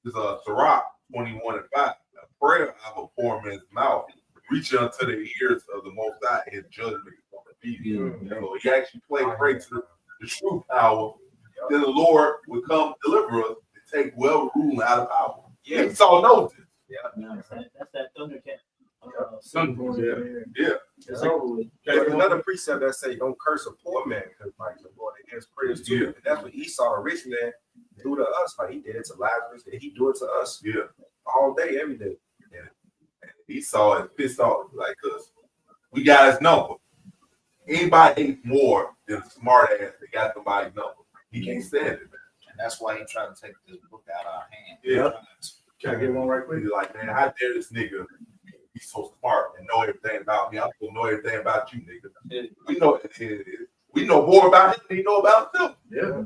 This is Sirach 21 and 5. A prayer out of a poor man's mouth, reaching unto the ears of the Most High, his judgment is going to be. So he actually pray to the true power. Then the Lord will come deliver us and take well ruling out of power. Yeah, Esau knows this. Yeah, that's that Thundercat. Yeah. There's another precept that say don't curse a poor man because like the Lord against prayers too. Yeah. And that's what Esau, the rich man, do to us. Like he did it to Lazarus, and he do it to us. Yeah. All day, every day. Yeah. And Esau is pissed off, like, cause we got his number. Anybody hates more than a smart ass that got somebody's number. He can't stand it, man. And that's why he tried to take this book out of our hand. Yeah. Can I get one right quick? He's like, man, how dare this nigga be so smart and know everything about me? I'm gonna know everything about you, nigga. We know more about him than he know about himself. Yeah.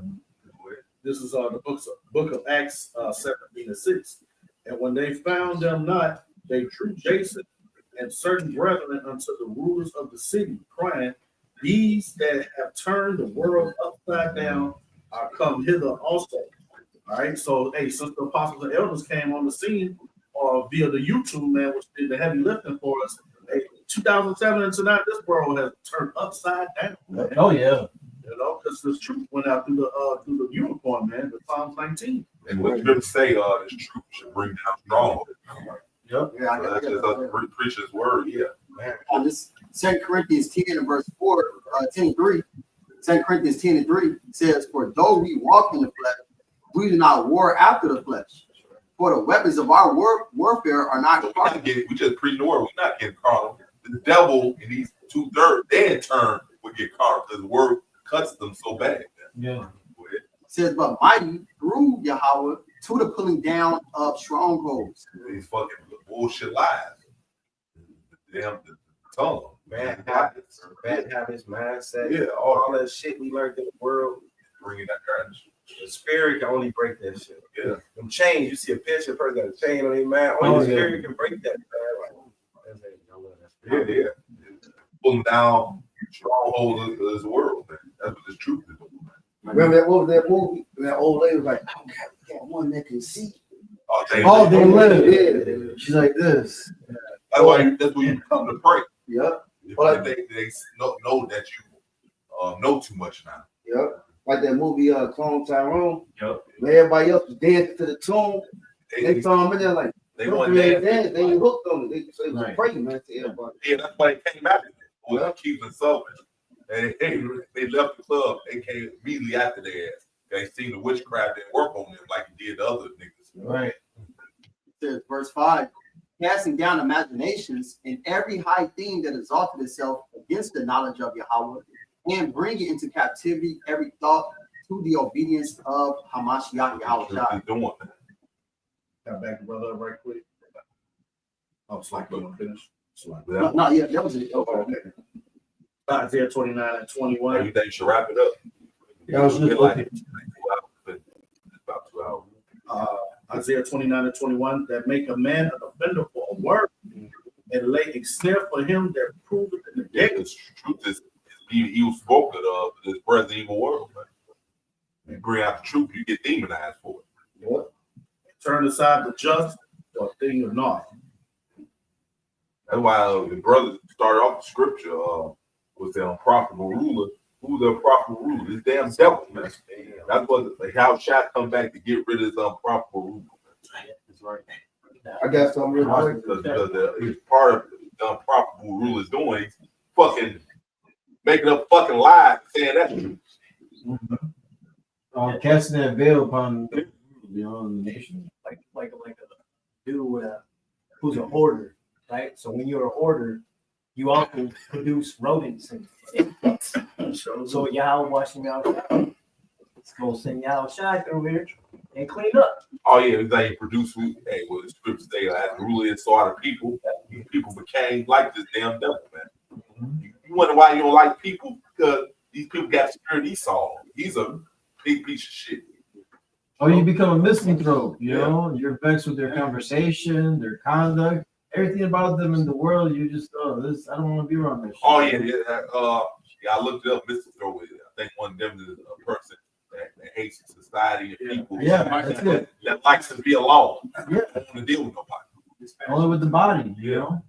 This is the book of Acts 17 and 6. And when they found them not, they drew Jason and certain brethren unto the rulers of the city, crying, these that have turned the world upside down are come hither also. All right. So, hey, since the apostles and elders came on the scene via the YouTube, man, which did the heavy lifting for us, hey, 2007 and tonight, this world has turned upside down. Man. Oh, yeah. You know, because the truth went out through the unicorn, man, the Psalms 19. And what you say, this truth should bring down stronghold. Yep. Yeah, I That's got just us preaching his word. Yeah. on this 2 Corinthians 10 and verse 4, 10 and 3. 2 Corinthians 10 and 3 says, for though we walk in the flesh, we do not war after the flesh. For the weapons of our warfare are not carnal. We just preach the word. We're not getting carnal. The devil in these 2/3, they in turn would get carnal because the word cuts them so bad. Yeah. It says, but mighty through Yahweh to the pulling down of strongholds. These fucking bullshit lies. Damn the tongue. Bad habits, mindset. Yeah, all that shit we learned in the world. Bringing that garbage. The spirit can only break that shit. Yeah. Them chains, you see a picture, a person got a chain on their mind. Only the spirit can break that. Man. Yeah. Pulling down strongholds of this world, man. That's what this truth is. Remember that, what was that movie? And that old lady was like, I got one that can see. Oh, they live. Yeah. She's like this. That's why you come to pray. Yep. If they know that you know too much now. Yep. Like that movie, Clone Tyrone. Yep. Where everybody else was dancing to the tune. They saw him in there like, they want to dance. They ain't hooked on it. They was praying, man, to everybody. Yeah, that's why they came out. Was keeping something. And they left the club. They came immediately after their ass. They seen the witchcraft didn't work on them like it did the other niggas. Right. It says, verse 5, casting down imaginations and every high thing that exalted itself against the knowledge of Yahweh, and bring it into captivity every thought to the obedience of Hamashiach Yahushua. Got back to brother right quick. Oh, it's like we're finish. No, yeah, that was it. Oh, okay. Isaiah 29 and 21. You think you should wrap it up? Yeah, I was just looking. About 2 hours. Isaiah 29 and 21, that make a man an offender for a word and lay a snare for him that proveth in the Yeah, day. the truth is he was spoken of this present evil world, man. You bring out the truth, you get demonized for it. Yep. Turn aside the just for a thing of naught. That's why the brothers started off the scripture with the unprofitable ruler. Who's the unprofitable ruler? This damn devil, man. That's what how Shaq come back to get rid of this unprofitable ruler. That's right. I got something real quick. Because he's part of the unprofitable ruler's doing. He's fucking making up fucking lies saying that's true. Casting that veil upon beyond the nation. Like a dude with who's a hoarder, right? So when you're a hoarder, you often produce rodents and so Yahweh washing out. It's gonna send Yahweh Shai through here and clean up. Oh yeah, they produce. Hey, well, the scriptures say that the ruler and saw the people. People became like this damn devil, man. You wonder why you don't like people? Because these people got spirit Esau. He's a big piece of shit. Oh, you become a misanthrope, you know? You're vexed with their conversation, their conduct, everything about them in the world. You just, this, I don't want to be around this shit. Oh yeah, I looked it up. Mr. Throw it. I think one of them is a person that hates society and people. Yeah, that's it. That likes to be alone. Yeah. Don't want to deal with nobody. Only with the body, you know?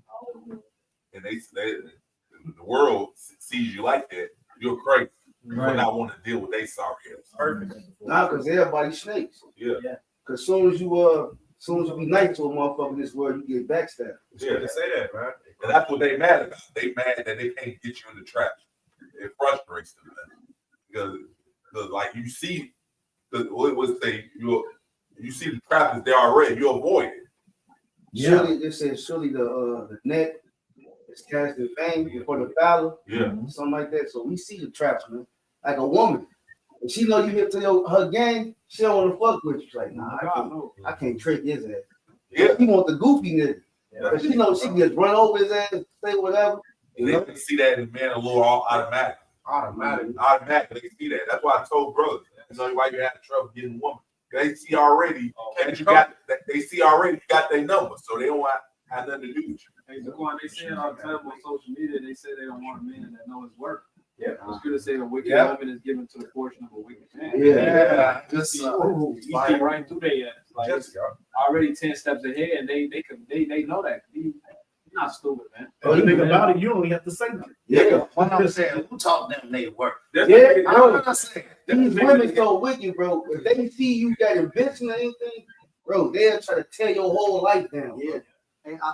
And they the world sees you like that. You're crazy. Right. But I want to deal with they sorry ass. Perfect. Nah, because everybody's snakes. Yeah. Because soon as you be nice to a motherfucker in this world, you get backstabbed. Yeah, they say that, man. And that's what they mad about. They mad that they can't get you in the trap. It frustrates them, man. Because like you see, what would say you see the trap is there already. You avoid it. Yeah. Surely it says surely the net is cast in vain before the fowler. Yeah. Something like that. So we see the traps, man. Like a woman. If she know you hit to her gang, she don't want to fuck with you. She's like, nah, I can't trick his ass. Yeah. He want the goofy nigga. Because she know she can just run over his ass, say whatever. And they see that in the man of the Lord automatic. Automatic. They see that. That's why I told brothers. You know why you had trouble getting a woman. They see already that you got. They see already you got their number, so they don't have nothing to do with you. Hey, Zaquan, they say it all the time on social media. They say they don't want a man that knows his work. Yeah, it's good to say a wicked woman is given to the portion of a wicked man. Yeah. Just you see right through their ass. Like it's already 10 steps ahead, and they know that. You're not stupid, man. The thing about it, you only have to say nothing. Yeah, what I'm saying, who taught them they work? Yeah, I'm not saying. These women so wicked, bro. If they see you got invention or anything, bro, they'll try to tear your whole life down. Yeah.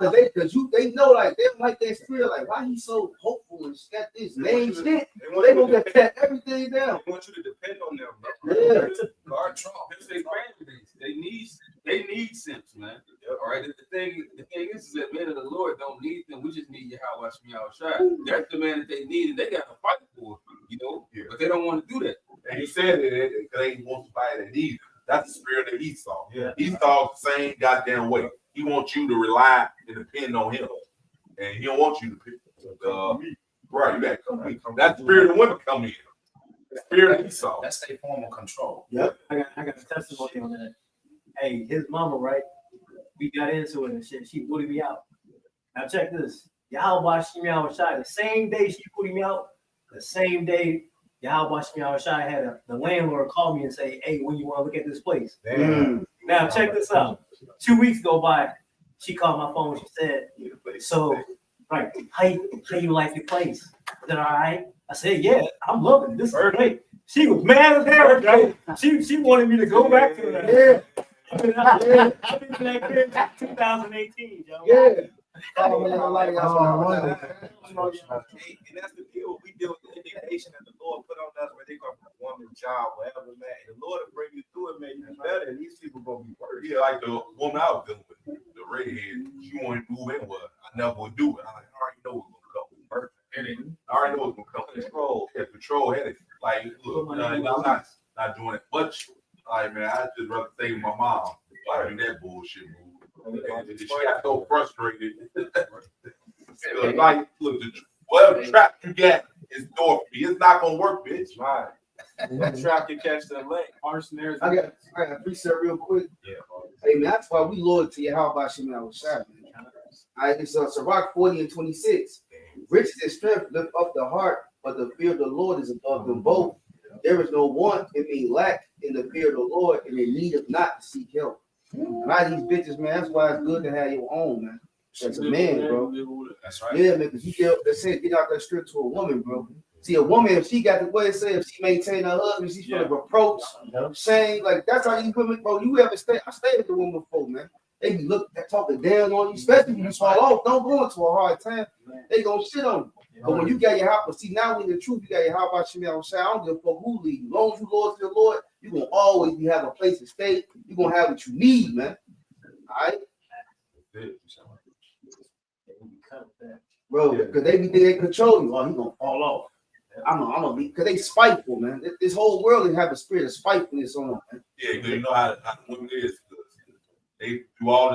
Because they know, like, they don't like that spirit, like, why he so hopeful and got this name shit? They gonna tear everything down. They want you to depend on them, bro. Yeah. Guard Trump. It's their family. They need sense, man. All right. The thing is that men of the Lord don't need them. We just need Yahweh Shai. That's the man that they need, and they got to fight for, you know. Yeah. But they don't want to do that. And he said that they want somebody that needs them. That's the spirit of Esau. Yeah. Esau's the same goddamn way. He wants you to rely and depend on him, and he don't want you to pick. Right, you got to come in. That spirit of women come in. The spirit of Esau. That's their form of control. Yep. I got a testimony on that. Hey, his mama, right? We got into it and shit. She booted me out. Now check this. Yahweh Shai Shai. The same day she booted me out, the same day Yahweh Shai had the landlord call me and say, "Hey, when you want to look at this place?" Now check this out. 2 weeks go by. She called my phone. She said, "So, right, how you like your place? Is it all right?" I said, "Yeah, I'm loving it. This is great." She was mad as hell, bro. She wanted me to go back to that. Yeah. I've been in that crib since 2018, Joe. Yeah. And that's the deal. We deal with the indignation that the Lord put on us where they go from woman, child, whatever, man. And the Lord will bring you through it, man. You be better, and these people gonna be worse. Yeah, like the woman I was dealing with, the redhead. She wanted to move in. Well, I never would do it. I already know it was gonna go. Perfect. I already know it's gonna come. Control, yeah, control headache. Like, look, I'm not doing it much. Like, man, I just rather stay with my mom. Like, do that bullshit move. And she got so frustrated. Like, look, whatever trap you get is door for me. It's not gonna work, bitch. Right. That trap can catch that lane. I got preset real quick. Yeah. Hey man, that's why we loyal to you. How about you, man? Shot, man. All right, it's Sirach 40 and 26. Riches and strength lift up the heart, but the fear of the Lord is above them both. There is no want in being lack in the fear of the Lord, and in need of not to seek help. A lot of these bitches, man, that's why it's good to have your own, man. That's a man, bro. That's right. Yeah, man, because you get out that strip to a woman, bro. See, a woman, if she got the way it say, if she maintain her husband, she's full of reproach, shame. Like, that's how you women, bro. You ever stay? I stayed with the woman before, man. They be talking down on you, especially when you fall off. Don't go into a hard time. They gonna shit on you. But when you got your house, but see, now when the truth, you got your house by Shimei, I don't give a fuck who leave. As long as you Lord to the Lord, you're gonna always have a place to stay. You're gonna have what you need, man. All right? Bro, because they be thinking they control you. Oh, he gonna fall off. I'm gonna be, because they spiteful, man. This whole world they have a spirit of spitefulness on them, man. Yeah, because you know how the women is. They do all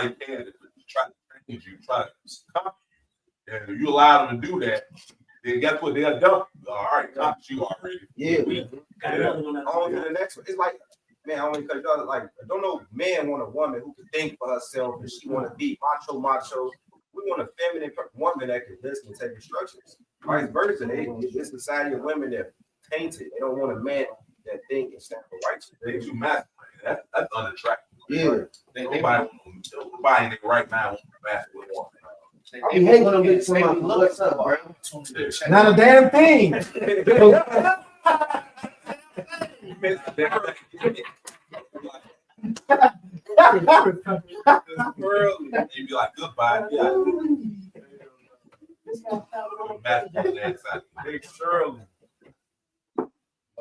they can to try to change you, try to copy you. And if you allow them to do that, then guess what? They'll dump you. All right, copy you already. Yeah. On to the next one. It's like, man, only because y'all like, I don't know, man want a woman who can think for herself and she want to be macho. We want a feminine woman that can listen and take instructions. Vice versa, this society of women that tainted. They don't want a man that think and stand for righteousness. They too masculine. That's unattractive. Yeah. Nobody in their right mind wants a masculine woman. I hate when I'm getting somebody what's up, bro. Not a damn thing. You'd be like, goodbye. Yeah.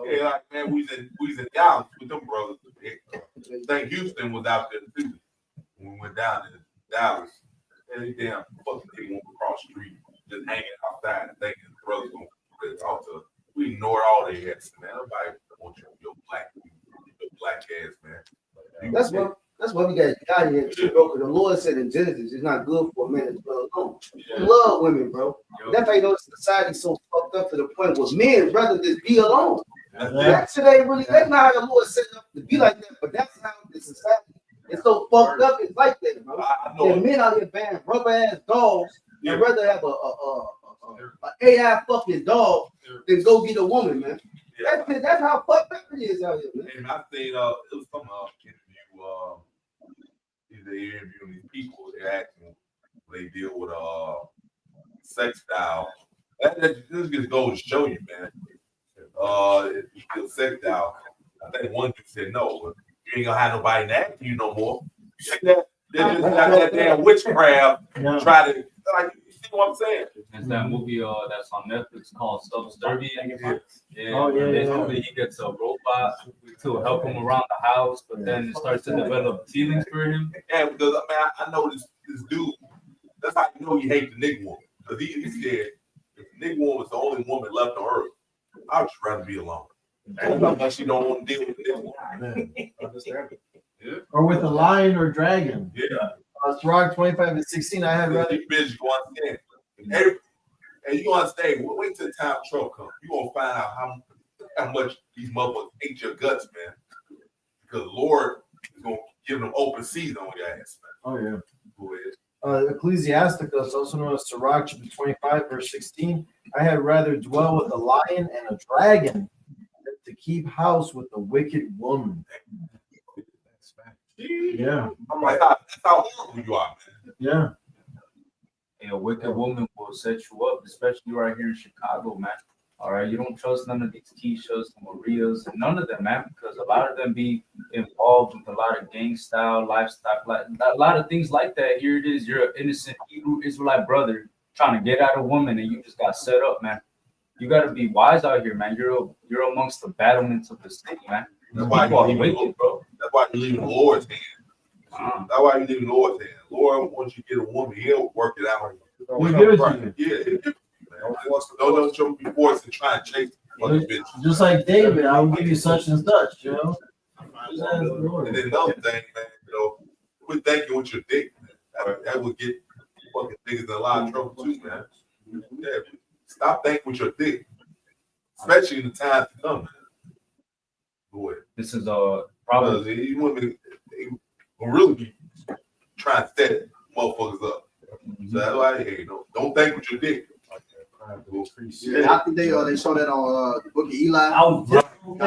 Yeah, like, man, we was in Dallas with them brothers. I think Houston was out there too. When we went down to Dallas, and damn fucking they went across the street, just hanging outside and thinking the brothers gonna talk to us. We ignored all their asses, man. Nobody wants your black ass, man. That's why we got out here, bro. Because the Lord said in Genesis, it's not good for a man to dwell alone. We love women, bro. That's how you know society's so fucked up to the point where men rather just be alone. That shit ain't really. That's not how the Lord set up to be like that. But that's how the society is so fucked up. It's like that, bro. And men out here banning rubber ass dogs. I'd rather have a AI fucking dog than go get a woman, man. That's how fucked up it is out here, man. And I think it was some interview. They interviewing these people. They're asking they deal with sex style. This just goes to show you, man. Sex style. I think one dude said no, but you ain't gonna have nobody that you no more. They just got that damn witchcraft. Try to like. You see what I'm saying? There's that movie that's on Netflix called Stubbs Derby. Oh, yeah. Basically, he gets a robot to help him around the house, but then it starts to develop feelings for him. Yeah, because I know this dude. That's how you know he hates the nigga woman. Because he said if the nigga woman was the only woman left on earth, I'd just rather be alone. Unless you don't want to deal with the nigga woman. Understand it. Yeah. Or with a lion or dragon. Yeah. Sirach 25 and 16. I had rather. Bitch, you understand? And you understand? Wait till the time Trump comes. You gonna find out how much these motherfuckers hate your guts, man. Because the Lord is gonna give them open season on your ass, man. Oh yeah. Go ahead. Ecclesiasticus, also known as Sirach 25 verse 16. I had rather dwell with a lion and a dragon than to keep house with a wicked woman. Yeah. I'm like, that's how horrible you are, man. Yeah. And a wicked woman will set you up, especially right here in Chicago, man. All right, you don't trust none of these Keishas, Marias, and none of them, man, because a lot of them be involved with a lot of gang style, lifestyle, like a lot of things like that. Here it is, you're an innocent Hebrew Israelite brother trying to get at a woman, and you just got set up, man. You got to be wise out here, man. You're amongst the battlements of the city, man. That's why you wicked, bro. That's why you leave the Lord's hand. That's why you leave the Lord's hand. Lord, once you get a woman, he'll work it out. He'll give it to you. Yeah, Don't be forced to try and chase fucking bitch. Just like David, I will give you such and such, you know. And then another thing, man, quit thinking with your dick, man. That would get fucking niggas in a lot of trouble too, man. Yeah, stop thinking with your dick, especially in the times to come, man. Boy, this is probably you women will really be trying to set motherfuckers up. So that's why don't think with your dick. Yeah, I think they show that on the Book of Eli. I was just you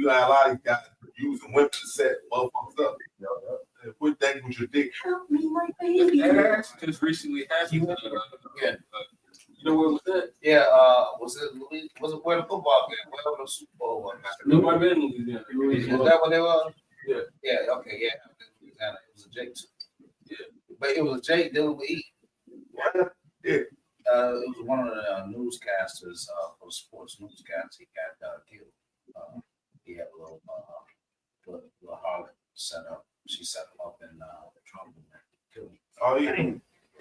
got a lot of guys using women to set motherfuckers up. Quit thinking with your dick. Help me, my baby. Just recently happened. You know where was that? Yeah, was it where the football game? Where the Super Bowl was? It might have been Louisiana. Is that what they were? Yeah. Yeah, okay, yeah. Louisiana. It was a Jake too. Yeah. But it was Jake dealing with E. Yeah. It was one of the newscasters for sports newscast. He got killed. He had a little harlot set up. She set him up in trouble and killed him. Oh yeah,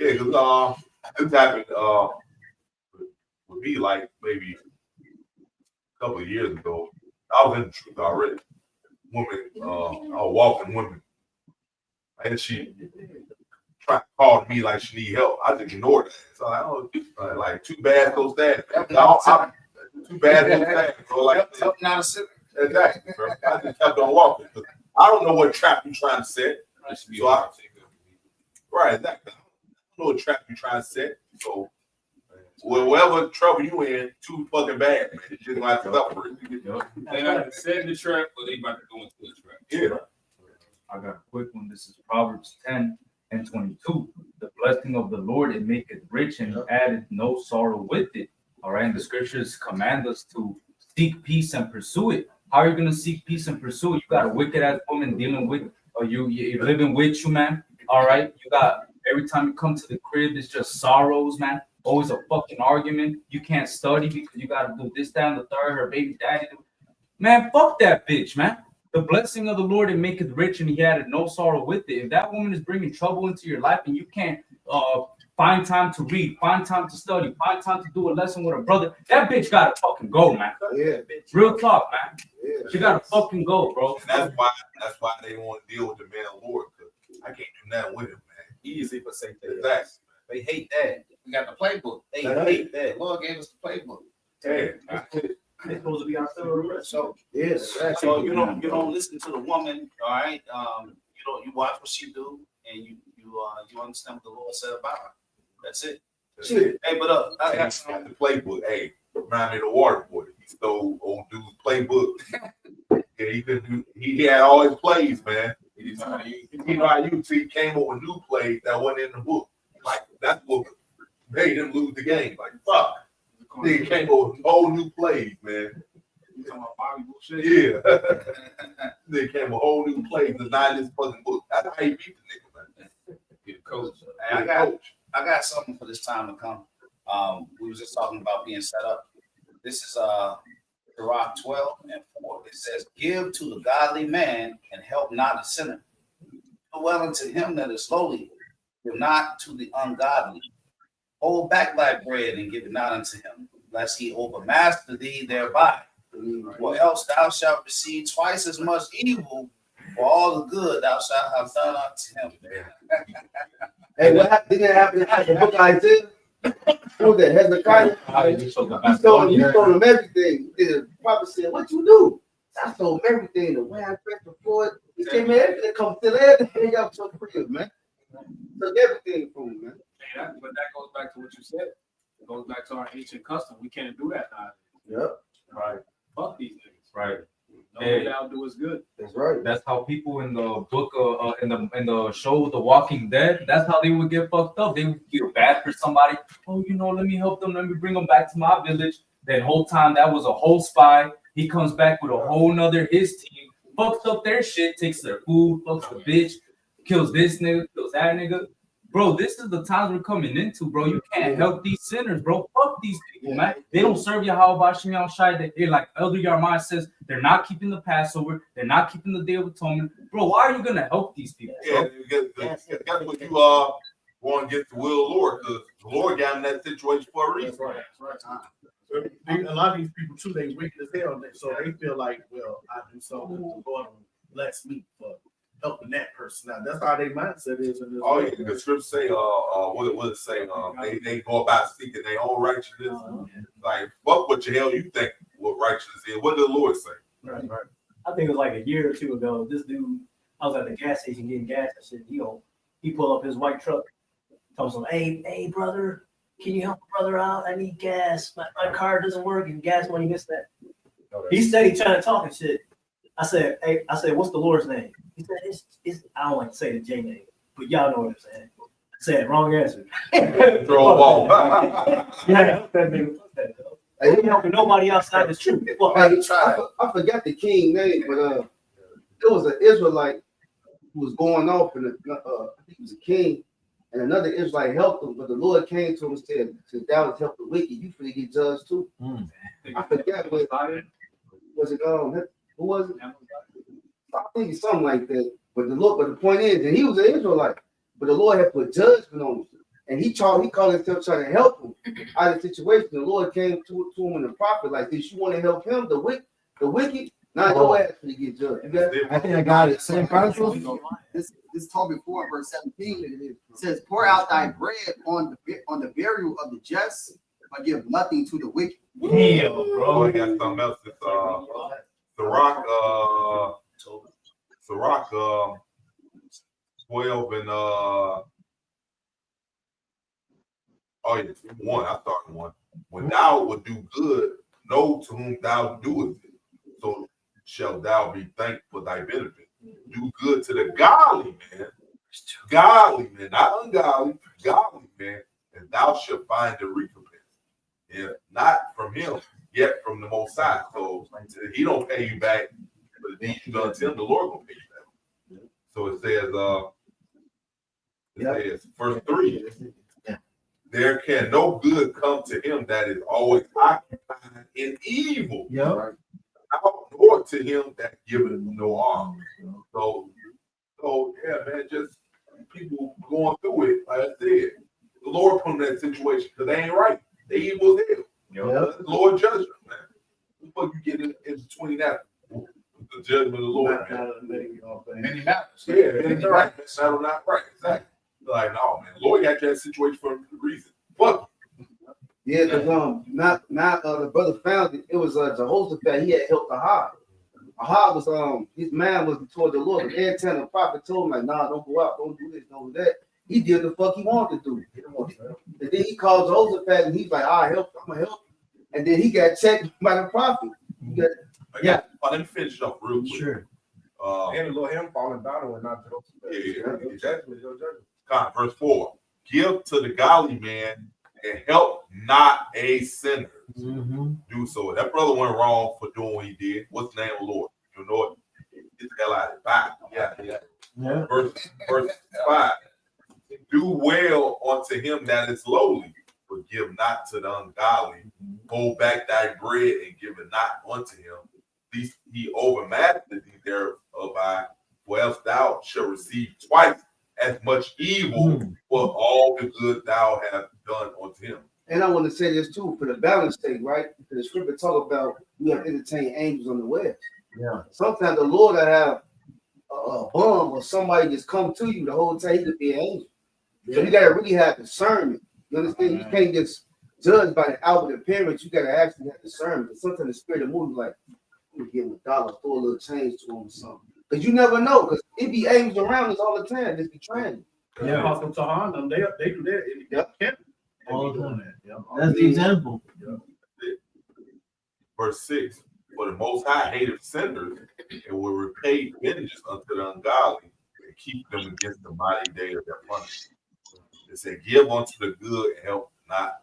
yeah. Because this happened with me like maybe a couple of years ago. I was in the truth already. Woman, I was walking women, and she tried to call me like she need help. I just ignored that. So like too bad goes that. Too bad goes that. So like help not a sinner. Exactly, bro. I just kept on walking. I don't know what trap you're trying to set. So right, exactly. I don't know what trap you're trying to set. So whatever trouble you in, too fucking bad, man. You just gonna have to suffer it. They got to set in the trap, but they about to go into the trap. Yeah. I got a quick one. This is Proverbs 10:22. The blessing of the Lord, it maketh rich and addeth no sorrow with it. All right. And the scriptures command us to seek peace and pursue it. How are you going to seek peace and pursue it? You got a wicked ass woman dealing with, or you're living with you, man. All right. You got, every time you come to the crib, it's just sorrows, man. Always a fucking argument. You can't study because you got to do this, that, and the third. Her baby daddy. Man, fuck that bitch, man. The blessing of the Lord, it maketh rich and he added no sorrow with it. If that woman is bringing trouble into your life and you can't find time to read, find time to study, find time to do a lesson with a brother, that bitch gotta fucking go, man. Yeah. Real talk, man. Yeah. She gotta fucking go, bro. And that's why they want to deal with the man of the Lord, because I can't do nothing with him, man. Easy for say that. Exactly. They hate that. We got the playbook. They hate that. Lord gave us the playbook. Yeah. They're supposed to be our civil. So Yes. so you don't listen to the woman, all right? You watch what she do, and you understand what the Lord said about her. That's it. Shit. Hey, but I got the playbook. Hey, remind me of the water boy. He stole old dude's playbook. Yeah, he had all his plays, man. He know how you see, he came up with new plays that wasn't in the book. Like that's what made him lose the game. Like fuck. They came up with whole new plays, man. You talking about Bobby bullshit? Yeah. They came with a whole new plays. It's not in this fucking book. That's how you beat the nigga, man. Get a coach. Hey, I got something for this time to come. We was just talking about being set up. This is Sirach 12:4. It says, "Give to the godly man and help not a sinner. Do well unto him that is lowly, give not to the ungodly. Hold back thy bread and give it not unto him, lest he overmaster thee thereby. Or else thou shalt receive twice as much evil for all the good thou shalt have done unto him." Hey, didn't that happen in the book of Isaiah? Who was that? Hezekiah? He sold him everything. The prophet said, "What you do?" I sold him everything. The way I dressed before it. He said, "Man, everything come still everything y'all took for you, man. Took everything from him, man." But that goes back to what you said. It goes back to our ancient custom. We can't do that now. Yep. Right. Fuck these niggas. Right. No way thou do us good. That's right. That's how people in the book in the show The Walking Dead, that's how they would get fucked up. They would feel bad for somebody. Oh, let me help them, let me bring them back to my village. Then whole time that was a whole spy. He comes back with a whole nother his team, fucks up their shit, takes their food, fucks the bitch, kills this nigga, kills that nigga. Bro, this is the times we're coming into, bro. You can't help these sinners, bro. Fuck these people, man. They don't serve Yahweh Shem Shai. They're like Elder Yarmai says, they're not keeping the Passover. They're not keeping the Day of Atonement. Bro, why are you going to help these people? Yeah, that's what going against the will of the Lord, because the Lord got in that situation for a reason. That's right. A lot of these people too, they wicked as hell, so they feel like, well, I do something, the Lord will bless me for helping that person out. That's how their mindset is. In this Oh world. yeah, the scripture say, what it say? They go about seeking their own righteousness. Like, fuck what the hell you think what righteousness is? What did the Lord say? Right. I think it was like a year or two ago. This dude, I was at the gas station getting gas. I said, he pulled up his white truck. Told him, hey, brother, can you help a brother out? I need gas. My car doesn't work and gas money, this, that. He said he trying to talk and shit. I said, what's the Lord's name? He said, it's I don't like to say the J name, but y'all know what I'm saying. I said, wrong answer. Throw a ball. Yeah, that nigga. He ain't helping nobody outside the truth. I forgot the king name, but it was an Israelite who was going off, and I think he was a king, and another Israelite helped him, but the Lord came to him and said, "Thou hast helped the wicked, you finna get judged too." I forgot what was it. Who was it? I think it's something like that. But the point is that he was an Israelite, but the Lord had put judgment on him. And he called himself trying to help him out of the situation. The Lord came to him in the prophet like this. You want to help him, the wicked, not your ass to get judged. I think I got it. Same Chronicles. This told before in verse 17. It says, "Pour out thy bread on the burial of the just, but give nothing to the wicked." Yeah, bro. I got something else. It's Sirach 12 and oh yeah, 1. I started 1. When thou would do good, know to whom thou doest it, so shall thou be thanked for thy benefit. Do good to the godly man, not ungodly, godly man, and thou shalt find the recompense. If not from him, yet from the Most High. So he don't pay you back for the deeds you done to him, the Lord gonna pay you back. So it says, verse 3. There can no good come to him that is always occupied in evil. Yeah. Nor to him that giveth no harm. So yeah, man, just people going through it, like I said, the Lord put them in that situation because they ain't right. They evil as hell. The Lord judged them, man. What the fuck you get in between that? The judgment of the Lord, man. Many matters. Yeah, many right. Settle not right. Exactly. Like, no, man. The Lord got that situation for a reason. Fuck. Yeah, because not the brother found it. It was Jehoshaphat. He had helped Ahab. Ahab was his man was toward the Lord. But every time the prophet told him like, nah, don't go out, don't do this, don't do that. He did the fuck he wanted to do. And then he called Jehoshaphat and he's like, I'm gonna help you. And then he got checked by the prophet. Yeah. Let me finish up real quick. Sure. And the Lord him falling battle and not Yeah, exactly. Verse 4. Give to the godly man and help not a sinner. Do so. That brother went wrong for doing what he did. What's the name of the Lord? You know it. Get the hell out of it. Yeah. Verse 5. Do well unto him that is lowly, but give not to the ungodly. Hold back thy bread and give it not unto him. Least he overmastered thee thereby, for else thou shalt receive twice as much evil for all the good thou hast done unto him. And I want to say this too, for the balance sake, right? Because the scripture talk about we have entertained angels on the west. Yeah. Sometimes the Lord will have a bum or somebody just come to you the whole time. He could be an angel. So you gotta really have discernment. You understand? You can't just judge by the outward appearance. You gotta actually have discernment. But sometimes the spirit of moves like, I'm gonna give him $1, throw a little change to him or something. Because you never know, because it be angels around us all the time. Just be trying. Yeah, Apostle Tahan, they do that in the camp. All the time. That's the example. Verse 6. For the Most High hateth sinners and will repay vengeance unto the ungodly and keep them against the mighty day of their punishment. It said, give unto the good and help not.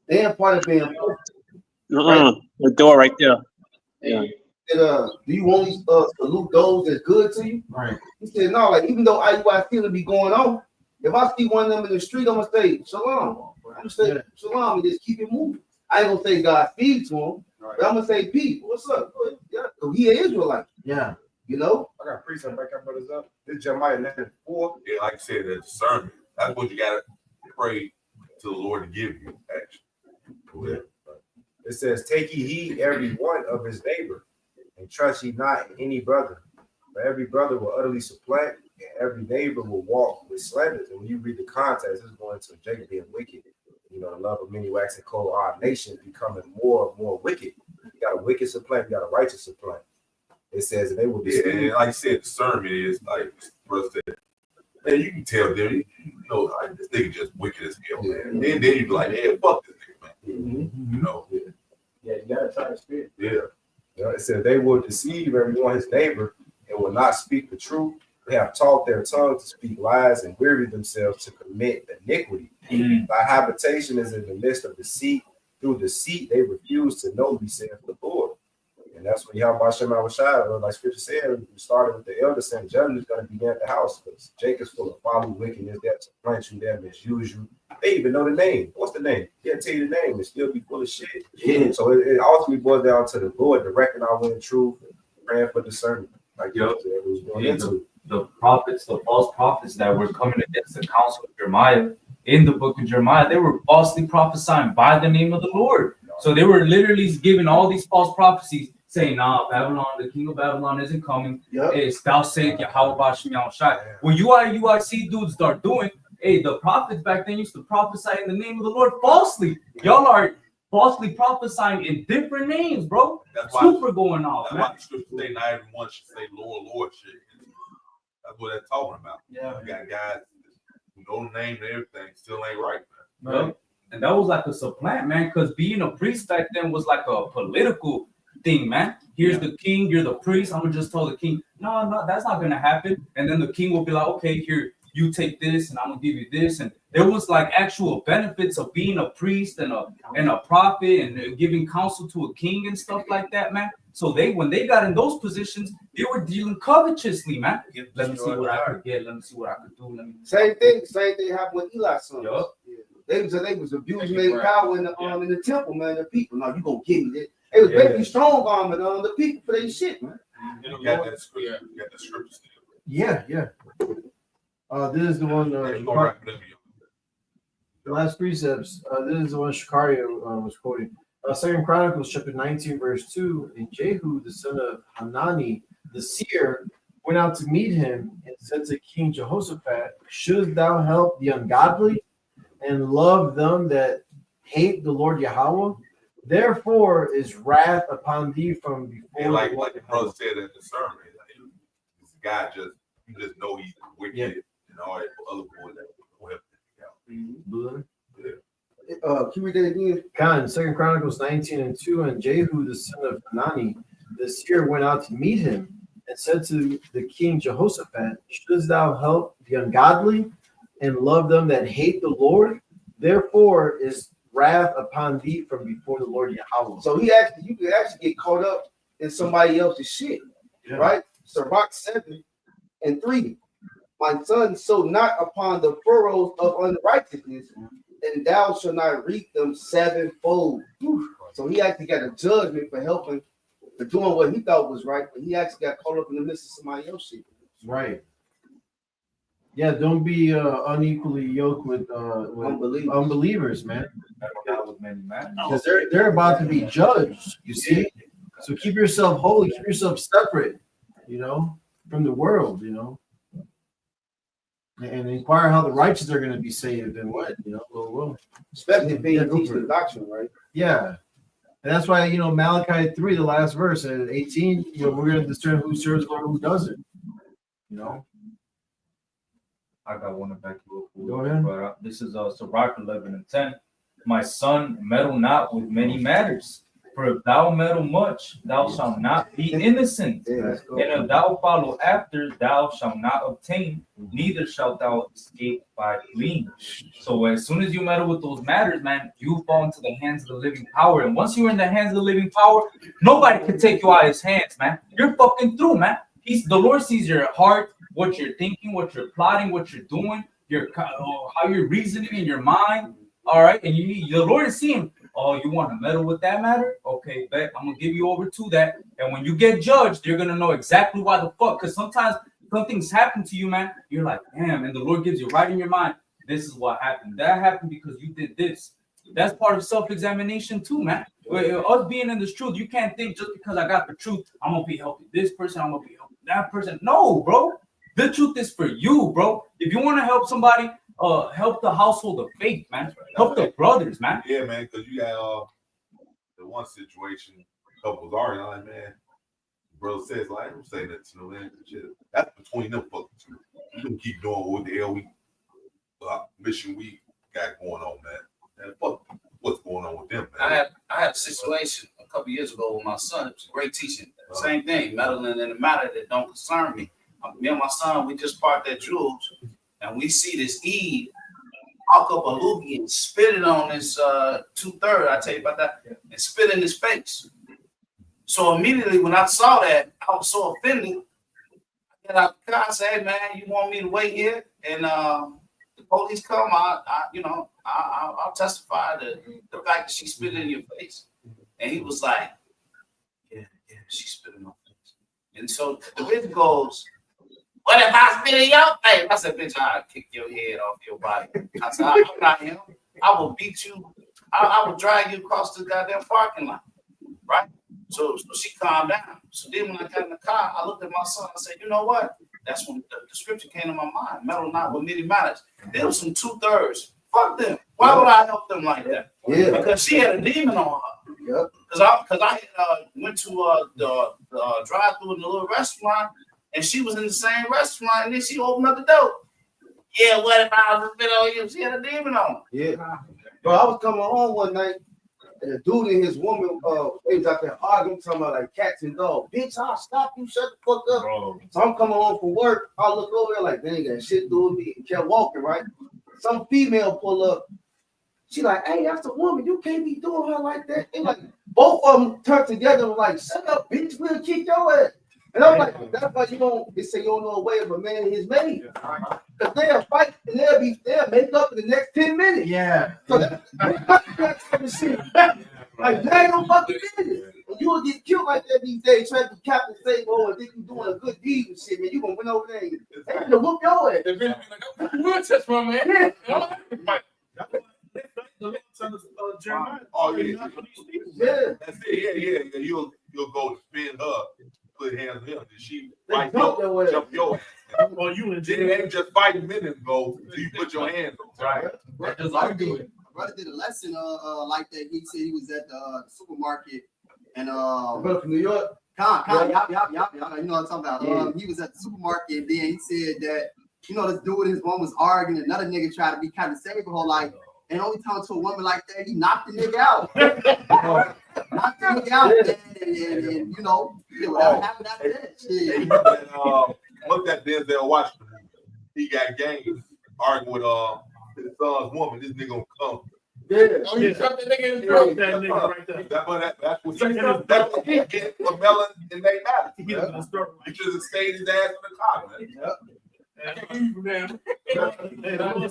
They are part of being The door right there. Yeah. Do you only salute those that's good to you? Right. He said, no, like even though IUIC will be going on, if I see one of them in the street, I'm gonna say shalom. I'm gonna say shalom and just keep it moving. I ain't gonna say God feed to him, but I'm gonna say peace. What's up? Yeah, he an Israelite. Yeah. You know? I got precept back up, brothers up. This Jeremiah 9:4. Yeah, like I said, that discernment. That's what you gotta pray to the Lord to give you, actually. Yeah. It says, take ye heed every one of his neighbor, and trust ye not in any brother. For every brother will utterly supplant, and every neighbor will walk with slanders. And when you read the context, it's going to Jacob being wicked. You know, the love of many waxing cold, our nation becoming more and more wicked. You got a wicked supplant, you got a righteous supplant. It says, and they will be. Yeah, and like I said, discernment is like brother said, man, you can tell them, you know, like, this nigga just wicked as hell, man. Then you be like, hey, fuck this nigga, man. You know. Yeah, you gotta try the spirit. Yeah. You know, it says they will deceive everyone his neighbor and will not speak the truth. They have taught their tongue to speak lies and weary themselves to commit iniquity. Thy habitation is in the midst of deceit. Through deceit, they refuse to know me, saith the Lord. And that's when Yahweh Shem Awashai, like scripture said, we started with the elder saying judgment is going to begin at the house because Jacob's full of folly, wickedness, that supplant you, that misuse you. They even know the name. What's the name? They'll tell you the name and still be full of shit. Yeah. So it ultimately boils down to the Lord directing our way in truth, praying for discernment. Like it was going into. The prophets, the false prophets that were coming against the council of Jeremiah in the book of Jeremiah, they were falsely prophesying by the name of the Lord. So they were literally giving all these false prophecies, saying, "Nah, Babylon, the king of Babylon isn't coming. It's thou sayest Yahweh Bashim Yahushai." What UIC dudes start doing, hey, the prophets back then used to prophesy in the name of the Lord falsely. Y'all are falsely prophesying in different names, bro. That's Super going off. That's why the scripture say not everyone should say Lord, Lord shit. That's what they're talking about. Yeah. You got guys who know the name and everything, still ain't right, man. Right. And that was like a supplant, man, because being a priest back then was like a political thing, man. Here's the king, you're the priest. I'm gonna just tell the king, no, that's not gonna happen. And then the king will be like, okay, here, you take this, and I'm gonna give you this. And there was like actual benefits of being a priest and a prophet and giving counsel to a king and stuff like that, man. So when they got in those positions, they were dealing covetously, man. Let me see what I could get. Let me see what I could do. Same thing happened with Eli's son. They was abusing their power in the temple, man. The people, no, you gonna give me this. They was basically strong arming the people for their shit, man. You got that scripture. You got the scripture still. Yeah. This is the one. The last precepts. This is the one Shakaria was quoting. 2 Chronicles chapter 19 verse 2. And Jehu the son of Hanani the seer went out to meet him and said to King Jehoshaphat, "Shouldst thou help the ungodly and love them that hate the Lord Yahweh? Therefore is wrath upon thee from before." And like the brother said at the sermon, this guy you just know he's wicked and all that other boys that will help him out. Can you read that again? Khan, 2 Chronicles 19 and 2, and Jehu the son of Hanani the seer went out to meet him and said to the king Jehoshaphat, "Shouldst thou help the ungodly and love them that hate the Lord? Therefore is wrath upon thee from before the Lord Yahweh." So you could actually get caught up in somebody else's shit, right? Sirach 7:3. My son, sow not upon the furrows of unrighteousness, and thou shalt not reap them sevenfold. So he actually got a judgment for doing what he thought was right, but he actually got caught up in the midst of somebody else's shit. Right. Yeah, don't be unequally yoked with unbelievers, man. Because they're about to be judged, you see. So keep yourself holy, keep yourself separate, from the world, and inquire how the righteous are going to be saved and what, well. Especially if they teach the doctrine, right? Yeah. And that's why, Malachi 3, the last verse, at 18, we're going to discern who serves the Lord, who doesn't. I got one back real quick. Go ahead. But this is Sirach 11 and 10. My son, meddle not with many matters. For if thou meddle much, thou shalt not be innocent. And if thou follow after, thou shalt not obtain, neither shalt thou escape by fleeing. So as soon as you meddle with those matters, man, you fall into the hands of the living power. And once you're in the hands of the living power, nobody can take you out of his hands, man. You're fucking through, man. The Lord sees your heart, what you're thinking, what you're plotting, what you're doing, how you're reasoning in your mind. All right. And the Lord is seeing, Oh, you want to meddle with that matter? Okay, bet I'm gonna give you over to that. And when you get judged, you're gonna know exactly why the fuck. Because sometimes something's happened to you, man. You're like, damn, and the Lord gives you right in your mind. This is what happened. That happened because you did this. That's part of self-examination too, man. Us being in this truth, you can't think just because I got the truth, I'm gonna be helping this person, I'm gonna be helping that person. No, bro. The truth is for you, bro. If you want to help somebody, help the household of faith, man. Help the brothers, man. Yeah, man, because you got the one situation, couples arguing, like, man, brother says, like, I don't say that to no man. Shit. That's between them fucking two. You can keep doing what the hell mission we got going on, man. And fuck what's going on with them, man. I had a situation a couple years ago with my son. It was a great teaching. Same thing, meddling in a matter that don't concern me. Me and my son, we just parked at Jules, and we see this Eve walk up a loogie and spit it on this 2/3. I tell you about that, and spit in his face. So immediately when I saw that, I was so offended. I said, "Hey man, you want me to wait here and the police come? I'll testify to the fact that she spit in your face." And he was like, "Yeah, she spit in my face." And so the bitch goes, "What if I spit in your face?" I said, "Bitch, I'll kick your head off your body." I said, "I'm not him. I will beat you. I will drag you across the goddamn parking lot." Right? So she calmed down. So then when I got in the car, I looked at my son. I said, "You know what?" That's when the scripture came to my mind. Meddle not with many matters. There was some 2/3. Fuck them. Why would I help them like that? Yeah. Because she had a demon on her. Yeah. Because I went to the drive-thru in the little restaurant, and she was in the same restaurant, and then she opened up the door. "Yeah, what if I was a bit on you?" She had a demon on her. Yeah. Bro, I was coming home one night, and a dude and his woman, they was out there arguing, talking about like cats and dogs. "Bitch, I'll stop you, shut the fuck up." Bro. So I'm coming home from work. I look over there like, they ain't got shit to do with me, and kept walking, right? Some female pull up. She like, "Hey, that's a woman. You can't be doing her like that." And like, both of them turned together and were like, "Shut up, bitch. We'll kick your ass." And I'm like, that's why they say you don't know a way of a man and his maid. Because they'll fight and they'll make up in the next 10 minutes. Yeah. So that's shit. Like, they don't fucking minutes. And you will get killed like that these days, trying to be Captain Sable and think you're doing a good deed and shit, man. You gonna win over there and they gonna whoop your ass. They're gonna be like, "Oh, touch my man." Jeremiah. Oh yeah, that's it. Yeah. You'll go to spin her, put hands on him, and she fight jump your ass. Well, you and Jay ain't just fighting minutes ago till you put your hands on. Right. Just like doing. Brother did a lesson like that. He said he was at the supermarket and brother from New York. Yup. You know what I'm talking about. Yeah. He was at the supermarket and then he said that this dude and his mom was arguing. Another nigga tried to be kind of safe her life. And only talking to a woman like that, he knocked the nigga out. Knocked the nigga out, and whatever happened after that. Shit. What's that Denzel Washington movie? He got games arguing with his son's woman. This nigga gonna come. Yeah. Oh, you dropped that nigga in his throat. That nigga right there. That's what he get for Melon and they matter. He should have stayed his ass in the car, man. Yep. And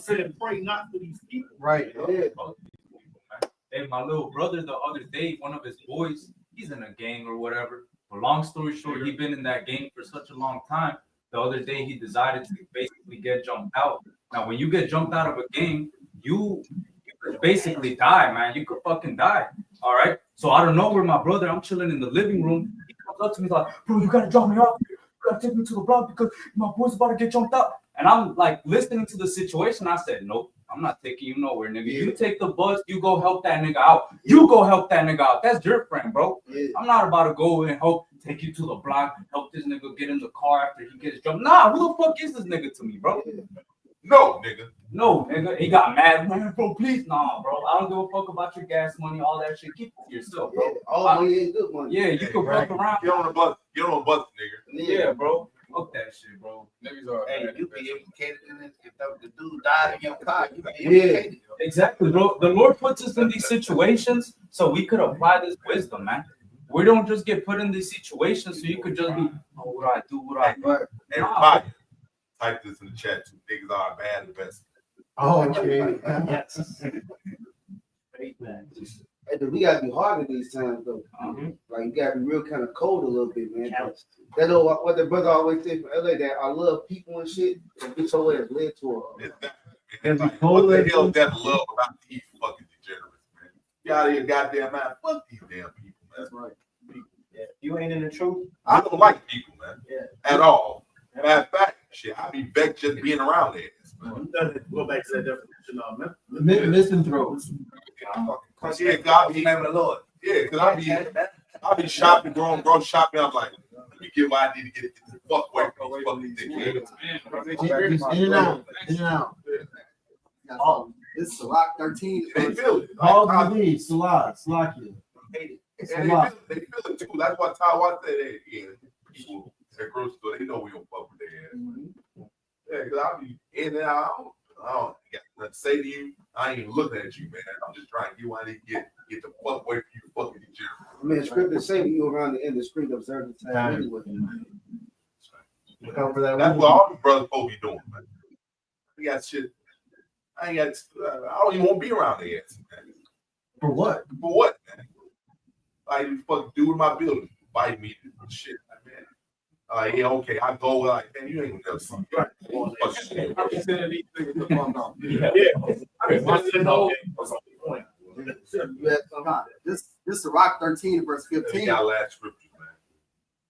said, "Pray not for these people." Right. Yeah. Hey, my little brother the other day, one of his boys, he's in a gang or whatever. But long story short, he'd been in that gang for such a long time. The other day, he decided to basically get jumped out. Now, when you get jumped out of a gang, you could basically die, man. You could fucking die. All right. So out of nowhere, my brother, I'm chilling in the living room. He comes up to me like, "Bro, you gotta drop me off. You gotta take me to the block because my boy's about to get jumped out." And I'm like listening to the situation. I said, "Nope, I'm not taking you nowhere, nigga. You take the bus, you go help that nigga out. You go help that nigga out. That's your friend, bro. I'm not about to go and take you to the block, help this nigga get in the car after he gets jumped. Nah, who the fuck is this nigga to me, bro? No, nigga. He got mad, man, bro. Please, nah, bro. I don't give a fuck about your gas money, all that shit. Keep it to yourself, bro. All money ain't good money. Yeah, you can fuck around. Get on the bus, nigga. Yeah, bro. Fuck that shit, bro. Niggas are. Hey, you be implicated in it. If the dude died in your car, you be implicated. Yeah, exactly, bro. The Lord puts us in these situations so we could apply this wisdom, man. We don't just get put in these situations so you could just be, "Oh, what do I do? What do I do?" Everybody, type this in the chat too. Niggas are a bad investment. Oh, okay. Yes. And we gotta be hard in these times though. Like you gotta be real kind of cold a little bit, man. That old what the brother always say from LA that I love people and shit. And get your ass led to And like, what the hell is that love about these fucking degenerates, man? You out of your goddamn mind. Fuck these damn people, man. That's right. Yeah. You ain't in the truth. I don't like people, man. Yeah. At all. Matter of fact, shit, I be vexed just being around there. Go back to that definition of misanthropes. Cause yeah, God be name of the Lord. Yeah, cause I be shopping, going grocery shopping. I'm like, let me get what I need to get the fuck away from these fucking things. In and out, in and out. Oh, this is Rock 13. They feel it. All you need, Salakia. And they feel it too. That's why Taiwan said that. Yeah, people at grocery store, they know we don't fuck with their ass. Yeah, because I'll be in and out. I don't got nothing to say to you. I ain't even looking at you, man. I'm just trying to get what I need to get the fuck away from you fucking degenerate. I mean, scripture say when you around the industry, observe the time anyway. That's what all the brothers supposed to be doing, man. I got shit. I don't even want to be around the ass, man. For what? For what, man? Like you fucking do in my building, bite me and shit, man. Yeah, okay, I go like, man, you ain't gonna never see me. This is Rock 13 verse 15. Got last scripture, man.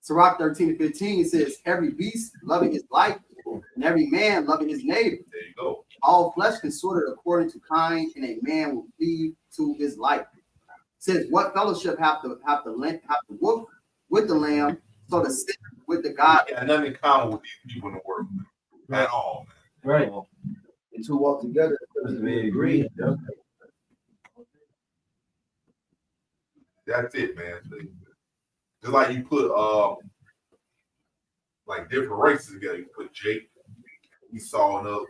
Sirach 13 and 15, it says, every beast loving his life, and every man loving his neighbor. There you go. All flesh consorted according to kind, and a man will cleave to his life. It says, what fellowship have the wolf with the lamb, so the sinner with the God. Yeah, nothing in common with these people in the world, man. At all, man. Right. And two walk together because they agree. That's it, man. Just like you put like different races together. You put Jake, Esau, and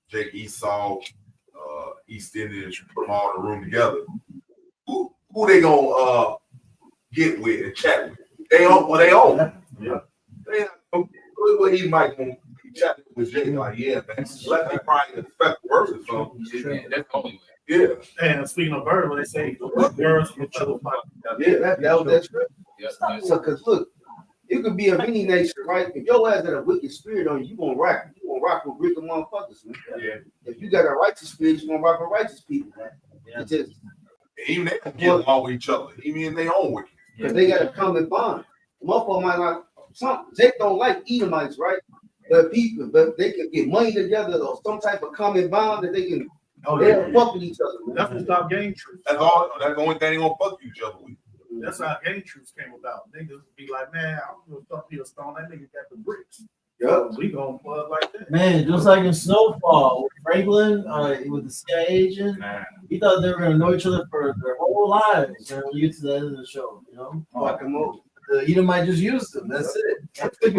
Jake, Esau, East Indians. You put them all in a room together. Who they gonna get with and chat with? They own what they own. Yeah. What he might want to chat with Jake like, yeah, man. Let me probably expect worse or something. Yeah, that's the only way. Yeah. And speaking of bird, when they say girls with children, Yeah, that's true. Yes, So, cause look, you could be a mini nation, right? If your ass got a wicked spirit on you, you gonna rock with wicked motherfuckers, man. Yeah. If you got a righteous spirit, you gonna rock with righteous people, man. Yeah. It's just Even they can get along with each other, even in their own wickedness. because they got a common bond. Motherfucker might not. They don't like Edomites, right? But they can get money together or some type of common bond that they can. They'll fuck with each other. Man. that's what stop gang truth. That's all. That's the only thing they gonna fuck each other with. That's how gang truths came about. Niggas be like, man, I'm gonna fuck Peter Stone. That nigga got the bricks. Yep. We gonna plug like that. Man, just like in Snowfall, with Franklin, with the CIA agent, he thought they were gonna know each other for their whole lives. And when you get to the end of the show, you know, Fuck them over. the Edomite just used them. That's it. That's it.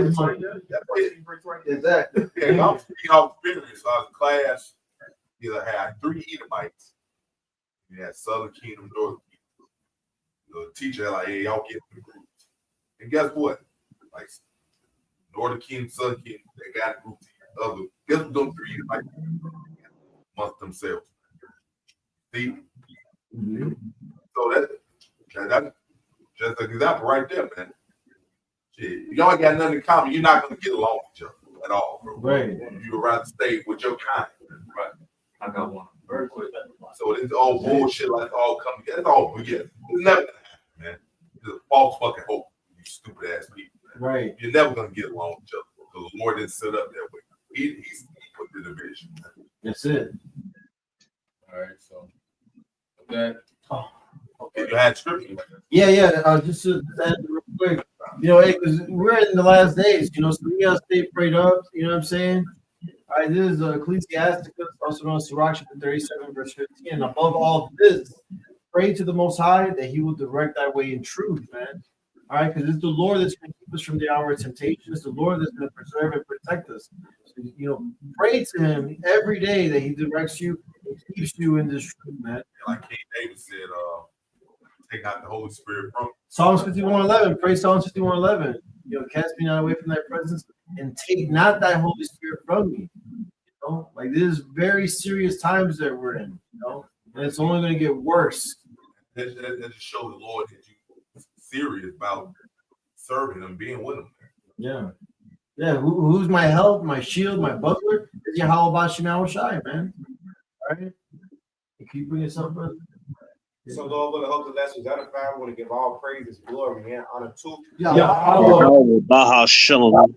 Exactly. Yeah, I'm speaking off experience. I was in class. You had 3 Edomites. You had Southern Kingdom, Northern Kingdom. The teacher had like, hey, y'all get in the groups. And guess what? Like Northern Kingdom, Southern Kingdom, they got a group together. Guess what them 3 Edomites amongst themselves. See? Mm-hmm. So that's just an example right there, man. Shit, y'all ain't got nothing in common. You're not gonna get along with each other at all, bro. Right. You would rather stay with your kind. Right. I got one very quick. So it's all bullshit, like all coming together. It's all BS. It's never gonna happen, man. It's a false fucking hope, you stupid ass people. Man. Right. You're never gonna get along with each other because the Lord didn't set up that way. He put the division. Man. That's it. All right, so okay. Okay. You had scripture. Yeah. Just to add real quick, you know, because we're in the last days, you know, so we gotta stay prayed up. You know what I'm saying? All right, this is Ecclesiasticus, also known as Sirach 37, verse 15. And above all this, pray to the Most High that He will direct thy way in truth, man. All right, because it's the Lord that's going to keep us from the hour of temptation. It's the Lord that's going to preserve and protect us. So, you know, pray to Him every day that He directs you and keeps you in this truth, man. Like King David said, take out the Holy Spirit from you. Psalms 51:11, pray Psalms 51:11. You know, cast me not away from thy presence and take not thy Holy Spirit from me. You know, like this is very serious times that we're in, you know, and it's only going to get worse. That just show the Lord that you serious about serving him, being with him. Yeah. Yeah. Who's my help, my shield, my buckler? Is Yahweh Bashim Shai, man. All right. You keep bringing yourself, brother. So Lord, for the hope of the lessons edified, we want to give all praises, glory, and honor to Yahweh Bahashem.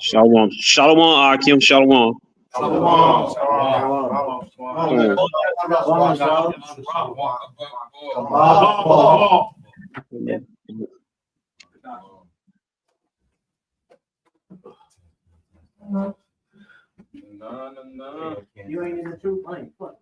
Shalom. Shalom, Akim. Shalom. You ain't in the truth, I ain't fucking.